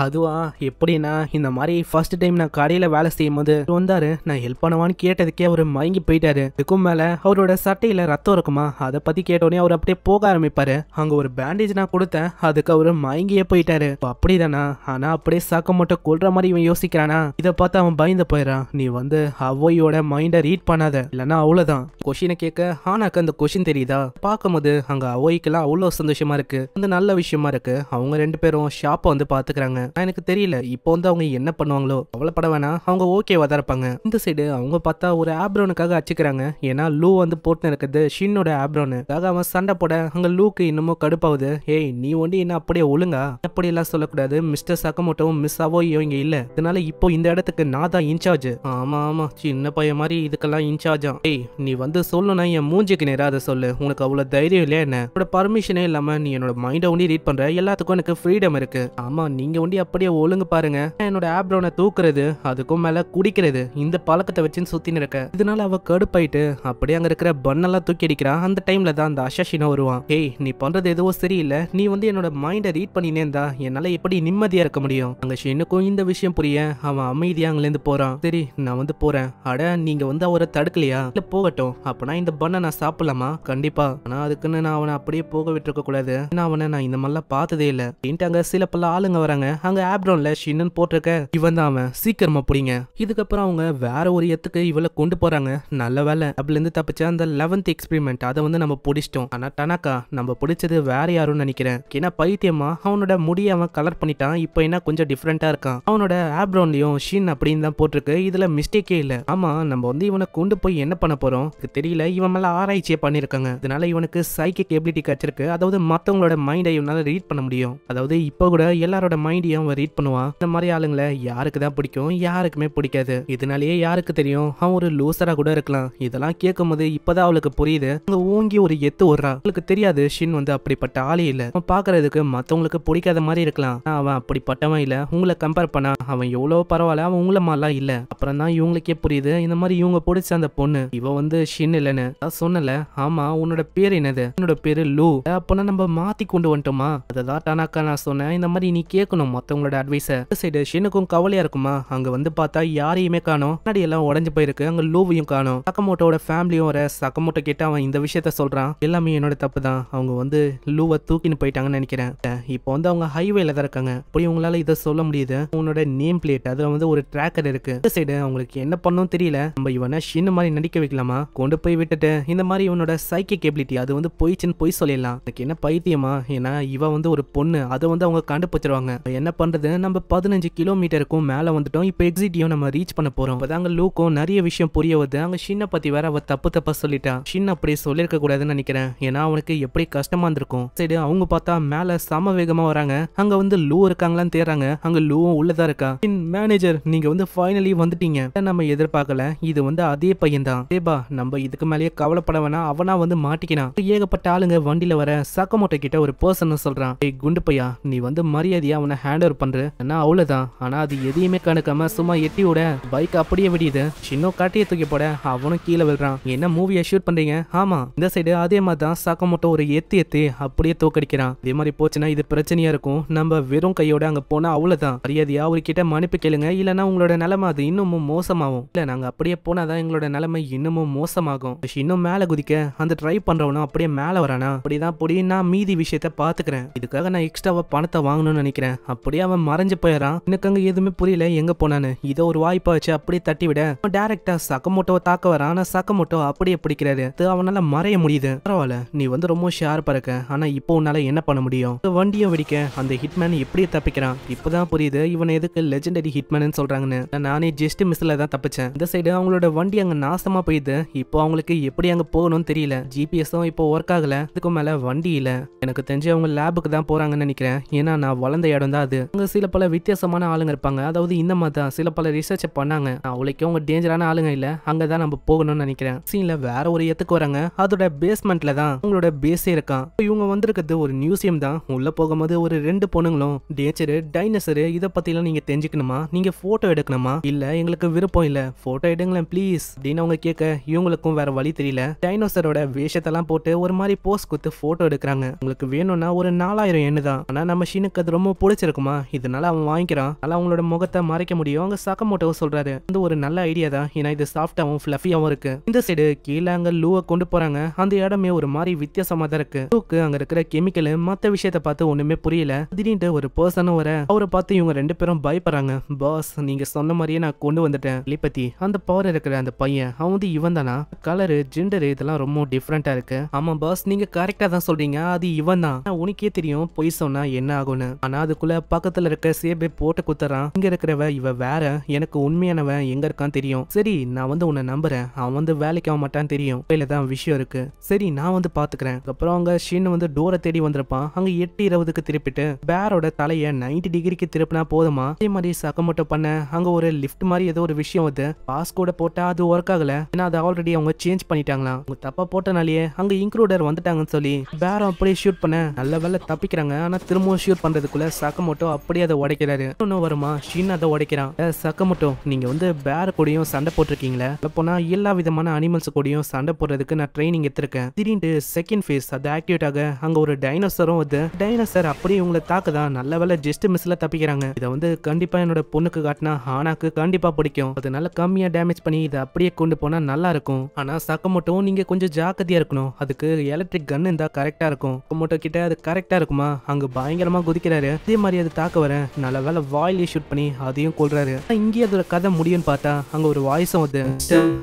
அதுவா எப்படின்னா, இந்த மாதிரி ஃபர்ஸ்ட் டைம் நான் கடையில வேலை செய்யும் போது வந்தாரு. நான் ஹெல்ப் பண்ணுவான்னு கேட்டதுக்கே அவரு மயங்கி போயிட்டாரு. இதுக்கும் மேல அவரோட சட்டையில ரத்தம் இருக்குமா, அதை பத்தி கேட்டோடனே அவர் அப்படியே போக ஆரம்பிப்பாரு. அங்க ஒரு பேண்டேஜ் நான் கொடுத்தேன், அதுக்கு அவரு மயங்கியே போயிட்டாரு. அப்படிதானா? ஆனா அப்படியே சக்கமோட்டோ கொல்ற மாதிரி இவன் யோசிக்கிறானா. இதை பார்த்து அவன் பயந்து போயிடறான். நீ வந்து அவ்வையோட மைண்டை ரீட் பண்ணாத, இல்லைன்னா அவ்வளவுதான். கொஷினை கேட்க ஆனாக்கு அந்த கொஷின் தெரியுதா? பார்க்கும்போது அங்க அவ்வைக்கெல்லாம் அவ்வளவு சந்தோஷமா இருக்கு. அந்த நல்ல விஷயமா இருக்கு. அவங்க 2 பேரும் ஷாப்பை வந்து பாத்துக்கிறாங்க. எனக்கு தெரியல இப்போ வந்து அவங்க என்ன பண்ணுவாங்களோ, கவலைப்பட வேணாம், அவங்க ஓகேவா தான் இருப்பாங்க. இந்த சைடு அவங்க பார்த்தா ஒரு ஆப்ரோனுக்காக அச்சுக்கிறாங்க. ஏன்னா லூ வந்து போட்டு இருக்குது ஷின்னோட ஆப்ரோனுக்காக. அவன் சண்டை போட அங்க லூக்கு இன்னமும் கடுப்பாகுது. ஏய் நீ ஒண்டி என்ன அப்படியே ஒழுங்கா, அப்படி எல்லாம் சொல்லக்கூடாது. மிஸ்டர் சக்கமோட்டோவும் மிஸ் அவோயோ இங்க இல்ல, அதனால இப்போ இந்த இடத்துக்கு நான் தான் இன்சார்ஜ். ஆமா ஆமா, சின்ன பையன் மாதிரி இதுக்கெல்லாம் இன்சார்ஜா? ஏய் நீ வந்து சொல்லணும், என் மூஞ்சிக்கு நேரா அதை சொல்லு. உனக்கு அவ்வளவு தைரியம் இல்லையா என்ன? என்னோட பர்மிஷனே இல்லாம நீ என்னோட மைண்டை ஒண்டி ரீட் பண்ற. எல்லாத்துக்கும் எனக்கு ஃப்ரீடம் இருக்கு. ஆமா நீங்க ஒண்டி அப்படியே ஒழுங்கு பாருங்க. என்னோட ஆப்ரோனை தூக்குறது, அதுக்கும் மேல குடிக்கிறது, இந்த பழக்கத்தை வச்சு சுத்தின்னு இருக்க. இதனால அவ கடுப்பாயிட்டு அப்படியே அங்க இருக்கிற பண்ணெல்லாம் தூக்கி அடிக்கிறான். அந்த டைம்ல தான் அந்த அஷாஷினோ வருவான். ஏய் நீ பண்றது எதுவும் சரியில்லை, நீ வந்து என்னோட மைண்டை ரீட் பண்ணினே இருந்தா என்னால எப்படி நிம்மதியா இருக்க முடியும்? அங்க ஷின்னுக்கும் இந்த விஷயம் புரிய அவன் அமைதியா அங்க இருந்து போறான். சரி நான் வந்து போறேன். அட நீங்க வந்து அவரை தடுக்கலையா? இல்ல போகட்டும், அப்பனா இந்த பண்ணை நான் சாப்பிடலாமா? கண்டிப்பா. ஆனா அதுக்குன்னு நான் அவனை அப்படியே போக விட்டுருக்க கூடாது. அவனை நான் இந்த மாதிரிலாம் பார்த்ததே இல்லை. அங்க சில பல ஆளுங்க வராங்க. அங்க ஆப்ரோன்ல ஷின்னு போட்டிருக்க இவன் தான் அவன், சீக்கிரமா புடிங்க. இதுக்கப்புறம் அவங்க வேற ஒரு இடத்துக்கு இவளை கொண்டு போறாங்க. நல்ல வேலை அதுல இருந்து தப்பிச்ச அந்த 11th எக்ஸ்பெரிமெண்ட் அதை வந்து நம்ம பிடிச்சிட்டோம். ஆனா டனாக்கா நம்ம பிடிச்சது வேற யாரும் நினைக்கிறேன். ஏன்னா பைத்தியமா அவனோட முடியை அவன் கலர் பண்ணிட்டான். இப்போ என்ன கொஞ்சம் டிஃப்ரெண்டா இருக்கான். அவனோட ஆப்ரோன்லயும் ஷின் அப்படின்னு தான் போட்டிருக்கு. இதுல மிஸ்டேக்கே இல்ல. ஆமா நம்ம வந்து இவனை கொண்டு போய் என்ன பண்ண போறோம் தெரியல. இவன் மேல ஆராய்ச்சியை பண்ணிருக்காங்க. அதனால இவனுக்கு சைக்கிக் எபிலிட்டி கிடைச்சிருக்கு. அதாவது மத்தவங்களோட மைண்டை இவனால ரீட் பண்ண முடியும். அதாவது இப்போ கூட எல்லாரோட மைண்டையும் அவன் ரீட் பண்ணுவான். இந்த மாதிரி ஆளுங்களை யாருக்கு தான் பிடிக்கும், யாருக்குமே பிடிக்காது. இதனாலேயே யாருக்கு தெரியும் அவன் ஒரு லூசரா கூட இருக்கலாம். இதெல்லாம் கேட்கும் போது இப்பதான் அவளுக்கு புரியுது. அங்க ஓங்கி ஒரு எத்து ஓடுறா. அவளுக்கு தெரியாது ஷின் வந்து அப்படிப்பட்ட ஆளே இல்ல. அவன் பாக்குறதுக்கு மத்தவங்களுக்கு பிடிக்காத மாதிரி இருக்கலாம். அவன் அப்படிப்பட்டவன் இல்ல. உங்களை கம்பேர் பண்ணா அவன் எவ்வளவு பரவாயில்ல. அவன் உங்களை மாதிரிலாம் இல்ல. அப்புறம் தான் இவங்களுக்கே புரியுது இந்த மாதிரி இவங்க பிடிச்ச அந்த பொண்ணு இவ வந்து ஷின் இல்லன்னு. சொன்னல. ஆமா உன்னோட பேர் என்னது? என்னோட பேரு லூ. அப்பனா நம்ம மாத்தி கொண்டு வந்துட்டோமா? அததான் டானாக்கா நான் சொன்னேன். இந்த மாதிரி நீ கேட்கணும் மத்தவங்களோட அட்வைஸ. சைடு ஷினுக்கும் கவலையா இருக்குமா? அங்க வந்து பார்த்தா யாரையுமே காணோம். முன்னாடி எல்லாம் உடஞ்சு போயிருக்கு. அங்க லூவையும் காணோம். சக்கமோட்டோட ஃபேமிலியும் வர. சக்கமோட்டோ கிட்ட அவன் இந்த விஷயத்த சொல்றான். எல்லாமே என்னோட தப்பு தான். அவங்க வந்து லூவை தூக்கின்னு போயிட்டாங்கன்னு நினைக்கிறேன். இப்போ வந்து அவங்க ஹைவேல தான் இருக்காங்க. அப்படி உங்களால இதை சொல்ல முடியுது. உன்னோட நேம் பிளேட் அதுல வந்து ஒரு ட்ராக்கர் இருக்கு. இந்த சைடு அவங்களுக்கு என்ன பண்ணும் தெரியல. நம்ம இவனை ஷின் மாதிரி நடிக்க வைக்கலாமா? கொண்டு போய் விட்டுட்டு இந்த மாதிரி இவனோட சைக்கிக் எபிலிட்டி அது வந்து போயிடுச்சுன்னு போய் சொல்லிடலாம். எனக்கு என்ன பைத்தியமா? ஏன்னா இவ வந்து ஒரு பொண்ணு. அதை வந்து அவங்க கண்டுபிடிச்சிருவாங்க. என்ன பண்றது? நம்ம 15 கிலோமீட்டருக்கும் மேல வந்துட்டோம். இப்போ எக்ஸிட்டையும் நம்ம ரீச் பண்ண போறோம். அங்க லூக்கும் நிறைய விஷயம் புரிய வருது. அங்க ஷின்ன பத்தி வேற அவ தப்பா சொல்லிட்டா. ஷின் அப்படி சொல்லிருக்க கூடாதுன்னு நினைக்கிறேன். ஏன்னா அவனுக்கு எப்படி கஷ்டமா இருந்திருக்கும். சரி அவங்க பார்த்தா மேல சம வேகமா வராங்க. அங்க வந்து லூ இருக்காங்களான்னு தேடுறாங்க. அங்க லூவும் உள்ளதா இருக்கா. மேனேஜர் நீங்க வந்து ஃபைனலி வந்துட்டீங்க. நம்ம எதிர்பார்க்கல. இது வந்து அதே பையன் தான். தேபா நம்ம இதுக்கு மேலேயே கவலைப்பட வேணாம். அவனா வந்து மாட்டிக்கினான். ஏகப்பட்ட ஆளுங்க வண்டியில வர. சக்கமோட்டோ கிட்ட ஒரு பர்சன் சொல்றான். ஏய் குண்டு பையா நீ வந்து மரியாதையா அவனை ஹேண்ட் ஓவர் பண்ற. ஆனா அவ்வளவுதான். ஆனா அது எதையுமே கணக்காம சும்மா எட்டி விட பைக் அப்படியே வெடியுது. சின்ன காட்டியை தூக்கி போட அவனும் கீழே விழுறான். என்ன மூவியை ஷூட் பண்றீங்க? ஆமா இந்த சைடு அதே மாதிரி தான் சக்கமோட்டோ ஒரு எத்தி அப்படியே தோக்கடிக்கிறான். இதே மாதிரி போச்சுன்னா இது பிரச்சனையா இருக்கும். நம்ம வெறும் கையோட அங்க போனா அவ்வளவுதான். மரியாதையா அவர்கிட்ட மன்னிப்பு கேளுங்க. இல்லன்னா உங்களோட நிலைமை அது இன்னமும் மோசமாகும். இல்ல நாங்க அப்படியே போனாதான் எங்களோட நிலைமை இன்னமும் மோசமாகும். இன்னும் மேல குதிக்க அந்த ட்ரை பண்றவனும் அப்படியே மேல வரானா. அப்படிதான் பொடி நான் மீதி விஷயத்த பாத்துக்கிறேன். இதுக்காக நான் எக்ஸ்ட்ராவா பணத்தை வாங்கணும்னு நினைக்கிறேன். அப்படியே அவன் மறைஞ்சு போயிடறான். எனக்கு அங்க எதுவுமே புரியல எங்க போனான்னு. இதை ஒரு வாய்ப்பா வச்சு அப்படியே தட்டி விட டைரக்டா சக்கமோட்டோவை தாக்க வரான். ஆனா சக்கமோட்டோ அப்படியே பிடிக்கிறாரு. அவனால மறைய முடியுது. பரவாயில்ல நீ வந்து ரொம்ப ஷார்ப்பா இருக்க. ஆனா இப்போ உன்னால என்ன பண்ண முடியும்? வண்டியை வெடிக்க அந்த ஹிட்மேன் எப்படியே தப்பிக்கிறான். இப்பதான் புரியுது இவன் எதுக்கு லெஜெண்டரி ஹிட்மேன் சொல்றாங்கன்னு. நானே ஜஸ்ட் மிஸ்ல தான் தப்பிச்சேன். இந்த சைடு அவங்களோட வண்டி அங்க நாசமா போயிடுது. இப்போ அவங்களுக்கு எப்படி அங்க போகணும்னு தெரியல. ஜிபிஎஸும் இப்போ ஒர்க் ஆகல. இதுக்கு மேல வண்டி இல்ல. எனக்கு தெரிஞ்சு அவங்க லேபுக்கு தான் போறாங்கன்னு நினைக்கிறேன். ஏன்னா நான் வளர்ந்த இடம் தான் அது. அங்க சில பல வித்தியாசமான ஆளுங்க இருப்பாங்க. அதாவது இந்த மாதிரி தான் சில பல ரிசர்ச் பண்ணாங்க. அவளுக்கு அவங்க டேஞ்சரான ஆளுங்க இல்ல. அங்கதான் நம்ம போகணும்னு நினைக்கிறேன். சீன்ல வேற ஒரு இடத்துக்கு வராங்க. அதோட பேஸ்மெண்ட்ல தான் உங்களோட பேஸே இருக்கான். இவங்க வந்திருக்கிறது ஒரு மியூசியம் தான். உள்ள போகும்போது ஒரு 2 பொண்ணுங்களும் டேஞ்சரு டைனோசரு இதை பத்தி எல்லாம் நீங்க தெரிஞ்சுக்கணுமா? நீங்க போட்டோ எடுக்கணுமா? இல்ல எங்களுக்கு விருப்பம் இல்ல போட்டோ எடுங்களேன் ப்ளீஸ் அப்படின்னு அவங்க கேட்க இவங்களுக்கும் வேற வழி தெரியல. டைனோசரோட வேஷத்தெல்லாம் போட்டு ஒரு மாதிரி போஸ் குத்து போட்டோ எடுக்கிறாங்க. உங்களுக்கு வேணும்னா ஒரு 4000 எண்ணு தான். ஆனா நம்ம ஷினுக்கு அது ரொம்ப பிடிச்சிருக்குமா? இதனால அவன் வாங்கிக்கிறான். அதனால அவங்களோட முகத்தை மறைக்க முடியும். அவங்க சக்கமோட்டோ சொல்றாரு வந்து ஒரு நல்ல ஐடியா தான். ஏன்னா இது சாஃப்டாவும் ஃபிளஃபியாவும் இருக்கு. இந்த சைடு கீழே அங்க லூவை கொண்டு போறாங்க. அந்த இடமே ஒரு மாதிரி வித்தியாசமா தான் இருக்கு. லூக்கு அங்க இருக்கிற கெமிக்கல் மத்த விஷயத்த பார்த்து ஒண்ணுமே புரியல. திடீர்னு ஒரு பர்சனும் வர அவரை பார்த்து இவங்க 2 பேரும் பயப்படுறாங்க. பாஸ் நீங்க சொன்ன மாதிரியே நான் கொண்டு வந்துட்டேன். லிபத்தி அந்த பவர் இருக்கிற அந்த பையன் அவன் வந்து இவன் தானா? கலரு ஜெண்டரு இதெல்லாம் ரொம்ப டிஃப்ரெண்டா இருக்கு. ஆமா பாஸ் நீங்க கரெக்டா தான் சொல்றீங்க. அது இவன் தான். உனக்கே தெரியும் பொய் சொன்னா என்ன ஆகும்னு. ஆனா அதுக்குள்ள பக்கத்துல இருக்க சேபே போட்டு குத்துறான். இங்க இருக்கிறவ இவ வேற. எனக்கு உண்மையானவன் எங்க இருக்கான்னு தெரியும். சரி நான் வந்து உன்னை நம்புறேன். அவன் வந்து வேலைக்கு ஆக மாட்டான்னு தெரியும். தான் விஷயம் இருக்கு. சரி நான் வந்து பாத்துக்கிறேன். அப்புறம் அங்க ஷின் வந்து டோரை தேடி வந்திருப்பான். அங்க 8:20க்கு திருப்பிட்டு பேரோட தலைய 90 டிகிரிக்கு திருப்பினா போதுமா? அதே மாதிரி சக்கமோட்டோ பண்ண அங்க ஒரு லிஃப்ட் மாதிரி ஏதோ ஒரு விஷயம் வந்து பாஸ்கோட போட்டா அது ஒர்க் ஆகல. ஏன்னா அது ஆல்ரெடி அவங்க சேஞ்ச் பண்ணிட்டாங்களாம். அவங்க தப்பா போட்டனாலேயே அங்க இன்க்ளூடர் வந்துட்டாங்கன்னு சொல்லி பேரம் அப்படியே ஷூட் பண்ண நல்ல வேலை தப்பிக்கிறாங்க. ஆனா திரும்பவும் ஷூட் பண்றதுக்குள்ள சக்கமோட்டோ அப்படியே அதை உடைக்கிறாரு. இன்னும் வருமா ஷின் அதை உடைக்கிறான். சக்கமோட்டோ நீங்க வந்து பேர கூடயும் சண்டை போட்டிருக்கீங்களா? போனா எல்லா விதமான அனிமல்ஸ் கூடயும் சண்டை போடுறதுக்கு நான் ட்ரைனிங் எடுத்திருக்கேன். திடீர்னு செகண்ட் ஃபேஸ் அது ஆக்டிவேட் ஆக அங்க ஒரு டைனோசரும் வந்து டைனோசர் அப்படியே உங்களை தாக்குதான். நல்ல வேலை ஜஸ்ட் மிஸ்ல தப்பிக்கிறாங்க. இதை வந்து கண்டிப்பா என்னோட பொண்ணுக்கு காட்டினா ஆனாக்கு கண்டிப்பா பிடிக்கும். அதனால கம்மியா டேமேஜ் பண்ணி இதை அப்படியே கொண்டு போனா நல்லா இருக்கும். ஆனா சக்கமோட்டோ நீங்க கொஞ்சம் ஜாக்கிரதையா இருக்கணும். அதுக்கு எலக்ட்ரிக் கன் இருந்தா கரெக்டா இருக்கும். சக்கமோட்டோ கிட்ட அது கரெக்டா இருக்குமா? அங்க பயங்கரமா குதிக்கிறாரு. அதே மாதிரி இது தாக்க வர நல்ல வேலை வாயிலே ஷூட் பண்ணி அதையும் கொல்றாரு. இங்கே அதோட கதை முடியும்னு பார்த்தா அங்க ஒரு வாய்ஸும் வந்து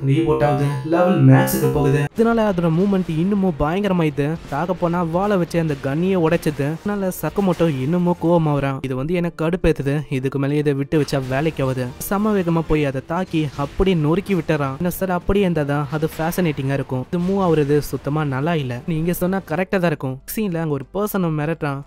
ரீபோட் ஆகுது, லெவல் மேக்ஸுக்கு போகுது. இதனால அதோட மூவ்மெண்ட் இன்னமும் பயங்கரமாயிது. தாக்க போனா வாழை வச்சு அந்த கண்ணியை உடைச்சது. அதனால சக்கமோட்டோ இன்னமும் கோவமா வரான். இது வந்து எனக்கு கடுப்பேத்துது. இதுக்கு மேலே இதை விட்டு வச்சா வேலைக்கு ஆகுது. சம வேகமா போய் அதை தாக்கி அப்படியே நொறுக்கி விட்டுறான். என்ன சார் அப்படியே இருந்தாதான் அது ஃபேசினேட்டிங்கா இருக்கும். இது மூவ் ஆகுறது சுத்தமா நல்லா இல்ல. நீங்க சொன்னா கரெக்டா தான் இருக்கும். சீன்ல அங்க ஒரு பர்சன் மிரட்டான்,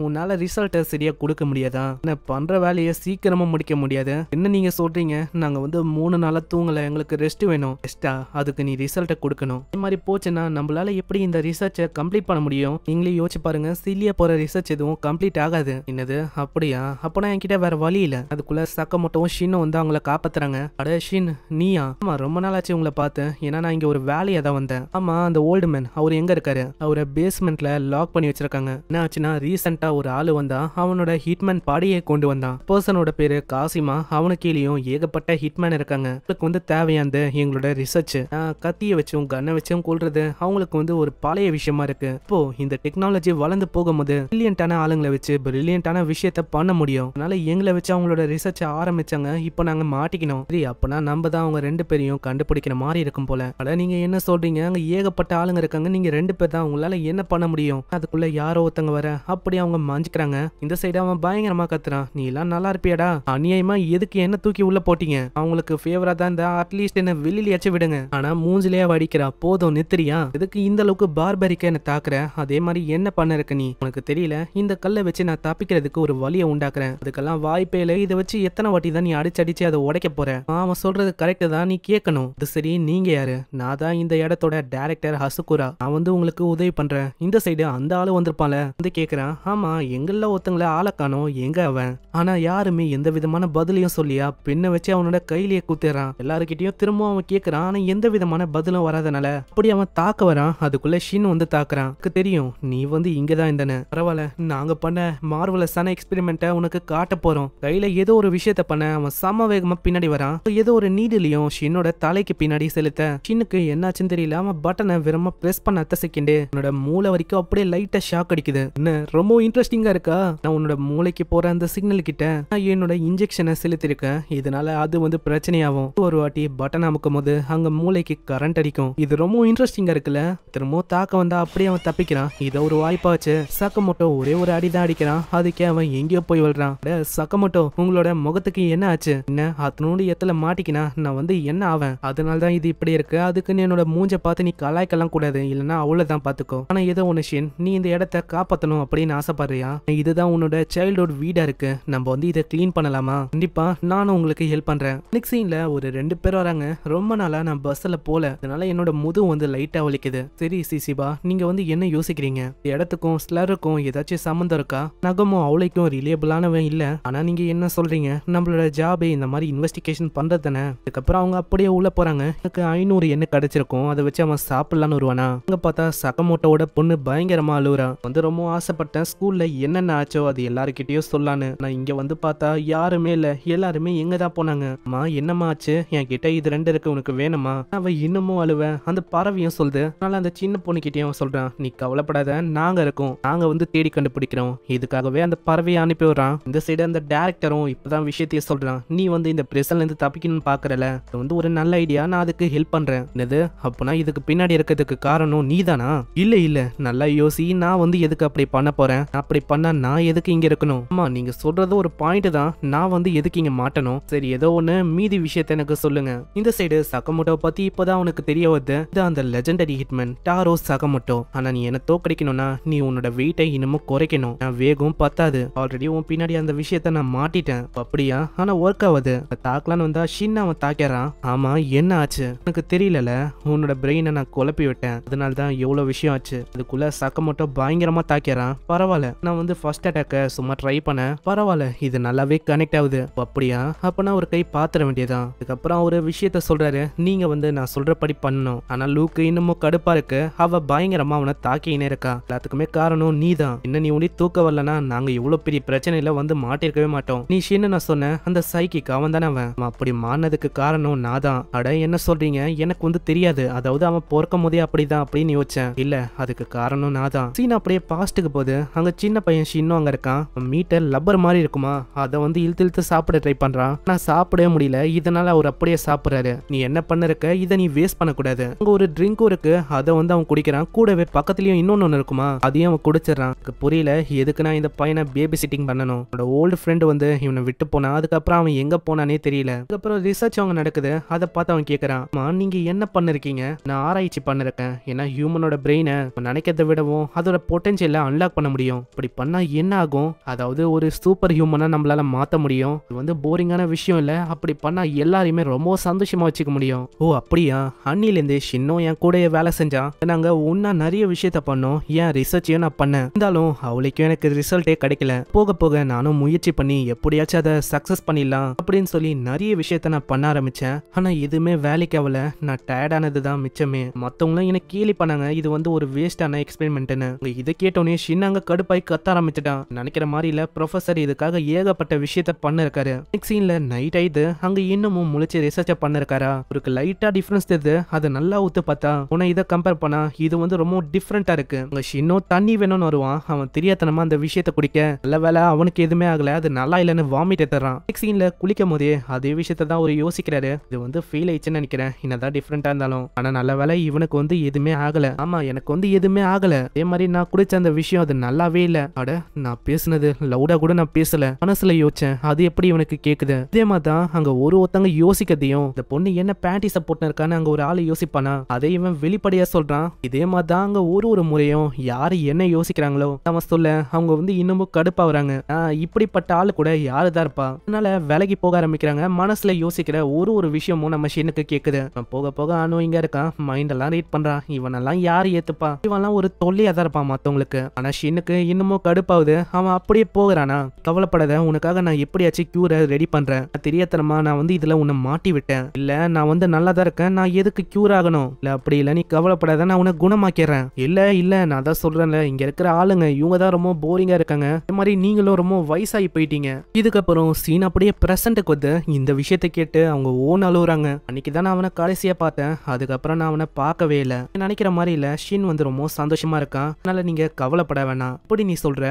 உன்னால ரிசல்ட்டை சரியா கொடுக்க முடியாதா, என்ன பண்ற வேலையை சீக்கிரமா முடிக்க முடியாது, என்ன நீங்க சொல்றீங்க, நாங்க வந்து 3 நாளா தூங்கல, எங்களுக்கு ரெஸ்ட் வேணும். ரெஸ்டா? அதுக்கு நீ ரிசல்ட்டை கொடுக்கணும். இந்த மாதிரி போச்சுன்னா நம்மளால எப்படி இந்த ரிசர்ச்சை கம்ப்ளீட் பண்ண முடியும்? நீங்களே யோசிச்சு பாருங்க. சிலியா போற ரிசர்ச் எதுவும் கம்ப்ளீட் ஆகாது. என்னது அப்படியா? அப்பனா என்கிட்ட வேற வழி இல்ல. அதுக்குள்ள சக்கமோட்டோ ஷின்னும் வந்து அவங்கள காப்பாத்துறாங்க. அட ஷின் நீயா? ஆமா ரொம்ப நாள் ஆச்சு உங்களை பார்த்தேன். ஏன்னா நான் இங்க ஒரு வேலையா தான் வந்தேன். ஆமா அந்த ஓல்டு மேன் அவர் எங்க இருக்காரு? அவரை பேஸ்மெண்ட்ல லாக் பண்ணி வச்சிருக்காங்க. என்ன ஆச்சுன்னா ரீசெண்டா ஒரு ஆளு வந்தா, அவனோட ஹிட்மேன் பாடியை கொண்டு வந்தான். பர்சனோட பேரு காசிமா. அவனுக்கு கீழேயும் ஏகப்பட்ட ஹிட்மேன் இருக்காங்க. அவங்களுக்கு வந்து தேவையானது எங்களோட ரிசர்ச். கத்திய வச்சும் கண்ணை வச்சும் கொள்றது அவங்களுக்கு வந்து ஒரு பழைய விஷயமா இருக்கு. இப்போ இந்த டெக்னாலஜி வளர்ந்து போகும்போது பிரில்லியன்டான ஆளுங்களை வச்சு பிரில்லியன்டான விஷயத்த பண்ண முடியும். அதனால எங்களை வச்சு அவங்களோட ரிசர்ச் ஆரம்பிச்சாங்க. இப்போ நாங்க மாட்டிக்கணும். சரி அப்பனா நம்ம தான் அவங்க 2 பேரையும் கண்டுபிடிக்கிற மாதிரி இருக்கும் போல. அட நீங்க என்ன சொல்றீங்க? அங்க ஏகப்பட்ட ஆளுங்க இருக்காங்க. நீங்க 2 பேர் தான், உங்களால என்ன பண்ண முடியும்? அதுக்குள்ள யாரோ ஒருத்தங்க வர அப்படி அவங்க மாஞ்சிக்கிறாங்க. இந்த சைடு அவன் பயங்கரமா கத்துறான், நீ எல்லாம் நல்லா இருப்பியாடா, அநியாயமா எதுக்கு என்ன தூக்கி உள்ள போட்டீங்க? அவங்களுக்கு ஃபேவரா தான் இருந்தா அட்லீஸ்ட் என்ன வெளியிலயாச்சும் விடுங்க. ஆனா மூஞ்சிலேயே வடிக்கிறா, போதும் நித்திரியா? எதுக்கு இந்த அளவுக்கு பார்பரிக்கா என்ன தாக்குற? அதே மாதிரி என்ன பண்ண இருக்க நீ? உனக்கு தெரியல, இந்த கல்லை வச்சு நான் தப்பிக்கிறதுக்கு ஒரு வழியை உண்டாக்குறேன். அதுக்கெல்லாம் வாய்ப்பே இல்லை. இதை வச்சு எத்தனை வாட்டி தான் நீ அடிச்சு அதை உடைக்க போற? அவன் சொல்றது கரெக்ட் தான், நீ கேட்கணும். இது சரி, நீங்க யாரு? நான் தான் இந்த இடத்தோட டைரக்டர் ஹசுகுரா. நான் வந்து உங்களுக்கு உதவி பண்றேன். இந்த சைடு அந்த ஆளு வந்திருப்பான்ல வந்து கேக்குறான். ஆமா எங்கள ஒருத்தங்கள ஆளை காணோம், எங்க அவன்? ஆனா யாருமே எந்த விதமான பதிலையும் சொல்லியா பெண்ணை வச்சு அவனோட கையிலேயே குத்துறான். எல்லாருக்கிட்டையும் திரும்ப அவன் கேக்குறான். ஆனா எந்த விதமான பதிலும் வராதனால அப்படி அவன் தாக்க வரான். அதுக்குள்ள ஷின் வந்து தாக்குறான். தெரியும் நீ வந்து இங்கதான் இருந்தன. பரவாயில்ல, நாங்க பண்ண மார்வலஸான எக்ஸ்பெரிமெண்ட்டை உனக்கு காட்ட போறோம். கையில ஏதோ ஒரு விஷயத்த பண்ண அவன் சம வேகமா பின்னாடி வரான். ஏதோ ஒரு நீடிலையும் ஷின்னோட தலைக்கு பின்னாடி செலுத்த ஷின்னுக்கு என்னாச்சுன்னு தெரியல. அவன் பட்டனை விரும்ப பிரஸ் பண்ண அத்த செகண்ட் உன்னோட மூளை வரைக்கும் அப்படியே லைட்டா ஷாக் அடிக்குது. என்ன ரொம்ப இன்ட்ரெஸ்டிங்கா இருக்கா? நான் உன்னோட மூளைக்கு போற அந்த சிக்னல் கிட்ட நான் என்னோட இன்ஜெக்ஷனை செலுத்திருக்கேன். இதனால அது வந்து பிரச்சனையாகும். ஒரு வாட்டி பட்டன் அமுக்கும் போது அங்க மூளைக்கு கரண்ட் அடிக்கும். இது ரொம்ப இன்ட்ரெஸ்டிங்கா இருக்குல்ல? திரும்ப தாக்க வந்தா அப்படியே அவன் தப்பிக்கிறான். இதை ஒரு வாய்ப்பா வச்சு சக்கமோட்டோ ஒரே ஒரு அடிதான் அடிக்கிறான். அதுக்கே அவன் எங்கேயோ போய் விழுறான். சக்கமோட்டோ உங்களோட முகத்துக்கு என்ன ஆச்சு? என்ன அத்தனோடு எத்தல மாட்டிக்கினா நான் வந்து என்ன ஆவேன்? அதனாலதான் இது இப்படி இருக்கு. அதுக்குன்னு என்னோட மூஞ்ச பார்த்து நீ கலாய்க்கலாம் கூடாது, இல்லைன்னா அவ்வளவுதான் பாத்துக்கோ. ஆனா ஏதோ ஒண்ணு ஷின், நீ இந்த இடத்த காப்பாத்தணும் அப்படின்னு ஆசைப்படுறியா? இதுதான் உன்னோட சைல்ட்ஹுட் வீடா இருக்கு. நம்ம வந்து இதை கிளீன் பண்ணலாமா? கண்டிப்பா நானும் உங்களுக்கு ஹெல்ப் பண்றேன். நெக்ஸ்ட் சீன்ல ஒரு 2 பேர் வராங்க. ரொம்ப நாளா நான் பஸ்ல போல, அதனால என்னோட முது வந்து லைட்டா வலிக்குது. சரி சிசிபா, நீங்க வந்து என்ன யோசிக்கிறீங்க? இடத்துக்கும் ஸ்லருக்கும் ஏதாச்சும் சம்மந்தம் இருக்கா? நகமும் அவளைக்கும் ரிலேபிளானவன் இல்ல. ஆனா நீங்க என்ன சொல்றீங்க? நம்மளோட ஜாபே இந்த மாதிரி இன்வெஸ்டிகேஷன் பண்றதுதானே. அதுக்கப்புறம் அவங்க அப்படியே உள்ள போறாங்க. எனக்கு 500 என்ன கிடைச்சிருக்கும், அதை வச்சு அவன் சாப்பிடலான்னு வருவானா? அங்க பார்த்தா சக்கமோட்டோட பொண்ணு பயங்கரமா அழுவுறா. வந்து ரொம்ப ஆசைப்பட்டேன் ஸ்கூல்ல என்னென்ன ஆச்சோ அது எல்லாருக்கிட்டையும் சொல்லான்னு. நான் இங்க வந்து பார்த்தா யாருமே இல்ல, எல்லாருமே எங்க தான் போனாங்க. அம்மா என்னம்மா ஆச்சு? என் கிட்ட இது 2 இருக்கு, உனக்கு வேணுமா? அவ இன்னமும் அழுவ. அந்த பறவையும் சொல்லுது. அதனால அந்த சின்ன பொண்ணு கிட்டயும் சொல்றான், நீ கவலைப்படாத, நாங்க இருக்கோம், நாங்க வந்து தேடி கண்டுபிடிக்கிறோம். இதுக்காகவே அந்த பறவையை அனுப்பி விடுறான். இந்த சைடு அந்த டைரக்டரும் இப்பதான் விஷயத்தையே சொல்றான். நீ வந்து இந்த பிரச்சனைல இருந்து தப்பிக்கணும்னு பாக்குறல, இது வந்து ஒரு நல்ல ஐடியா, நான் அதுக்கு ஹெல்ப் பண்றேன். என்னது அப்பனா இதுக்கு பின்னாடி இருக்கிறதுக்கு காரணம் நீதானா? இல்ல இல்ல, நல்லா யோசி, நான் வந்து எதுக்கு அப்படி பண்ண போறேன்? அப்படி பண்ணா நான் எதுக்கு இங்க இருக்கணும்? அம்மா நீங்க சொல்றது ஒரு பாயிண்ட் தான், நான் வந்து எதுக்கு இங்க மாட்டணும்? சரி ஏதோ ஒண்ணு, மீதி விஷயத்த எனக்கு சொல்லுங்க. இந்த சைடு சக்கமோட்டோ பத்தி இப்பதான் உனக்கு தெரிய வருது. இது அந்த லெஜெண்டரி ஹிட்மேன் டாரோ சக்கமோட்டோ. ஆனா நீ என்ன தோக்கடிக்கணும்னா நீ உன்னோட வெயிட்டை இன்னமும் குறைக்கணும். நான் வேகம் பத்தாது, ஆல்ரெடி உன் பின்னாடி அந்த விஷயத்த நான் மாட்டிட்டேன். அப்படியா? ஆனா ஒர்க் ஆகுது. தாக்கலான்னு வந்தா ஷின் அவன் தாக்கிறான். ஆமா என்ன ஆச்சு? எனக்கு தெரியல, உன்னோட பிரெயினை நான் குழப்பி விட்டேன், அதனாலதான் எவ்வளவு விஷயம் ஆச்சு. அதுக்குள்ள சக்கமோட்டோ பயங்கரமா தாக்கிறான். பரவாயில்ல, நான் வந்து ஃபர்ஸ்ட் அட்டாக்க சும்மா ட்ரை பண்ணேன். பரவாயில்ல, இது நல்லாவே கனெக்ட் ஆகுது. அப்படியா? அப்பனா ஒரு கை பாத்திர வேண்டியதான். அதுக்கப்புறம் ஒரு விஷயத்த சொல்றாரு, நீங்க வந்து நான் சொல்றபடி பண்ணணும். ஆனா லூக்கு இன்னமும் கடுப்பா இருக்கு. அவ பயங்கரமா அவனை தாக்கினே இருக்கா. எல்லாத்துக்குமே காரணம் நீதான். என்ன நீ உனி தூக்க வரலனா நாங்க இவ்வளவு பெரிய பிரச்சனையில வந்து மாட்டிருக்கவே மாட்டோம். நீ ஷின்னு நான் சொன்ன அந்த சைக்கிக் அவன் தானே அவன். அப்படி மாறினதுக்கு காரணம் நான் தான். அட என்ன சொல்றீங்க? எனக்கு வந்து தெரியாது, அதாவது அவன் பொறுக்கும் போதே அப்படிதான் அப்படின்னு யோசிச்சேன். இல்ல அதுக்கு காரணம் நான் தான். சீன் அப்படியே பாஸ்ட்டுக்கு போது அங்க சின்ன பையன் ஷின்னும் அங்க இருக்கான். மீட்டை லப்பர் மாதிரி இருக்குமா அதை வந்து இழுத்து இழுத்து சாப்பிட ட்ரை பண்றான். நான் சாப்பிடவே முடியல. இதனால அவர் அப்படியே சாப்பிடுறாரு. நீ என்ன பண்ணிருக்க, இதை நீ வேஸ்ட் பண்ணக்கூடாது. அங்க ஒரு ட்ரிங்கும் இருக்கு, அதை வந்து அவன் குடிக்கிறான். கூடவே பக்கத்துலயும் இன்னொன்னு இருக்குமா, அதையும் அவன் குடிச்சிடறான். புரியல எதுக்கு நான் இந்த பையனை பேபி சிட்டிங் பண்ணணும். அவனோட ஓல்டு ஃப்ரெண்டு வந்து இவனை விட்டு போனா. அதுக்கப்புறம் அவன் எங்க போனானே தெரியல. அதுக்கப்புறம் ரிசர்ச் அவங்க நடக்குது. அதை பார்த்து அவன் கேட்கறான், நீங்க என்ன பண்ணிருக்கீங்க? நான் ஆராய்ச்சி பண்ணிருக்கேன். ஏன்னா ஹியூமனோட பிரெயினை நினைக்கிறத விடவும் அதோட பொட்டன்ஷியலை அன்லாக் பண்ண முடியும். இப்படி பண்ணா என்ன ஆகும், அதாவது ஒரு சூப்பர் ஹியூமனா நம்மளால மாத்த முடியும். இது வந்து போரிங்கான விஷயம் இல்ல. அப்படி பண்ணா எல்லாரையுமே ரொம்ப சந்தோஷமா வச்சுக்க முடியும். ஓ அப்படியா, அன்னிலேருந்து ஷின்னும் என் கூட வேலை செஞ்சான். நாங்க ஒன்னா நிறைய விஷயத்த பண்ணோம். ஏன் ரிசர்ச்சையும் நான் பண்ணேன். இருந்தாலும் அவளுக்கும் எனக்கு ரிசல்ட்டே கிடைக்கல. போக போக நானும் முயற்சி பண்ணி எப்படியாச்சும் அதை சக்சஸ் பண்ணிடலாம் அப்படின்னு சொல்லி நிறைய விஷயத்த நான் பண்ண ஆரம்பிச்சேன். ஆனா எதுவுமே வேலைக்கு ஆகல. நான் டயர்டானதுதான் மிச்சமே. மத்தவங்களும் எனக்கு கேலி பண்ணாங்க, இது வந்து ஒரு வேஸ்டான எக்ஸ்பெரிமெண்ட்னு. இதை கேட்டோன்னே ஷின்னாங்க கடுப்பாய் கத்த ஆரம்பிச்சிட்டான். நினைக்கிற மாதிரி இல்ல, ப்ரொஃபசர் இதுக்காக ஏகப்பட்ட விஷயத்த பண்ணிருக்காரு. நெக்ஸ்ட் சீன்ல நைட் ஆயிடுது. அங்க இன்னமும் முழிச்சு ரிசர்ச் பண்ணிருக்காரா. ஒரு லைட்டா டிஃபரன்ஸ் தெரியுது. அதை நல்லா ஊத்து பார்த்தா உன இதை கம்பேர் பண்ணா இது வந்து ரொம்ப டிஃப்ரெண்டா இருக்கு. அங்க ஷின்னோ தண்ணி வேணும்னு வருவான். அவன் தெரியாதனமா அந்த விஷயத்த குடிக்க நல்ல வேலை அவனுக்கு எதுவுமே ஆகல. அது நல்லா இல்லைன்னு வாமிட் எடுத்துறான். நெக்ஸ்ட் சீன்ல குளிக்கும் போதே அதே விஷயத்த தான் அவர் யோசிக்கிறாரு. இது வந்து ஃபெயில் ஆயிடுச்சுன்னு நினைக்கிறேன். என்னதான் டிஃப்ரெண்டா இருந்தாலும். ஆனா நல்ல வேலை இவனுக்கு வந்து எதுவுமே ஆகல. ஆமா எனக்கு வந்து எதுவுமே ஆகல. அதே மாதிரி நான் குடிச்ச அந்த விஷயம் அது நல்லாவே இல்ல. அட நான் பேசுனது லவுடா கூட நான் பேசல, மனசுல யோசிச்சேன். அது எப்படி இவனுக்கு கேக்குது. இதே மாதிரி தான் அங்க ஒருத்தங்க யோசிக்கிறதையும் இந்த பொண்ணு என்ன பேண்டிஸ போட்டு இருக்கான்னு அங்க ஒரு ஆளு யோசிப்பானா, அதை இவன் வெளிப்படையா சொல்றான். இதே மாதிரி தான் அங்க ஒரு முறையும் யாரு என்ன யோசிக்கிறாங்களோ நம்ம சொல்ல அவங்க வந்து இன்னமும் கடுப்பாவறாங்க. இப்படிப்பட்ட ஆளு கூட யாருதான் இருப்பா. அதனால விலகி போக ஆரம்பிக்கிறாங்க. மனசுல யோசிக்கிற ஒரு விஷயமும் நம்ம ஷின்னுக்கு கேக்குது. போக போக ஆனோ இங்க இருக்கான், மைண்ட் எல்லாம் ரீட் பண்றான். இவனெல்லாம் யாரு ஏத்துப்பா, இவன்லாம் ஒரு தொல்லையா தான் இருப்பான் மத்தவங்களுக்கு. ஆனா ஷின்னுக்கு இன்னமும் கடுப்பாவுது. அவன் அப்படியே போகிறானா, கவலைப்படாத, உனக்காக நான் எப்படியாச்சும் கியூரை ரெடி பண்றேன். தெரியாதனமா நான் வந்து இதுல உன்னை மாட்டி விட்டேன். இல்ல நான் வந்து நல்லா தான் இருக்கேன், நான் எதுக்கு கியூர் ஆகணும். இல்ல அப்படி இல்ல நீ கவலைப்படாத, நான் உன்னை குணமாக்கிறேன். இல்ல நான் தான் சொல்றேன்ல, இங்க இருக்கிற ஆளுங்க இவங்க தான் ரொம்ப போரிங்கா இருக்காங்க. இந்த மாதிரி நீங்களும் ரொம்ப வயசாகி போயிட்டீங்க. இதுக்கப்புறம் சீன் அப்படியே பிரசன்ட்டுக்கு வந்து இந்த விஷயத்த கேட்டு அவங்க ஓன் அழுகுறாங்க. அன்னைக்கு தான் நான் அவனை கடைசியா பார்த்தேன். அதுக்கப்புறம் நான் அவனை பார்க்கவே இல்லை. நினைக்கிற மாதிரி இல்ல, ஷின் வந்து ரொம்ப சந்தோஷமா இருக்கான். அதனால நீங்க கவலைப்பட வேணாம். அப்படி நீ சொல்ற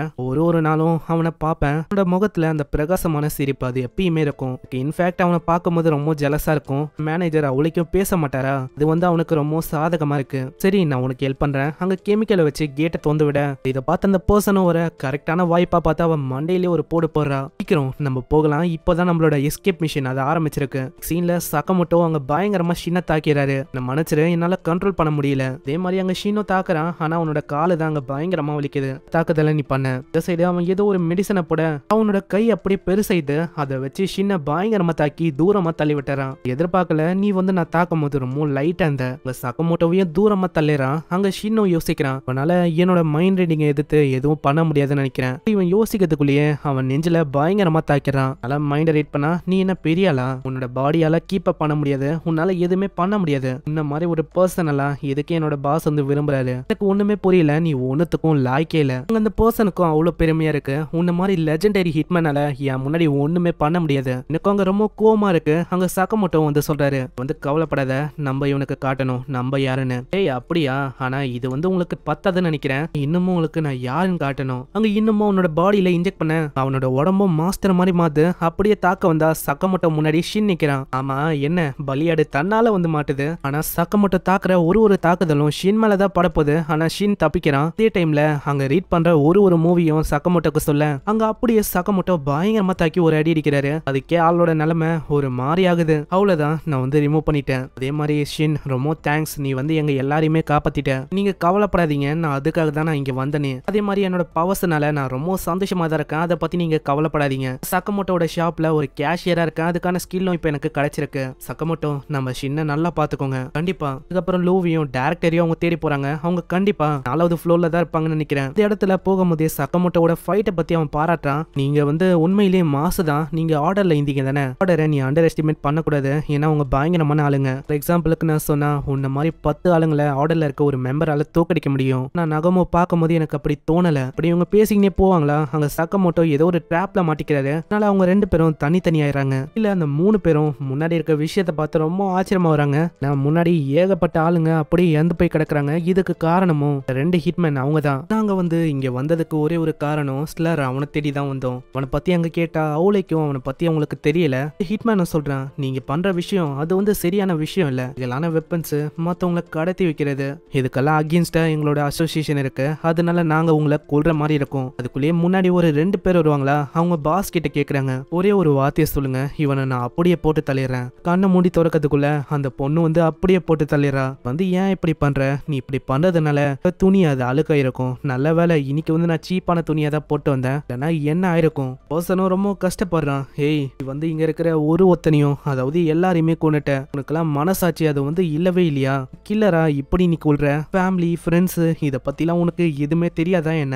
ஒரு நாளும் அவனை பார்ப்பேன். அவனோட முகத்துல அந்த பிரகாசமான சிரிப்பு அது எப்பயுமே இருக்கும். இன்ஃபேக்ட் அவனை பார்க்கும்போது ரொம்ப ஜெலஸா இருக்கும். மேனேஜர் அவளுக்கும் பேச மாட்டாரா, இது வந்து அவனுக்கு ரொம்ப சாதகமா இருக்கு. சரி நான் உனக்கு ஹெல்ப் பண்றேன். அங்க கெமிக்கலை வச்சு கேட்டை தொந்து விட இதை பார்த்து அந்த பர்சனும் ஒரு கரெக்டான வாய்ப்பா பார்த்து அவன் மண்டையிலே ஒரு போடு போடுறா. சீக்கிரம் நம்ம போகலாம், இப்போதான் நம்மளோட எஸ்கேப் மிஷின் அது ஆரம்பிச்சிருக்கு. சீன்ல சக்கமோட்டோ அங்க பயங்கரமா ஷின்னை தாக்கிறாரு. நான் மன்னிச்சிரு, என்னால கண்ட்ரோல் பண்ண முடியல. அதே மாதிரி அங்க ஷின்னோ தாக்குறான். ஆனா அவனோட காலு தான் அங்க பயங்கரமா வலிக்குது. தாக்குதல நீ பண்ண இந்த சைடு அவன் ஏதோ ஒரு மெடிசனை போட அவனோட கை அப்படியே பெருசைது. அதை வச்சு ஷின்னை பயங்கரமா தாக்கி தூரமா தள்ளி விட்டுறான். எதிர்பார்க்கல நீ வந்து நான் தாக்கும் போது ரொம்ப லைட்டா இருந்த. சக்கமோட்டோவையும் தூரமா தள்ளிறான். அங்க ஷின்னோ யோசிக்கிறான், அவனால என்னோட மைண்ட் ரீடிங் எதிர்த்து எதுவும் பண்ண முடியாதுன்னு நினைக்கிறேன். இவன் யோசிக்கிறதுக்குள்ளேயே அவன் நெஞ்சில பயங்கரமா தாக்கிறான். அதனால மைண்ட ரீட் பண்ணா, நீ என்ன பெரியாளா, உன்னோட பாடியால கீப் அப் பண்ண முடியாது, உன்னால எதுவுமே பண்ண முடியாது. இந்த மாதிரி ஒரு பர்சனலா எதுக்கு என்னோட பாஸ் வந்து விரும்புறாரு, எனக்கு ஒண்ணுமே புரியல. நீ ஒன்னுத்துக்கும் லாய்க்கே இல்ல. அந்த பர்சனுக்கும் அவ்வளவு பெருமையா இருக்கு. உன்ன மாதிரி லெஜெண்டரி ஹிட்மேனால என் முன்னாடி ஒண்ணுமே பண்ண முடியாது. எனக்கு அங்க ரொம்ப கோவமா இருக்கு. அங்க சக்கமோட்டோ வந்து சொல்றாரு, வந்து கவலைப்படாத, நம்ம இவனுக்கு காட்டணும் நம்ம யாருன்னு. ஏய் அப்படியா, ஆனா இது வந்து உங்களுக்கு பத்தாதுன்னு நினைக்கிறேன். இன்னமும் உங்களுக்கு நான் யாருன்னு காட்டணும். அங்க இன்னமும் அவனோட பாடியில இன்ஜெக்ட் பண்ண அவனோட உடம்பும் மாஸ்டர் மாதிரி மாத்து. அப்படியே தாக்க வந்தா சக்கமோட்டோ முன்னாடி ஷின் நிக்கிறான். ஆமா என்ன பலியாடு தன்னால வந்து மாட்டுது. ஆனா சக்கமோட்டோ தாக்குற ஒரு தாக்குதலும் ஷின் மேலதான் படப்போகுது. ஆனா ஷின் தப்பிக்கிறான். அதே டைம்ல அங்க ரீட் பண்ற ஒரு மூவியும் சக்கமோட்டோக்கு சொல்ல அங்க அப்படியே சக்கமோட்டோ பயங்கரமா தாக்கி ஒரு அடி அடிக்கிறாரு. அதுக்கே ஆளோட நிலைமை ஒரு மாதிரி ஆகுது. அவ்வளவுதான், நான் வந்து ரிமூவ் பண்ணிட்டேன். அதே மாதிரி ஷின் ரொம்ப தேங்க்ஸ், நீ வந்து எங்க எல்லாரையுமே காப்பாத்திட்ட. நீங்க கவலைப்படாதீங்க, நான் அதுக்காக தான் நான் இங்க வந்தனே. அதே மாதிரி என்னோட பவர்ஸ்னால நான் ரொம்ப சந்தோஷமா தான் இருக்கேன். அதை பத்தி நீங்க கவலைப்படாதீங்க. சக்கமோட்டோட ஷாப்ல ஒரு கேஷியரா இருக்கேன். அதுக்கான ஸ்கில்லும் இப்ப எனக்கு கிடைச்சிருக்கு. சக்கமோட்டோ நம்ம ஷின்னை நல்லா பாத்துக்கோங்க கண்டிப்பா. அதுக்கப்புறம் லூவியும் டைரக்டரையும் அவங்க தேடி போறாங்க. அவங்க கண்டிப்பா 4வது ஃப்ளோர்ல தான் இருப்பாங்கன்னு நினைக்கிறேன். இந்த இடத்துல போகும்போதே சக்கமோட்டோட ஃபைட்டை பத்தி அவன் பாராட்டுறான். நீங்க வந்து உண்மையிலேயே மாசு தான். நீங்க ஆர்டர்ல இருந்தீங்க தானே, ஆர்டரை நீ அண்டர் எஸ்டிமேட் பண்ணக்கூடாது. ஏன்னா அவங்க பயங்கரமான ஆளுங்க. ஃபார் எக்ஸாம்பிளுக்கு நான் சொன்னா உன்ன மாதிரி 10 ஆளுங்களை ஆர்டர்ல இருக்க ஒரு மெம்பரால தோக்கடிக்க முடியும். நான் நகமோ பார்க்கும்போது எனக்கு அப்படி தோணல. அப்படி இவங்க பேசிக்கினே போவாங்களா, அங்க சக்கமோட்டோ ஏதோ ஒரு ட்ராப்ல மாட்டிக்கிறாரு. அதனால அவங்க 2 பேரும் தனித்தனி ஆயிடுறாங்க. இல்ல அந்த 3 பேரும் முன்னாடி இருக்க விஷயத்த பார்த்து ரொம்ப ஆச்சரியமா வராங்க. நான் முன்னாடி ஏகப்பட்ட ஆளுங்க அப்படியே இறந்து போய் கிடக்குறாங்க. இதுக்கு காரணமும் 2 ஹிட்மேன் அவங்க தான். நாங்க வந்து இங்க வந்ததுக்கு ஒரே ஒரு காரணம், ரெகுலர் அவனை தேடி தான் வந்தோம். அவனை பத்தி அங்க கேட்டா அவளைக்கும் அவனை பத்தி அவங்களுக்கு தெரியல. ஹிட்மேன் சொல்றான், நீங்க பண்ற விஷயம் அது வந்து சரியான விஷயம் இல்ல. இதெல்லாம் வெப்பன்ஸ் மத்தவங்களை கடத்தி வைக்கிறது, இதுக்கெல்லாம் அகேன்ஸ்டா எங்களோட அசோசியேஷன் இருக்கு. அதனால நாங்க உங்களை கொல்ற மாதிரி இருக்கும். அதுக்குள்ளேயே முன்னாடி ஒரு 2 பேர் வருவாங்களா, அவங்க பாஸ் கிட்ட கேக்குறாங்க, ஒரே ஒரு வார்த்தையை சொல்லுங்க, இவனை நான் அப்படியே போட்டு தள்ளிடுறேன். கண்ணை மூடி திறக்கிறதுக்குள்ள அந்த பொண்ணு வந்து அப்படியே போட்டு தள்ளிடுறா. வந்து ஏன் இப்படி பண்ற, நீ இப்படி பண்றதுனால துணி அது அழுக்கா இருக்கும். நல்ல வேலை இன்னைக்கு வந்து நான் சீப்பான துணியை தான் போட்டு வந்தேன், இல்லைன்னா என்ன ஆயிருக்கும். பர்சனும் ரொம்ப கஷ்டப்படுறான். ஏய் வந்து இங்க இருக்கிற ஒருத்தனையும் அதாவது எல்லாரையுமே கொண்டுட்ட, உனக்கெல்லாம் மனசாட்சி அது வந்து இல்லவே இல்லையா? கில்லரா இப்படி நீ கொள்ற? ஃபேமிலி ஃப்ரெண்ட்ஸ் இதை பத்திலாம் உனக்கு எதுவுமே தெரியாதா என்ன?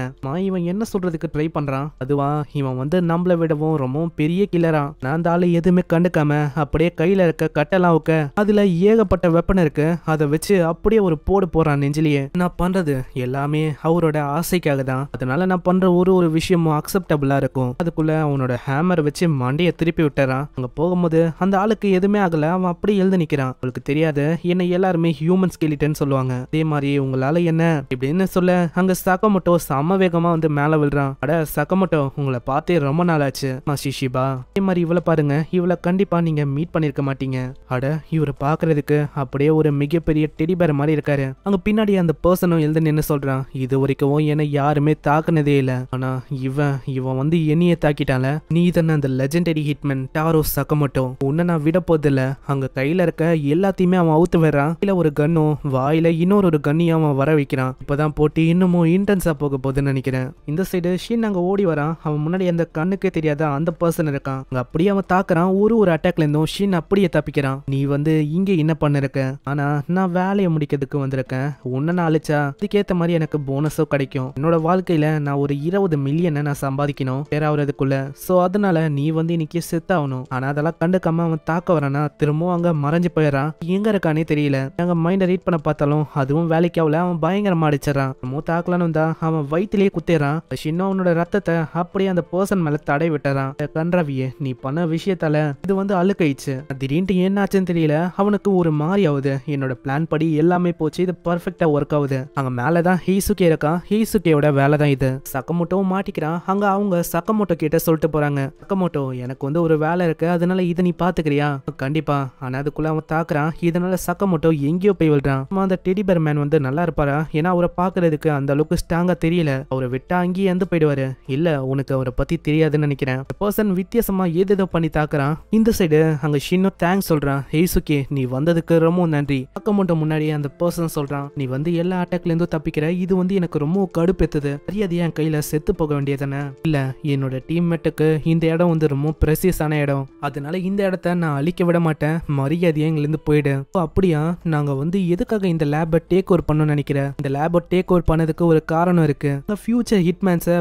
இவன் என்ன சொல்றதுக்கு ட்ரை பண்றான். அதுவா இவன் வந்து நம்மள விடவும் ரொம்பவும் பெரிய கில்லரா. நான் அந்த ஆளு எதுவுமே கண்டுக்காம அப்படியே கையில இருக்க கட்டெல்லாம் வைக்க அதுல ஏகப்பட்ட வெப்பன் இருக்கு, அதை வச்சு அப்படியே ஒரு போடு போறான் நெஞ்சிலேயே. நான் பண்றது எல்லாமே அவரோட ஆசைக்காக தான். அதனால நான் பண்ற ஒரு விஷயமும் அக்செப்டபிளா இருக்கும். அதுக்குள்ள அவனோட ஹேமரை வச்சு மண்டையை திருப்பி விட்டுறான். அங்க போகும்போது அந்த ஆளுக்கு எதுவுமே ஆகல, அவன் அப்படி எழுந்து நிக்கிறான். அவளுக்கு தெரியாது என்ன எல்லாருமே ஹியூமன் ஸ்கெலிட்டன் சொல்லுவாங்க. அதே மாதிரி உங்களால என்ன இப்படின்னு சொல்ல அங்க சகமோட்டோ செம வேகமா வந்து மேல விழுறான். அட சகமோட்டோ, உங்களை பார்த்தே ரொம்ப நாள் ஆச்சு. ஷிஷிபா, அதே மாதிரி இவளை பாருங்க, இவளை கண்டிப்பா நீங்க மீட் பண்ணிருக்க மாட்டீங்க. அட இவரை பாக்குறதுக்கு அப்படியே ஒரு மிகப்பெரிய டெடி பேர் மாதிரி இருக்காரு. அங்க பின்னாடி அந்த பர்சனும் எழுந்து நின்னு சொல்றான், இது வரைக்கும் என்ன யாருமே தாக்குனதே இல்ல, ஆனா இவன் வந்து என்னையே தாக்கிட்டால. நீ தானே அந்த லெஜெண்டரி ஹிட்மேன் டாரோ சகமோட்டோ, உன்னை நான் விட போதில்ல. அங்க கையில இருக்க எல்லாத்தையுமே அவன் அவுத்து வர்றான். இல்ல ஒரு கன்னும் வாயில இன்னொரு கன்னையும் அவன் வர வைக்கிறான். இப்பதான் போட்டு இன்னமும் இன்டென்ஸா போக போகுதுன்னு நினைக்கிறேன். இந்த சைடு ஷின் அங்க ஓடி வரான். அவன் முன்னாடி அந்த கண்ணுக்கே தெரியாத அந்த பர்சன் இருக்கான். அங்க அப்படியே அவன் தாக்குறான். ஒரு அட்டாக்ல இருந்தும் ஷின் அப்படியே தப்பிக்கிறான். நீ வந்து இங்க என்ன பண்ணிருக்க? ஆனா நான் வேலையை முடிக்கிறதுக்கு வந்திருக்கேன். உன்னை நான் அழிச்சா அதுக்கேத்த மாதிரி எனக்கு போனஸோ கிடைக்கும். என்னோட வாழ்க்கையில நான் ஒரு 20 மில்லியனை நான் சம்பாதிக்கணும் பேராவதுக்குள்ள. சோ அதனால நீ வந்து இன்னைக்கு செத்தாகணும். ஆனா அதெல்லாம் கண்டுக்காம அவன் தாக்க வரானா, திரும்பவும் அங்க மறைஞ்சு போயிடறான். எங்க இருக்கானே தெரியல. அங்க மைண்ட ரீட் பண்ண பார்த்தாலும் அதுவும் வேலைக்கு ஆகல. அவன் பயங்கரமா அடிச்சிடறான். தாக்கலான்னு வந்தா அவன் வயிற்றுலயே குத்திடுறான். ஷின்னோ அவனோட ரத்தத்தை அப்படியே அந்த பர்சன் மேல தடை விட்டுறான். கன்றாவியே, நீ பண்ண விஷயத்தால இது வந்து அழுக்காயிடுச்சு. திடீர்னு என்ன ஆச்சுன்னு தெரியல, அவனுக்கு ஒரு மாதிரி ஆகுது. என்னோட பிளான் படி எல்லாமே போச்சு, இது பர்ஃபெக்டா ஒர்க் ஆகுது. அங்க மேலதான் ஹீசுகே இருக்கான். ஹீசுகேயோட வேலை தான் இது. சக்கமோட்டோவும் மாட்டிக்கிறான். அங்க அவங்க சக்கமோட்டோ கிட்ட சொல்லிட்டு போறாங்க, சக்கமோட்டோ எனக்கு வந்து ஒரு வேலை இருக்கு, அதனால இதை நீ பாத்துக்கிறியா? கண்டிப்பா. ஆனா அதுக்குள்ள அவன் தாக்குறான். இதனால சக்கமோட்டோ எங்கேயோ போய் விழுறான். அந்த டெடி பேர் மேன் வந்து நல்லா இருப்பாரா? ஏன்னா அவரை பாக்குறதுக்கு அந்த அளவுக்கு ஸ்ட்ராங்கா தெரியல. அவரை விட்டா அங்கேயே இறந்து போயிடுவாரு. இல்ல உனக்கு அவரை பத்தி தெரியாதுன்னு நினைக்கிறேன். பர்சன் வித்தியாசமா ஏதேதோ பண்ணி தாக்குறான். இந்த சைடு அங்க ஷின்னோ தேங்க்ஸ் சொல்றான். ஹேசுகே, நீ வந்ததுக்கு ரொம்ப நன்றி. சக்கமோட்டோ முன்னாடி அந்த பர்சன் சொல்றான், நீ வந்து எல்லா அட்டாக்ல இருந்தும் தப்பிக்கிற, இது வந்து எனக்கு ரொம்ப கடுப்பெத்துது. மரியாதையா என் கையில செத்து போக வேண்டியதானே? இல்ல, என்னோட டீம்மேட்டுக்கு இந்த இடம் வந்து ரொம்ப பிரசியஸான இடம், அதனால இந்த இடத்த நான் அழிக்க விட மாட்டேன். மரியாதையா எங்கிருந்து போயிடு. அப்படியா? நாங்க வந்து எதுக்காக இந்த லேபை டேக் ஓவர் பண்ணணும்னு நினைக்கிறேன். இந்த லேபை டேக் ஓவர் பண்ணதுக்கு ஒரு காரணம் இருக்கு. ஃபியூச்சர் ஹிட்மேன்ஸை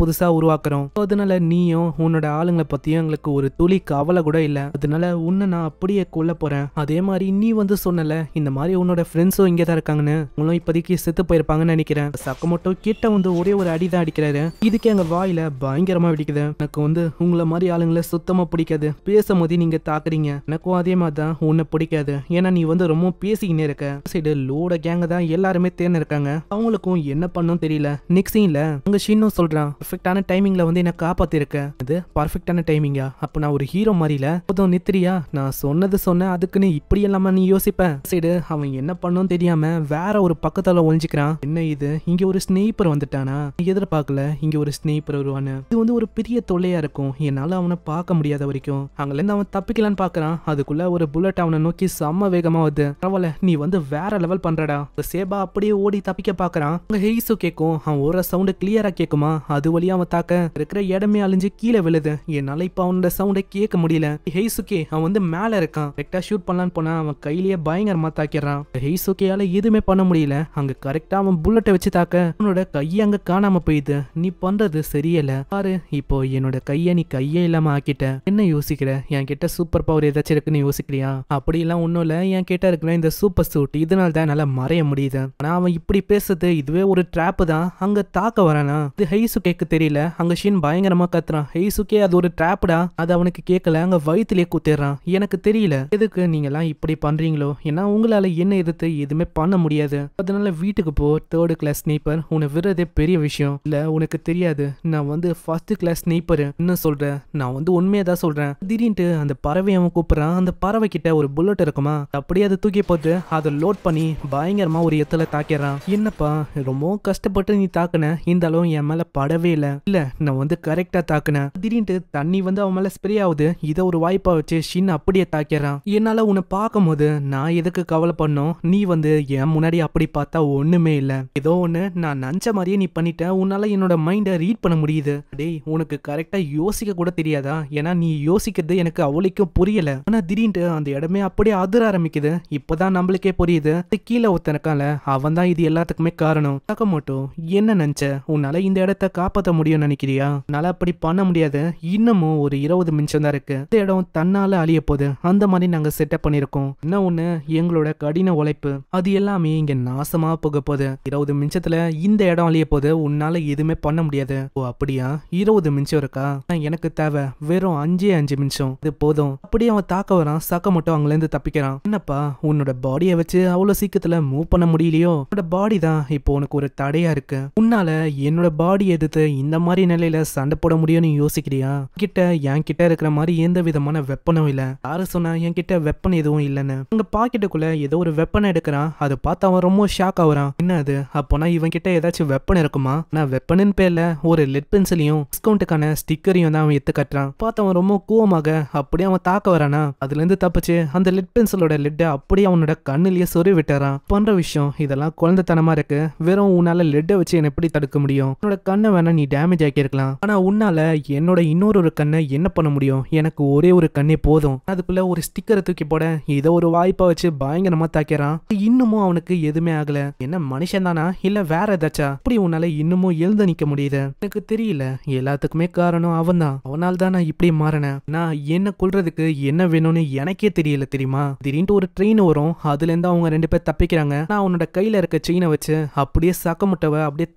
புதுசா உருவாக்குறோம். அதனால நீயும் உன்னோட ஆளுங்களை பத்தியும் எங்களுக்கு ஒரு துளி கவலை கூட இல்ல. அதனால உன்னை நான் அப்படியே கொல்ல போறேன். அதே மாதிரி நீ வந்து சொன்னல இந்த மாதிரி உன்னோட ஃப்ரெண்ட்ஸும் இங்கே தான் இருக்காங்கன்னு, உங்களும் இப்போதைக்கு செத்து போயிருப்பாங்கன்னு நினைக்கிறேன். சக்கமோட்டோ கிட்ட வந்து ஒரே ஒரு அடிதான் அடிக்கிறாரு. இதுக்கே எங்க வாயில பயங்கரமா வெடிக்குது. எனக்கு வந்து உங்களை மாதிரி ஆளுங்களை சுத்தமா பிடிக்காது. பேசும்போது நீங்க தாக்குறீங்க. எனக்கும் அதே மாதிரி தான் உன்னை பிடிக்காது. ஏன்னா நீ வந்து ரொம்ப பேசிக்கினே இருக்க. சைடு லோட கேங்க தான் எல்லாருமே தேர்ந்து இருக்காங்க. அவங்களுக்கும் என்ன பண்ணும் தெரியல. நெக்ஸ்ட் சீன்ல அங்க ஷின்னோ சொல்றான், பர்ஃபெக்டான டைமிங்ல வந்து என்ன காப்பாத்திருக்க. இது பர்ஃபெக்டான டைமிங்கா? அப்ப நான் ஒரு ஹீரோ மாதிரில போதும் நித்திரியா? நான் சொன்ன அதுக்குன்னு இப்படி எல்லாமா நீ யோசிப்ப? சைடு அவன் என்ன பண்ணும் தெரியாம வேற ஒரு பக்கத்தால ஒளிஞ்சுக்கிறான். என்ன இது, இங்க ஒரு ஸ்னேப்பர் வந்துட்டானா? எதிர்பார்க்கல இங்க ஒரு ஸ்னேப்பர் வருவானு. இது வந்து ஒரு பெரிய தொல்லையா இருக்கும். என்னால அவனை பார்க்க முடியாத வரைக்கும். அங்கல இருந்து அவன் தப்பிக்கலான்னு பாக்குறான். அதுக்குள்ள ஒரு புல்லட் அவனை நோக்கி செம்ம வேகமா வருது. பரவாயில்ல, நீ வந்து வேற லெவல் பண்றடா. சேபா அப்படியே ஓடி தப்பிக்க பாக்குறான். ஹெய்சு கேக்கும். அவன் ஒரு சவுண்ட் கிளியரா கேக்குமா? அது வழியா அவன் தாக்க இருக்கிற இடமே அழிஞ்சு கீழே விழுது. என்னால இப்ப அவனோட சவுண்டை கேட்க முடியல. ஹெய்சுகே அவன் வந்து மேல இருக்கான். கரெக்டா ஷூட் பண்ணலான்னு போனா அவன் கையிலேயே பயங்கரமா தாக்கிடுறான். ஹெய்சுகேயால எதுவுமே பண்ண முடியல. அங்க கரெக்டா அவன் புல்லட்டை வச்சு தாக்க அவனோட கையை அங்க காணாம போயிடுது. நீ பண்றது சரியல பாரு. இப்போ என்னோட கைய நீ கையே இல்லாம ஆக்கிட்ட. என்ன யோசிக்கிற? என் கிட்ட சூப்பர் பவர் ஏதாச்சும் இருக்குன்னு யோசிக்கிறியா? அப்படி எல்லாம் ஒண்ணும் இல்ல. என் கிட்ட இருக்கிற இந்த சூப்பர் சூட் இதனால தான் என்னால மறைய முடியுது. ஆனா அவன் இப்படி பேசுறது இதுவே ஒரு ட்ராப் தான். அங்க தாக்க வரானா? இது ஹெய்சுகேக்கு தெரியல. அங்க ஷின் பயங்கரமா கத்துறான். ஹெய்சுகே அது ஒரு ட்ராப்டா. அது அவனுக்கு கேட்கல. அங்க வயிற்றுலயே குத்திடுறான். எனக்கு தெரியல எதுக்கு நீங்க எல்லாம் இப்படி பண்றீங்களோ. ஏன்னா உங்களால என்ன எதிர்த்து எதுவுமே பண்ண முடியாது. அதனால வீட்டுக்கு போ. 3rd class ஸ்னீப்பர். உன்னை விடுறதே பெரிய விஷயம் இல்ல. உனக்கு தெரியாது தெரியாது, நான் வந்து ஃபர்ஸ்ட் கிளாஸ் ஸ்னைப்பர் என்ன சொல்றேன், நான் வந்து உண்மையை தான் சொல்றேன். திடீர்னு அந்த பறவை அவன் கூப்பிடுறான். அந்த பறவை கிட்ட ஒரு புல்லட் இருக்குமா, அப்படியே அதை தூக்கி போட்டு அதை லோட் பண்ணி பயங்கரமா ஒரு இடத்துல தாக்கிடுறான். என்னப்பா ரொம்ப கஷ்டப்பட்டு நீ தாக்குன, இந்த அளவு என் மேல படவே இல்ல நான் வந்து கரெக்டா தாக்குனேன். திடீர்னு தண்ணி வந்து அவன் மேல ஸ்ப்ரே ஆகுது. இதை ஒரு வாய்ப்பா வச்சு ஷின் அப்படியே தாக்கிறான். என்னால உன்னை பார்க்கும்போது நான் எதுக்கு கவலை பண்ணோம், நீ வந்து என் முன்னாடி அப்படி பார்த்தா ஒண்ணுமே இல்ல, ஏதோ ஒண்ணு நான் நினைச்ச மாதிரியே நீ பண்ணிட்ட, உன்னால என்னோட மைண்டை ரீட் பண்ண முடியுது. டேய் உனக்கு கரெக்டா யோசிக்க கூட தெரியாதா, ஏன்னா நீ யோசிக்கிறது எனக்கு அவளுக்கும் புரியல. ஆனா திடீர்னு அந்த இடமே அப்படியே அதிர ஆரம்பிக்குது. இப்பதான் நம்மளுக்கே புரியுது, கீழே ஒருத்தனக்கால அவன் தான் இது எல்லாத்துக்குமே காரணம். சகமோட்டோ என்ன நினைச்ச, உன்னால இந்த இடத்த காப்பாற்ற முடியும் நினைக்கிறியா, உன்னால அப்படி பண்ண முடியாது, இன்னமும் ஒரு 20 நிமிஷம் தான் இருக்கு, இந்த இடம் தன்னால அழிய போகுது, அந்த மாதிரி நாங்க செட்டப் பண்ணிருக்கோம். என்ன ஒண்ணு, எங்களோட கடின உழைப்பு அது எல்லாமே இங்க நாசமா போக போகுது. 20 நிமிஷத்துல இந்த இடம் அழிய போகுது, உன்னால எதுவுமே பண்ண முடியாது. ஓ அப்படியா, 20 நிமிஷம் இருக்கா, எனக்கு தேவை வெறும் 5 நிமிஷம், இது போதும். அப்படியே அவன் தாக்க வரான். சகமோட்டோ அங்க இருந்து தப்பிக்கிறான். என்னப்பா உன்னோட பாடியை வச்சு அவ்வளவு சீக்கிரத்துல மூவ் பண்ண முடியலையோ, உன்னோட பாடி தான் இப்போ உனக்கு ஒரு தடையா இருக்கு, உன்னால என்னோட பாடி எதிர்த்து இந்த மாதிரி நிலையில சண்டை போட முடியும்னு யோசிக்கிறியா, என் கிட்ட இருக்கிற மாதிரி எந்த விதமான வெப்பனும் இல்ல, யாரு சொன்னா என் கிட்ட வெப்பன் எதுவும் இல்லன்னு. உங்க பாக்கெட்டுக்குள்ள ஏதோ ஒரு வெப்பனை எடுக்கிறான். அதை பார்த்து அவன் ரொம்ப ஷாக் ஆகுறான். என்ன அது, அப்போனா இவன் கிட்ட ஏதாச்சும் வெப்பன் இருக்குமா, நான் வெப்பனின் பேர்ல ஒரு லெட் பென்சிலையும் டிஸ்கவுண்ட்டுக்கான ஸ்டிக்கரையும் தான் அவன் எடுத்து கட்டுறான். பார்த்து அவன் ரொம்ப கோவமாக அப்படியே அவன் தாக்க வரானா, அதுல இருந்து தப்பிச்சு அந்த லெட் பென்சிலோட லெட்டை அப்படியே அவனோட கண்ணுலயே சொறி விட்டுறான். பண்ற விஷயம் இதெல்லாம் குழந்தைத்தனமா இருக்கு, வெறும் உன்னால லெட்டை வச்சு என்ன எப்படி தடுக்க முடியும், உன்னோட கண்ணை வேணா நீ டேமேஜ் ஆக்கி இருக்கலாம், ஆனா உன்னால என்னோட இன்னொரு கண்ணை என்ன பண்ண முடியும், எனக்கு ஒரே ஒரு கண்ணே போதும். அதுக்குள்ள ஒரு ஸ்டிக்கரை தூக்கி போட இதை ஒரு வாய்ப்பா வச்சு பயங்கரமா தாக்கிறான். இன்னமும் அவனுக்கு எதுவுமே ஆகல. என்ன மனுஷன் தானா இல்ல வேற ஏதாச்சா, அப்படி உன்னால இன்னமும் எழுந்து நிக்க முடியுது, எனக்கு தெரியல, எல்லாத்துக்குமே காரணம் அவன் தான், அவனால் தான் நான் இப்படி மாறினேன், நான் என்ன கொல்றதுக்கு என்ன வேணும்னு எனக்கே தெரியல தெரியுமா. திடீர்னு ஒரு ட்ரெயின் வரும், அதுல இருந்து அவங்க 2 பேர் தப்பிக்கிறாங்க. நான் அவனோட கையில இருக்க செயினை வச்சு அப்படியே சக்கமுட்டவை அப்படியே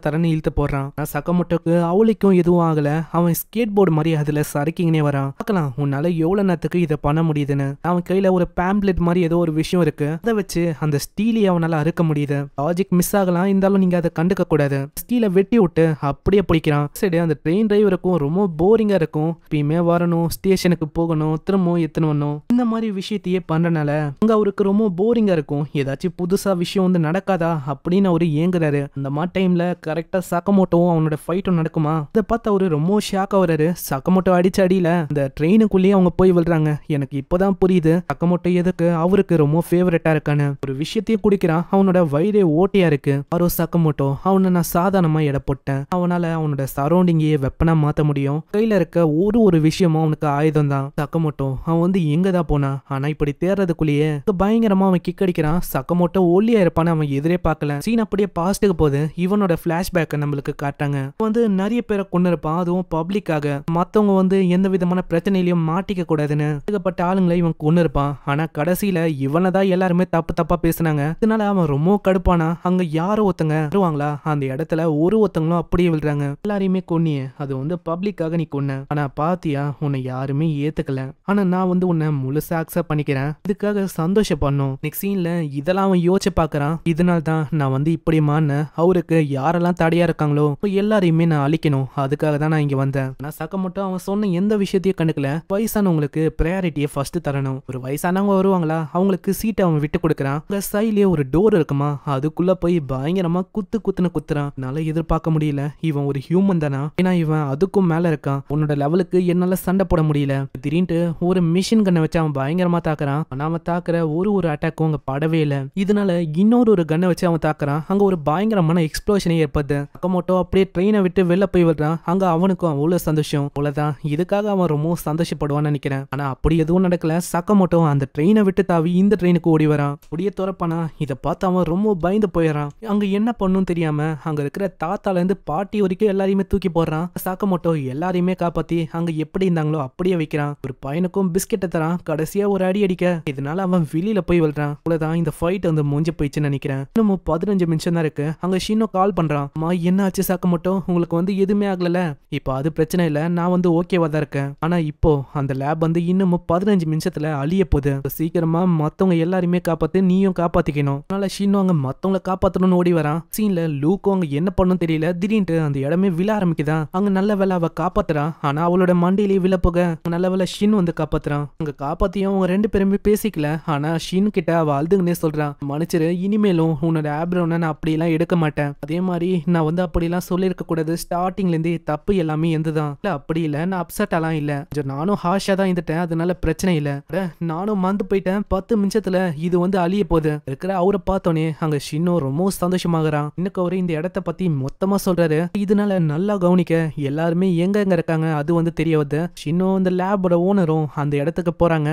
தரன்னு இழுத்து போடுறான். சக்கமுட்டோக்கு அவளுக்கும் எதுவும் ஆகல. அவன் ஸ்கேட் போர்டு மாதிரி அதுல சறுக்கிங்கனே வரான். பார்க்கலாம் உன்னால எவ்வளவு நேரத்துக்கு இதை பண்ண முடியுதுன்னு. அவன் கையில ஒரு பேம்ப்ளெட் மாதிரி ஏதோ ஒரு விஷயம் இருக்கு, அதை வச்சு அந்த ஸ்டீலை அவனால அறுக்க முடியுது. லாஜிக் மிஸ் ஆகலாம், இருந்தாலும் நீங்க அதை கண்டுக்க கூடாது. ஸ்டீலை வெட்டி விட்டு அப்படியே பிடிக்கிறான். சரி அந்த ட்ரெயின் டிரைவருக்கும் ரொம்ப போரிங்கா இருக்கும், எப்பயுமே வரணும், ஸ்டேஷனுக்கு போகணும், திரும்பவும் எத்தனை வரணும், இந்த மாதிரி விஷயத்தையே பண்றனால அங்க அவருக்கு ரொம்ப போரிங்கா இருக்கும். ஏதாச்சும் புதுசா விஷயம் வந்து நடக்காதா அப்படின்னு அவரு ஏங்குறாரு. அந்த மாதிரி டைம்ல கரெக்டா சக்கமோட்டோவும் அவனோட ஃபைட்டும் நடக்குமா, அதை பார்த்து அவரு ரொம்ப ஷாக் ஆகுறாரு. சக்கமோட்டோ அடிச்ச அடியில அந்த ட்ரெயினுக்குள்ளேயே அவங்க போய் விழுறாங்க. எனக்கு இப்பதான் புரியுது சக்கமோட்டோ எதுக்கு அவருக்கு ரொம்ப ஃபேவரட்டா இருக்கான்னு. ஒரு விஷயத்தையும் குடிக்கிறான், அவனோட வயிறே ஓட்டையா இருக்கு. யாரோ சக்கமோட்டோ அவனை நான் சாதாரணமா எடை போட்டேன், அவனால அவனோட சரௌண்டிங்கையே வெப்பனா மாத்த முடியும், கையில இருக்க ஒரு விஷயமும் அவனுக்கு ஆயுதம் தான். சக்கமோட்டோ அவன் வந்து எங்கதான் போனா, ஆனா இப்படி தேர்றதுக்குள்ளேயே பயங்கரமா அவன் கிக் அடிக்கிறான். சக்கமோட்டோ ஒல்லியா இருப்பான்னு அவன் எதிரே பார்க்கல. சீன் அப்படியே பாஸ்ட்டுக்கு போது இவனோட பிளாஷ்பேக்கை நம்மளுக்கு காட்டாங்க. வந்து நிறைய பேரை கொண்டு இருப்பான், அதுவும் பப்ளிக்காக, மத்தவங்க வந்து எந்த விதமான பிரச்சனையிலையும் மாட்டிக்க கூடாதுன்னு ஏகப்பட்ட ஆளுங்களை இவன் கொண்டு இருப்பான். ஆனா கடைசியில இவனை தான் எல்லாருமே தப்பா பேசினாங்க. இதனால அவன் ரொம்ப கடுப்பானா. அங்க யாரோ ஒருத்தங்க வருவாங்களா, அந்த இடத்துல ஒருத்தங்களும் அப்படியே விழுறாங்க. எல்லாரையுமே கொன்னியே, அது வந்து பப்ளிக்காக நீ கொன்ன, ஆனா பாத்தியா உன்னை யாருமே ஏத்துக்கல, ஆனா நான் வந்து உன்னை முழுசா அக்செப்ட் பண்ணிக்கிறேன், இதுக்காக சந்தோஷப்படணும். நெக்ஸ்ட் சீன்ல இதெல்லாம் அவன் யோசிச்சு பாக்குறான். இதனால தான் நான் வந்து இப்படி மாறினேன், அவருக்கு யாரெல்லாம் தடையா இருக்காங்களோ எல்லாரையுமே நான் அழிக்கணும், அதுக்காக தான் நான் இங்க வந்தேன். ஆனா சக்கமோட்டோ அவன் சொன்ன எந்த விஷயத்தையும் கண்டுக்கல. வயசானவங்களுக்கு ப்ரையாரிட்டியை ஃபர்ஸ்ட் தரணும். ஒரு வயசானவங்க வருவாங்களா, அவங்களுக்கு சீட்டை அவன் விட்டு கொடுக்குறான். சைட்லயே ஒரு டோர் இருக்குமா, அதுக்குள்ள போய் பயங்கரமா குத்துன்னு குத்துறான். என்னால எதிர்பார்க்க முடியல, இவன் ஒரு ஹியூமன் தானா, ஏன்னா இவன் அதுக்கும் மேல இருக்கான், உன்னோட லெவலுக்கு என்னால சண்டை போட முடியல. திடீர்னு ஒரு மிஷின் கண்ணை வச்சு அவன் பயங்கரமா தாக்குறான். ஆனா அவன் தாக்குற ஒரு அட்டாக்கும் அங்க படவே இல்லை. இதனால இன்னொரு கண்ணை வச்சு அவன் தாக்குறான். அங்க ஒரு பயங்கரமான எக்ஸ்ப்ளோஷனே ஏற்படுது. சக்கமோட்டோ அப்படியே ட்ரெயினை விட்டு வெளில போய் விடுறான். அங்க அவனுக்கும் அவ்வளவு சந்தோஷம். அவ்வளவுதான், இதுக்காக அவன் ரொம்ப சந்தோஷப்படுவான்னு நினைக்கிறேன். ஆனா அப்படி எதுவும் நடக்கல. சக்கமோட்டோ அந்த ட்ரெயினை விட்டு தாவி இந்த ட்ரெயினுக்கு ஓடி வரான். அப்படியே துறப்பானா. இதை பார்த்து அவன் ரொம்ப பயந்து போயிடறான். அங்க என்ன பண்ணும் தெரியாம அங்க இருக்கிற தாத்தால இருந்து பாட்டி வரைக்கும் எல்லாரையுமே தூக்கி போடுறான். சக்கமோட்டோ எல்லாரையுமே காப்பாத்தி அங்க எப்படி இருந்தாங்களோ அப்படியே வைக்கிறான். ஒரு பையனுக்கும் பிஸ்கெட்டை தரான். கடைசியா ஒரு அடி அடிக்க இதனால அவன் வெளியில போய் விழுறான். அவ்வளவுதான், இந்த ஃபைட் வந்து முடிஞ்சு போயிடுச்சுன்னு நினைக்கிறேன். இன்னும் 15 நிமிஷம் தான் இருக்கு. அங்க ஷினோ கால் பண்றான். அம்மா என்ன ஆச்சு சக்கமோட்டோ, உங்களுக்கு வந்து எதுவுமே ஆகல, இப்போ அது பிரச்சனை இல்ல, நான் வந்து ஓகேவா தான் இருக்கேன், ஆனா இப்போ அந்த லேப் வந்து இன்னும் 15 நிமிஷத்துல அழிய போகுது, சீக்கிரமா மத்தவங்க எல்லாருமே காப்பாத்து, நீயும் காப்பாத்திக்கணும். அதனால ஷினோ அங்க மத்தவங்களை காப்பாத்தணும்னு ஓடி வரான். சீன்ல லூக்கும் அங்க என்ன பண்ணும் தெரியல. திடீர்னு அந்த இடமே விழ ஆரம்பிக்குதான். அங்க நல்ல வேலை அவ காப்பாத்துறான். ஆனா அவளோட மண்டியிலேயே விழ போக நல்ல வேலை ஷின் வந்து காப்பாத்துறான். அங்க காப்பாத்தியும் அவங்க 2 பேருமே பேசிக்கல. ஆனா ஷின் கிட்ட அவ அழுதுங்கன்னே சொல்றான், மன்னிச்சிரு, இனிமேலும் உன்னோட ஆப்ரோனை நான் அப்படிலாம் எடுக்க மாட்டேன். அதே மாதிரி நான் வந்து அப்படிலாம் சொல்லியிருக்க கூடாது. ஸ்டார்டிங்ல இருந்தே தப்பு எல்லாமே எந்துதான். இல்ல அப்படி இல்ல, நான் அப்செட் எல்லாம் இல்ல, நானும் ஹாஷா தான் இருந்துட்டேன், அதனால பிரச்சனை இல்ல. நானும் மறந்து போயிட்டேன். 10 நிமிஷத்துல இது வந்து அழிய போகுது. இருக்கிற அவரை பார்த்தோன்னே அங்க ஷின்னும் ரொம்ப சந்தோஷமாகறான். இன்னும் அவரு இந்த இடத்த பத்தி மொத்தமா சொல்றாரு. இதனால நல்லா கவனிக்க எல்லாருமே எங்க இருக்காங்க அது வந்து தெரிய வருது. ஷின்னும் இந்த லேபோட ஓனரும் அந்த இடத்துக்கு போறாங்க.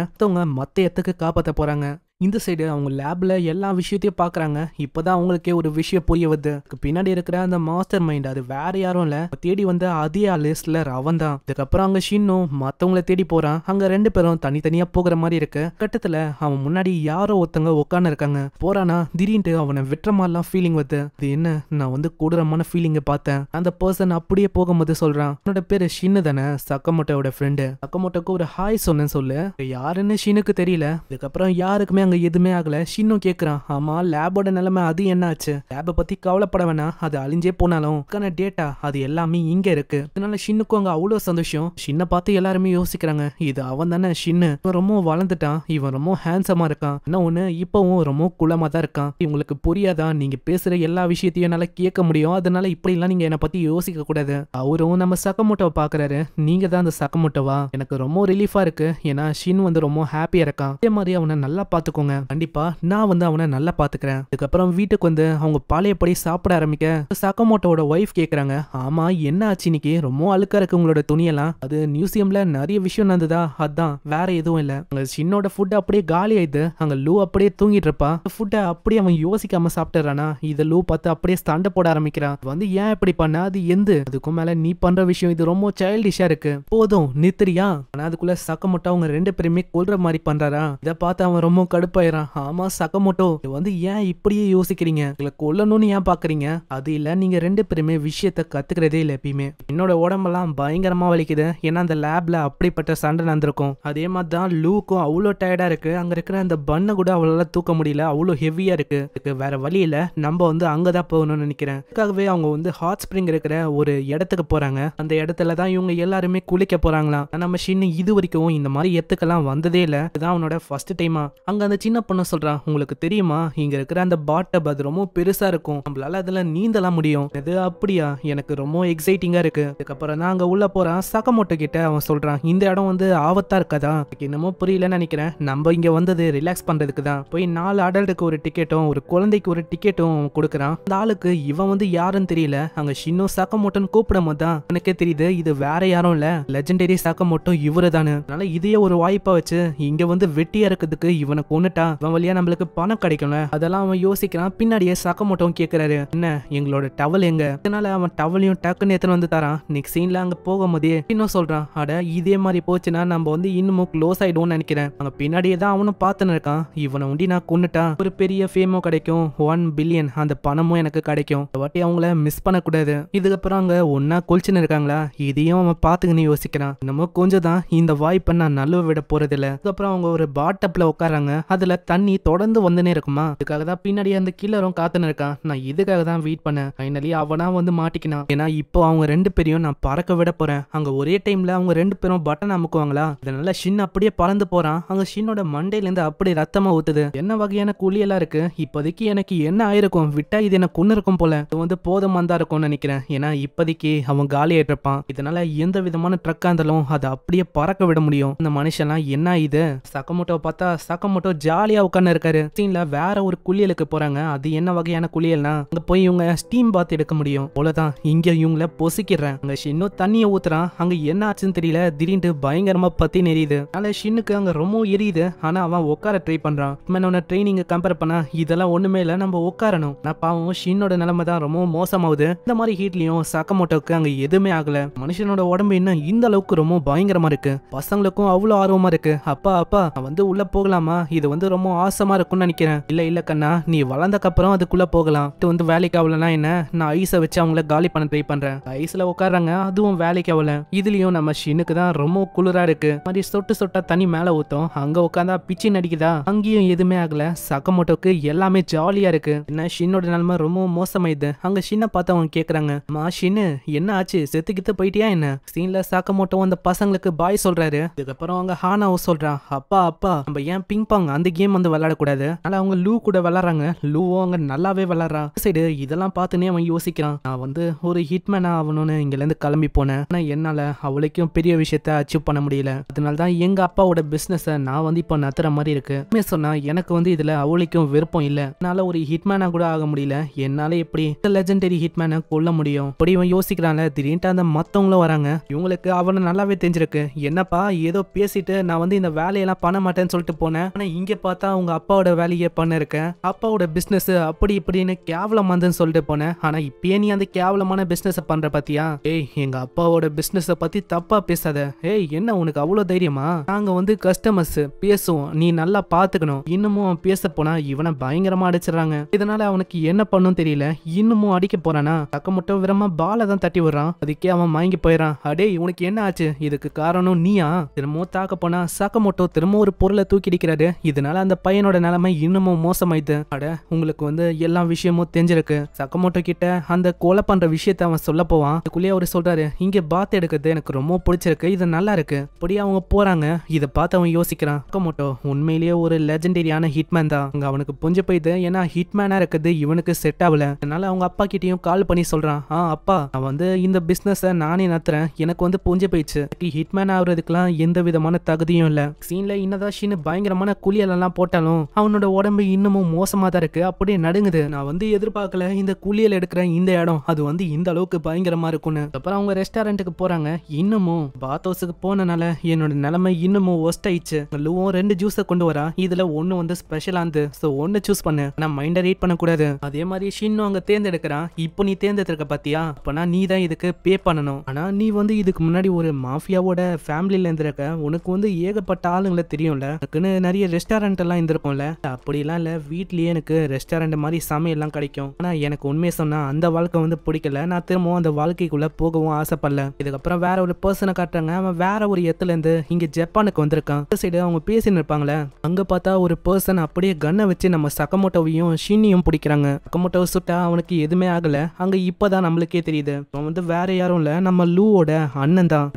மத்த இடத்துக்கு காப்பாத்த போறாங்க. இந்த சைடு அவங்க லேப்ல எல்லா விஷயத்தையும் பாக்குறாங்க. இப்பதான் அவங்களுக்கே ஒரு விஷயம் புரிய வருது. பின்னாடி இருக்கிற அந்த மாஸ்டர் மைண்ட் அது வேற யாரும் இல்ல, தேடி வந்த அதே லிஸ்ட்ல அவன் தான். அதுக்கப்புறம் அங்க ஷின்னும் மத்தவங்களை தேடி போறான். அங்க 2 பேரும் தனித்தனியா போகிற மாதிரி இருக்கு. கட்டத்துல அவன் முன்னாடி யாரோ ஒருத்தங்க உட்காந்து இருக்காங்க. போறானா திடீர்னு அவனை விட்டுற மாதிரிலாம் ஃபீலிங் வருது. இது என்ன, நான் வந்து கொடூரமான ஃபீலிங்க பார்த்தேன். அந்த பர்சன் அப்படியே போகும்போது சொல்றான், உன்னோட பேரு ஷின்னு தானே, சக்கமோட்டோட ஃப்ரெண்டு. சக்கமோட்டோக்கு ஒரு ஹாய் சொன்னேன்னு சொல்லு. யாருன்னு ஷினுக்கு தெரியல. இதுக்கப்புறம் யாருக்குமே அங்க எதுவுமே ஆகல. ஷின்னும் கேக்குறான், ஆமா லேபோட நிலைமை அது என்ன ஆச்சு? லேபை பத்தி கவலைப்பட வேணாம், அது அழிஞ்சே போனாலும் டேட்டா அது எல்லாமே இங்க இருக்கு. அதனால ஷின்னுக்கும் அங்க அவ்வளவு சந்தோஷம். ஷின்னை பார்த்து எல்லாருமே யோசிக்கிறாங்க, இது அவன் தானே ஷின்னு, இவன் ரொம்ப வளர்ந்துட்டான், இவன் ரொம்ப ஹேண்ட்ஸமா இருக்கான். என்ன ஒண்ணு, இப்பவும் ரொம்ப குளமா தான் இருக்கான். இவங்களுக்கு புரியாதா, நீங்க பேசுற எல்லா விஷயத்தையும் என்னால கேட்க முடியும், அதனால இப்படி எல்லாம் நீங்க என்னை பத்தி யோசிக்க கூடாது. அவரும் நம்ம சக்கமோட்டோவை பாக்குறாரு. நீங்க தான் அந்த சக்கமோட்டோவா? எனக்கு ரொம்ப ரிலீஃபா இருக்கு, ஏன்னா ஷின் வந்து ரொம்ப ஹாப்பியா இருக்கான். அதே மாதிரி அவனை நல்லா பாத்துக்கோங்க, கண்டிப்பா நான் வந்து அவனை நல்லா பாத்துக்கிறேன். அதுக்கப்புறம் வீட்டுக்கு வந்து அவங்க பழையபடி சாப்பிட ஆரம்பிக்க சக்கமோட்டோட ஒய்ஃப் கேக்குறாங்க, ஆமா என்ன ஆச்சு இன்னைக்கு, ரொம்ப அழுக்கா இருக்கு உங்களோட துணியெல்லாம். அது மியூசியம்ல நிறைய விஷயம் நடந்ததா? அதான், வேற எதுவும் இல்ல. அங்க ஷின்னோட ஃபுட் அப்படியே காலி ஆயிடுது. அங்க லூ அப்படியே தூங்கிட்டு இருப்பா. ஃபுட்டை அப்படியே அவன் யோசிக்காம சாப்பிட்டுறானா. இதை லூ பார்த்து அப்படியே சண்டை போட ஆரம்பிக்கிறான். வந்து ஏன் இப்படி பண்ண, அது எந்த, அதுக்கும் மேல நீ பண்ற விஷயம் இது ரொம்ப சைல்டிஷா இருக்கு, போதும் நிறுத்துறியா? ஆனா அதுக்குள்ள சக்கமோட்டோ அவங்க 2 பேருமே கொல்ற மாதிரி பண்றாரா. இதை பார்த்து அவன் ரொம்ப கடுப்பாயிரான். ஆமா சக்கமோட்டோ, வந்து ஏன் இப்படியே யோசிக்கிறீங்க, இதுல கொல்லணும்னு ஏன் பாக்குறீங்க? அது இல்ல, நீங்க 2 பேருமே விஷயத்த கத்துக்கிறதே இல்ல. எப்பயுமே என்னோட உடம்பெல்லாம் பயங்கரமா வலிக்குது, ஏன்னா அந்த லேப்ல அப்படிப்பட்ட சண்டை நடந்திருக்கும். அதே மாதிரி தான் லூக்கும் அவ்வளோ டயர்டா இருக்கு. அங்க இருக்கிற அந்த பண்ணை கூட அவளால தூக்க முடியல, அவ்வளோ ஹெவியா இருக்கு. இதுக்கு வேற வழி இல்ல, நம்ம வந்து அங்கதான் போகணும்னு நினைக்கிறேன். அதுக்காகவே அவங்க வந்து ஹாட் ஸ்பிரிங் இருக்கிற ஒரு இடத்துக்கு போறாங்க. அந்த இடத்துல தான் இவங்க எல்லாருமே குளிக்க போறாங்களாம். நம்ம ஷின்னு இது வரைக்கும் இந்த மாதிரி இடத்துக்கெல்லாம் வந்ததே இல்ல, இதுதான் அவனோட ஃபர்ஸ்ட் டைமா. அங்க அந்த சின்ன பொண்ணு சொல்றான், உங்களுக்கு தெரியுமா இங்க இருக்கிற அந்த பாட்டப் அது ரொம்ப பெருசா இருக்கும், நம்மளால அதுல நீந்தலாம் முடியும். இது அப்படியா, எனக்கு ரொம்ப எக்ஸைட்டிங்கா இருக்கு. அதுக்கப்புறம் தான் அங்க உள்ள போறான். சக்கமோட்டோ கிட்ட அவன் சொல்றான், இந்த இடம் வந்து ஆபத்தா இருக்காதா? என்னமோ புரியலன்னு நினைக்கிறேன், நம்ம இங்க வந்தது ரிலாக்ஸ் பண்றதுக்கு தான். போய் 4 அடல்ட்டுக்கு ஒரு டிக்கெட்டும் ஒரு குழந்தைக்கு ஒரு டிக்கெட்டும் கொடுக்குறான். அந்த ஆளுக்கு இவன் வந்து யாருன்னு தெரியல. அங்க ஷின்னு சக்கமோட்டோன்னு கூப்பிடும் போது தான் எனக்கே தெரியுது, இது வேற யாரும் இல்ல, லெஜெண்டரி சக்கமோட்டோ இவரு தானு. அதனால இதையே ஒரு வாய்ப்பா வச்சு இங்க வந்து வெட்டியா இருக்கிறதுக்கு இவனை கொன்னுட்டா இவன் வழியா நம்மளுக்கு பணம் கிடைக்கும்ல, அதெல்லாம் அவன் யோசிக்கிறான். பின்னாடியே சக்கமோட்டோவும் கேட்கிறாரு, என்ன எங்களோட டவல் எங்க? அதனால அவன் டவலையும் டக்குன்னு எடுத்துன்னு வந்து தரான். நெக்ஸ்ட் சீன்ல அங்க போகும்போதே இன்னும் சொல்றான், அட இதே மாதிரி போச்சுன்னா நம்ம வந்து இன்னமும் க்ளோஸ் ஆயிடும்னு நினைக்கிறேன். அங்க பின்னாடியே தான் அவனும் பார்த்துன்னு இருக்கான். இவனை உண்டி நான் கொன்னுட்டா ஒரு பெரிய ஃபேமும் கிடைக்கும், 1 பில்லியன் அந்த பணமும் எனக்கு கிடைக்கும். இந்த வாட்டி அவங்கள மிஸ் பண்ணக்கூடாது. இதுக்கப்புறம் அங்க ஒன்னா கொல்ச்சுன்னு இருக்காங்களா, இதையும் அவன் பார்த்துக்கின்னு யோசிக்கிறான். இன்னமும் கொஞ்சம் தான் இந்த வாய்ப்பை நான் நழுவ விட போறது இல்ல. அதுக்கப்புறம் அவங்க ஒரு பாட்டப்ல உட்காராங்க. அதுல தண்ணி தொடர்ந்து வந்துனே இருக்குமா. இதுக்காக தான் பின்னாடி அந்த கில்லரும் காத்துன்னு இருக்கான். நான் இதுக்காக தான் வெயிட் பண்ணேன். ஃபைனலி அவனா வந்து மாட்டிக்கினான். ஏன்னா இப்போ அவங்க 2 பேரையும் நான் பறக்க விட போறேன். அங்க ஒரே டைம்ல அவங்க 2 பேரும் பட்டன் அமுக்குவாங்களா, இதனால ஷின் அப்படியே பறந்து போறான். அங்க ஷின்னோட மண்டையில இருந்து அப்படியே ரத்தமா ஊத்துது. என்ன வகையான குழியெல்லாம் இருக்கு, இப்போதைக்கு எனக்கு என்ன ஆயிருக்கும், விட்டா இது என்ன கொன்னு இருக்கும் போல, இது வந்து போதுமா தான் இருக்கும்னு நினைக்கிறேன். ஏன்னா இப்போதைக்கு அவன் காலி ஆயிட்டு இருப்பான். இதனால எந்த விதமான ட்ரக்கா இருந்தாலும் அதை அப்படியே பறக்க விட முடியும். இந்த மனுஷன்லாம் என்ன இது. சக்கமோட்டோவை பார்த்தா சக்கமோட்டோ ஜாலியா உட்கார்ந்து இருக்காரு. சீன்ல வேற ஒரு குளியலுக்கு போறாங்க. அது என்ன வகையான குளியல்னா, அங்க போய் இவங்க ஸ்டீம் பாத் எடுக்க முடியும். அவ்வளவுதான், இங்க இவங்கள பொசிக்கிறேன். அங்க ஷின்னு தண்ணியை ஊத்துறான். அங்க என்ன ஆச்சுன்னு தெரியல, திடீர்னு பயங்கரமா பத்தி நெறியுது. அதனால ஷின்னுக்கு அங்க ரொம்ப எரியுது. ஆனா அவன் உட்கார ட்ரை பண்றான். அவனோட ட்ரைனிங்க கம்பேர் பண்ணா இதெல்லாம் ஒண்ணுமே இல்ல, நம்ம உட்காரணும். நான் பாவம் ஷின்னோட நிலைமை தான் ரொம்ப மோசமாகுது. இந்த மாதிரி ஹீட்லயும் சக்கமோட்டோக்கு அங்க எதுவுமே ஆகல. மனுஷனோட உடம்பு இன்னும் இந்த அளவுக்கு ரொம்ப பயங்கரமா இருக்கு. பசங்களுக்கும் அவ்வளவு ஆர்வமா இருக்கு. அப்பா அப்பா வந்து உள்ள போகலாமா, இது வந்து ரொம்ப ஆசமா இருக்கும்னு நினைக்கிறேன். இல்ல கண்ணா, நீ வளர்ந்தக்கு அப்புறம் அதுக்குள்ள போகலாம். இது வந்து வேலைக்கு ஆகலனா என்ன, நான் ஐஸை வச்சு அவங்கள காலி பண்ண ட்ரை பண்றேன். ஐஸ்ல உட்காடுறாங்க, அதுவும் வேலைக்கு ஆகல. இதுலயும் நம்ம ஷினுக்கு தான் ரொம்ப குளிரா இருக்கு. மாதிரி சொட்டு சொட்டா தண்ணி மேல ஊத்தும். அங்க உட்காந்தா பிச்சு நடிக்குதா, அங்கேயும் எதுவுமே ஆகல. சக்கமோட்டோக்கு எல்லாமே ஜாலியா இருக்கு. என்ன ஷின்னோட நிலைமை ரொம்ப மோசமாயிடுது. அங்க ஷின்னை பார்த்து அவங்க கேக்குறாங்க, மா ஷின்னு என்ன ஆச்சு, செத்துக்கிட்டு போயிட்டியா என்ன? சீன்ல சக்கமோட்டோ அந்த பசங்களுக்கு பாய் சொல்றாரு. இதுக்கப்புறம் அவங்க ஹானாவும் சொல்றான், அப்பா நம்ம ஏன் பிங் பாங் அந்த கேம் வந்து விளையாடக்கூடாது? ஆனா அவங்க லூ கூட விளையாடுறாங்க. லூவும் அங்க நல்லாவே விளையாடுறான். சைடு இதெல்லாம் பார்த்துனே அவன் யோசிக்கிறான், நான் வந்து ஒரு ஹிட்மேனா ஆகணும்னு இங்க இருந்து கிளம்பி போனேன். ஆனா என்னால அவளுக்கும் பெரிய விஷயத்த அச்சீவ் பண்ண முடியல. அதனாலதான் எங்க அப்பாவோட பிசினஸ் நான் வந்து இப்போ நத்துற மாதிரி இருக்கு. சொன்னா எனக்கு வந்து இதுல அவளுக்கும் விருப்பம் இல்ல. என்னால ஒரு ஹிட்மேனா கூட ஆக முடியல. என்னால எப்படி லெஜெண்டரி ஹிட்மேனை கொல்ல முடியும்? அப்படி இவன் யோசிக்கிறான்ல. திடீர்னு அந்த மத்தவங்களும் வராங்க. இவங்களுக்கு அவனை நல்லாவே தெரிஞ்சிருக்கு. என்னப்பா ஏதோ பேசிட்டு நான் வந்து இந்த வேலையெல்லாம் பண்ண மாட்டேன்னு சொல்லிட்டு போனேன். ஆனா இங்க பார்த்தா உங்க அப்பாவோட வேலையை பண்ண இருக்கேன். அப்பாவோட பிசினஸ் அப்படி இப்படின்னு கேவலமானதுன்னு சொல்லிட்டு போனேன். ஆனா இப்பயே நீ அந்த கேவலமான பிசினஸ் பண்ற பாத்தியா? ஏய், எங்க அப்பாவோட பிசினஸ் பத்தி தப்பா பேசாத. ஏய், என்ன உனக்கு அவ்வளவு தைரியமா? நாங்க வந்து கஸ்டமர்ஸ் பேசுவோம், நீ நல்லா பாத்துக்கணும். இன்னமும் அவன் பேச போனா இவனை பயங்கரமா அடிச்சிடறாங்க. இதனால அவனுக்கு என்ன பண்ணும் தெரியல. இன்னமும் அடிக்க போறானா, சக்கமோட்டோ விரமா பால தான் தட்டி விடுறான். அதுக்கே அவன் மயங்கி போயிடறான். அடே, உனக்கு என்ன ஆச்சு? இதுக்கு காரணம் நீயா? திரும்பவும் தாக்க போனா சக்கமோட்டோ திரும்ப ஒரு பொருளை தூக்கி அடிக்கிறாரு. இதனால அந்த பையனோட நிலைமை இன்னமும் மோசமாயிடுது. அட, உங்களுக்கு வந்து எல்லா விஷயமும் தெரிஞ்சிருக்கு. சக்கமோட்டோ கிட்ட அந்த கொலை பண்ற விஷயத்த அவன் சொல்ல போவான். அதுக்குள்ளேயே அவரு சொல்றாரு, இங்க பாத் எடுக்கிறது எனக்கு ரொம்ப பிடிச்சிருக்கு, இது நல்லா இருக்கு. அப்படியே அவங்க போறாங்க. இதை பார்த்து அவன் யோசிக்கிறான், சக்கமோட்டோ உண்மையிலேயே ஒரு லெஜெண்டரியான ஹிட்மேன் தான். அங்க அவனுக்கு புரிஞ்சு போயிது. ஏன்னா ஹிட்மேனா இருக்கிறது இவனுக்கு செட் ஆகல. அதனால அவங்க அப்பா கிட்டயும் கால் பண்ணி சொல்றான், அப்பா, நான் வந்து இந்த பிசினஸ் நானே நடத்துறேன். எனக்கு வந்து புரிஞ்சு போயிடுச்சு. ஹிட்மேன் ஆகுறதுக்குலாம் எந்த விதமான தகுதியும் இல்ல. சீன்ல இன்னதான் ஷின்னு பயங்கரமான குளியலெல்லாம் போட்டாலும் அவனோட உடம்பு இன்னமும் மோசமா தான் இருக்கு. அப்படியே நடுங்குது. நான் வந்து எதிர்பார்க்கல இந்த குளியல் எடுக்கிற இந்த இடம் அது வந்து இந்த அளவுக்கு பயங்கரமா இருக்கும்னு. அப்புறம் அவங்க ரெஸ்டாரண்ட்டுக்கு போறாங்க. இன்னமும் பாத் ஹவுஸுக்கு போனனால என்னோட நிலைமை இன்னமும் ஒஸ்ட் ஆயிடுச்சு. லூவும் 2 ஜூஸை கொண்டு வரா. இதுல ஒன்னு வந்து ஸ்பெஷலானது, சோ ஒன்னு சூஸ் பண்ணு. நான் மைண்டை ரீட் பண்ண கூடாது. அதே மாதிரி ஷின்னும் அங்க தேர்ந்தெடுக்கிறான். இப்போ நீ தேர்ந்தெடுக்க பாத்தியா, அப்பனா நீ தான் இதுக்கு பே பண்ணணும். ஆனா நீ வந்து இதுக்கு முன்னாடி ஒரு மாஃபியாவோட ஃபேமிலில இருந்திருக்க. உனக்கு வந்து ஏகப்பட்ட ஆளுங்களை தெரியும்ல. எனக்குன்னு நிறைய ரெஸ்டாரண்ட் எல்லாம் இருந்திருக்கும்ல. அப்படிலாம் இல்ல, வீட்லயே எனக்கு ரெஸ்டாரண்ட் மாதிரி சமையல்லாம் கிடைக்கும். ஆனா எனக்கு உண்மையை சொன்னா அந்த வாழ்க்கை வந்து பிடிக்கல. நான் திரும்பவும் அந்த வாழ்க்கைக்குள்ள போகவும் ஆசைப்படல. இதுக்கப்புறம் வேற ஒரு பர்சனை காட்டுறாங்க. அவன் வேற ஒரு இடத்துல இருந்து இங்க ஜப்பானுக்கு வந்திருக்கான். சைடு அவங்க பேசின்னு இருப்பாங்களே, அங்க பார்த்தா ஒரு பர்சன் அப்படியே கன்னை வச்சு நம்ம சக்கமோட்டோவையும் ஷின்னியும் பிடிக்கிறாங்க. சக்கமோட்டோவை சுட்டா அவனுக்கு எதுவுமே ஆகல. அங்க இப்பதான் நம்மளுக்கே தெரியுது அவன் வந்து வேற யாரும் இல்ல, நம்ம லூவோட அண்ணன் தான்.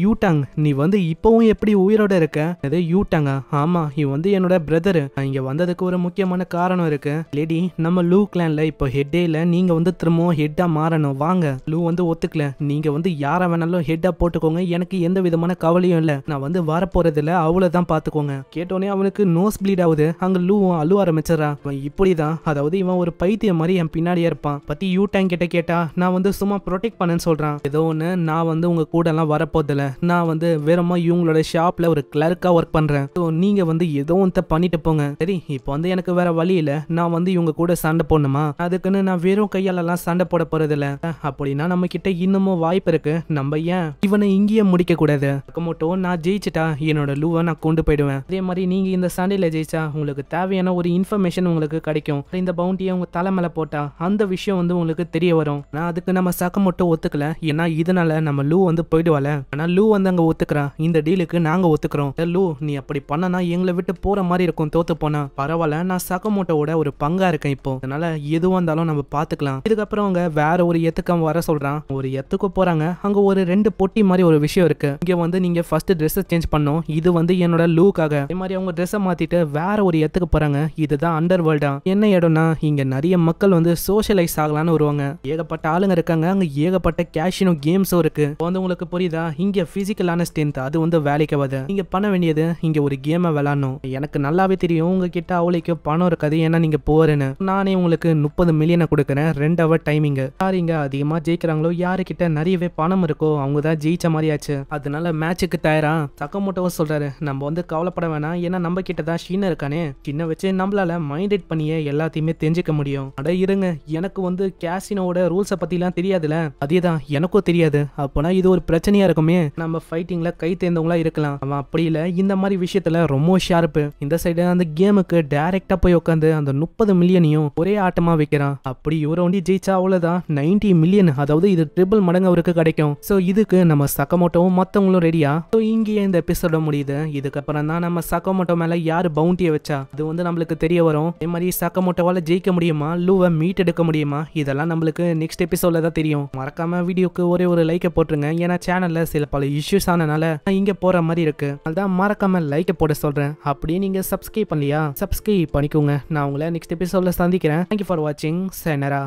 யூடாங், நீ வந்து இப்பவும் எப்படி உயிரோட இருக்க? அது யூடாங்கா? ஆமா, இவன் வந்து என்னோட பிரதர். இங்க வந்ததுக்கு ஒரு முக்கியமான காரணம் இருக்கு. லேடி, நம்ம லூ கிளான்ல இப்போ ஹெட்டே இல்ல, நீங்க வந்து திரும்பவும் ஹெட்டா மாறணும். வாங்க. லூ வந்து ஒத்துக்கல. நீங்க வந்து யார வேணாலும் ஹெட்டா போட்டுக்கோங்க, எனக்கு எந்த விதமான கவலையும் இல்ல. நான் வந்து வரப்போறது இல்ல, அவ்வளவுதான் பாத்துக்கோங்க. கேட்டோன்னே அவனுக்கு நோஸ் ப்ளீட் ஆகுது. அங்க லூவும் அழுவ ஆரம்பிச்சிடறான். இப்படிதான், அதாவது இவன் ஒரு பைத்தியம் மாதிரி என் பின்னாடியே இருப்பான். பத்தி யூடாங் கிட்ட கேட்டா நான் வந்து சும்மா ப்ரொடெக்ட் பண்ணேன்னு சொல்றான். ஏதோ ஒண்ணு, நான் வந்து உங்க கூட எல்லாம் வரப்போதில்ல. நான் வந்து வேறமா இவங்களோட ஷாப்ல ஒரு கிளர்க்கா ஒர்க் பண்றேன். நீங்க வந்து ஏதோ ஒன்று பண்ணிட்டு போங்க. சரி, இப்போ வந்து எனக்கு வேற வழி இல்ல. நான் வந்து இவங்க கூட சண்டை போடணுமா? அதுக்குன்னு நான் வெறும் கையாலெல்லாம் சண்டை போட போறது இல்ல. அப்படின்னா நம்ம கிட்ட இன்னமும் வாய்ப்பு இருக்கு. நம்ம ஏன் இவனை இங்கேயே முடிக்க கூடாது? சக்கமோட்டோ, நான் ஜெயிச்சுட்டா என்னோட லூவை நான் கொண்டு போயிடுவேன். அதே மாதிரி நீங்க இந்த சண்டையில ஜெயிச்சா உங்களுக்கு தேவையான ஒரு இன்ஃபர்மேஷன் உங்களுக்கு கிடைக்கும். இந்த பவுண்டியை உங்க தலை மேல போட்டா அந்த விஷயம் வந்து உங்களுக்கு தெரிய வரும். நான் அதுக்கு நம்ம சக்கமோட்டோ ஒத்துக்கல. ஏன்னா இதனால நம்ம லூ வந்து போயிடுவால. ஆனா லூ வந்து அங்க ஒத்துக்கிறான். இந்த டீலுக்கு நாங்க ஒத்துக்கிறோம். லூ, நீ அப்படி பண்ணனா எங்களை விட்டு போற மாதிரி இருக்கும். தோத்து போனா பரவாயில்ல, நான் சக்கமோட்டோவோட ஒரு பங்கா இருக்கேன் இப்போ. அதனால எதுவா இருந்தாலும் நம்ம பாத்துக்கலாம். இதுக்கப்புறம் அவங்க வேற ஒரு எத்துக்கு வர சொல்றான். ஒரு எத்துக்கு போறாங்க. அங்க ஒரு 2 பொட்டி மாதிரி ஒரு விஷயம் இருக்கு. இங்க வந்து நீங்க ஃபர்ஸ்ட் ட்ரெஸ் சேஞ்ச் பண்ணும். இது வந்து என்னோட லூக்காக. அதே மாதிரி அவங்க ட்ரெஸ்ஸை மாத்திட்டு வேற ஒரு எத்துக்கு போறாங்க. இதுதான் அண்டர் வேர்ல்டா. என்ன இடம்னா இங்க நிறைய மக்கள் வந்து சோஷியலைஸ் ஆகலான்னு வருவாங்க. ஏகப்பட்ட ஆளுங்க இருக்காங்க. அங்க ஏகப்பட்ட கேஷினோ கேம்ஸும் இருக்கு. வந்து உங்களுக்கு புரியுதா? இங்க பிசிக்கலான ஸ்ட்ரென்த் அது வந்து வேலைக்கு ஆகாது. நீங்க பண்ண வேண்டியது இங்க ஒரு கேமை விளையாடணும். எனக்கு நல்லாவே தெரியும் உங்ககிட்ட அவளுக்கு பணம் இருக்காது, ஏன்னா நீங்க போறேன்னு. நானே உங்களுக்கு 30 மில்லியனை கொடுக்குறேன், 2 ஹவர் டைமிங். யாருங்க அதிகமா ஜெயிக்கிறாங்களோ, யாருக்கிட்ட நிறையவே பணம் இருக்கோ அவங்க தான் ஜெயிச்ச மாதிரி ஆச்சு. அதனால மேட்சுக்கு தயாரா? சக்கமோட்டோவும் சொல்றாரு, நம்ம வந்து கவலைப்பட வேணாம், ஏன்னா நம்ம கிட்ட தான் ஷின் இருக்கானே. ஷின்னை வச்சு நம்மளால மைண்ட் ரீட் பண்ணியே எல்லாத்தையுமே தெரிஞ்சுக்க முடியும். அட இருங்க, எனக்கு வந்து கேசினோட ரூல்ஸை பத்திலாம் தெரியாதுல. அதேதான் எனக்கும் தெரியாது. அப்போனா இது ஒரு பிரச்சனையா இருக்குமே. நம்ம ஃபைட்டிங்ல கை தேர்ந்தவங்களா இருக்கலாம். அவன் அப்படி இல்ல, இந்த மாதிரி விஷயத்துல ரொம்ப ஷார்ப்பு. இந்த சைடு அந்த கேமுக்கு டைரக்டா போய் உட்காந்து அந்த 30 மில்லியனையும் ஒரே ஆட்டமா வைக்கிறான். அப்படி இவரை ஒண்டி ஜெயிச்சா அவ்வளவுதான் 90 மில்லியன், அதாவது இது ட்ரிபிள் மடங்கு அவருக்கு கிடைக்கும். சோ இதுக்கு நம்ம சக்கமோட்டோவும் மத்தவங்களும் ரெடியா. சோ இங்கேயே இந்த எபிசோட முடியுது. இதுக்கப்புறம் தான் நம்ம சக்கமோட்டோ மேல யாரு பவுண்டியை வச்சா அது வந்து நம்மளுக்கு தெரிய வரும். அதே மாதிரி சக்கமோட்டோவால ஜெயிக்க முடியுமா, லூவை மீட் எடுக்க முடியுமா, இதெல்லாம் நம்மளுக்கு நெக்ஸ்ட் எபிசோட்ல தான் தெரியும். மறக்காம வீடியோக்கு ஒரே ஒரு லைக்கை போட்டுருங்க. ஏன்னா சேனல்ல சில பல இஷ்யூஸ் ஆனனால இங்க போற மாதிரி இருக்கு. அதான் மறக்காம லைக்கை போட சொல்றேன். அப்படியே நீங்க சப்ஸ்கிரைப் பண்ணலையா, சப்ஸ்கிரைப் பண்ணிக்கோங்க. நான் உங்களை நெக்ஸ்ட் எபிசோட்ல சந்திக்கிறேன். தேங்க்யூ ஃபார் வாட்சிங். சேனரா.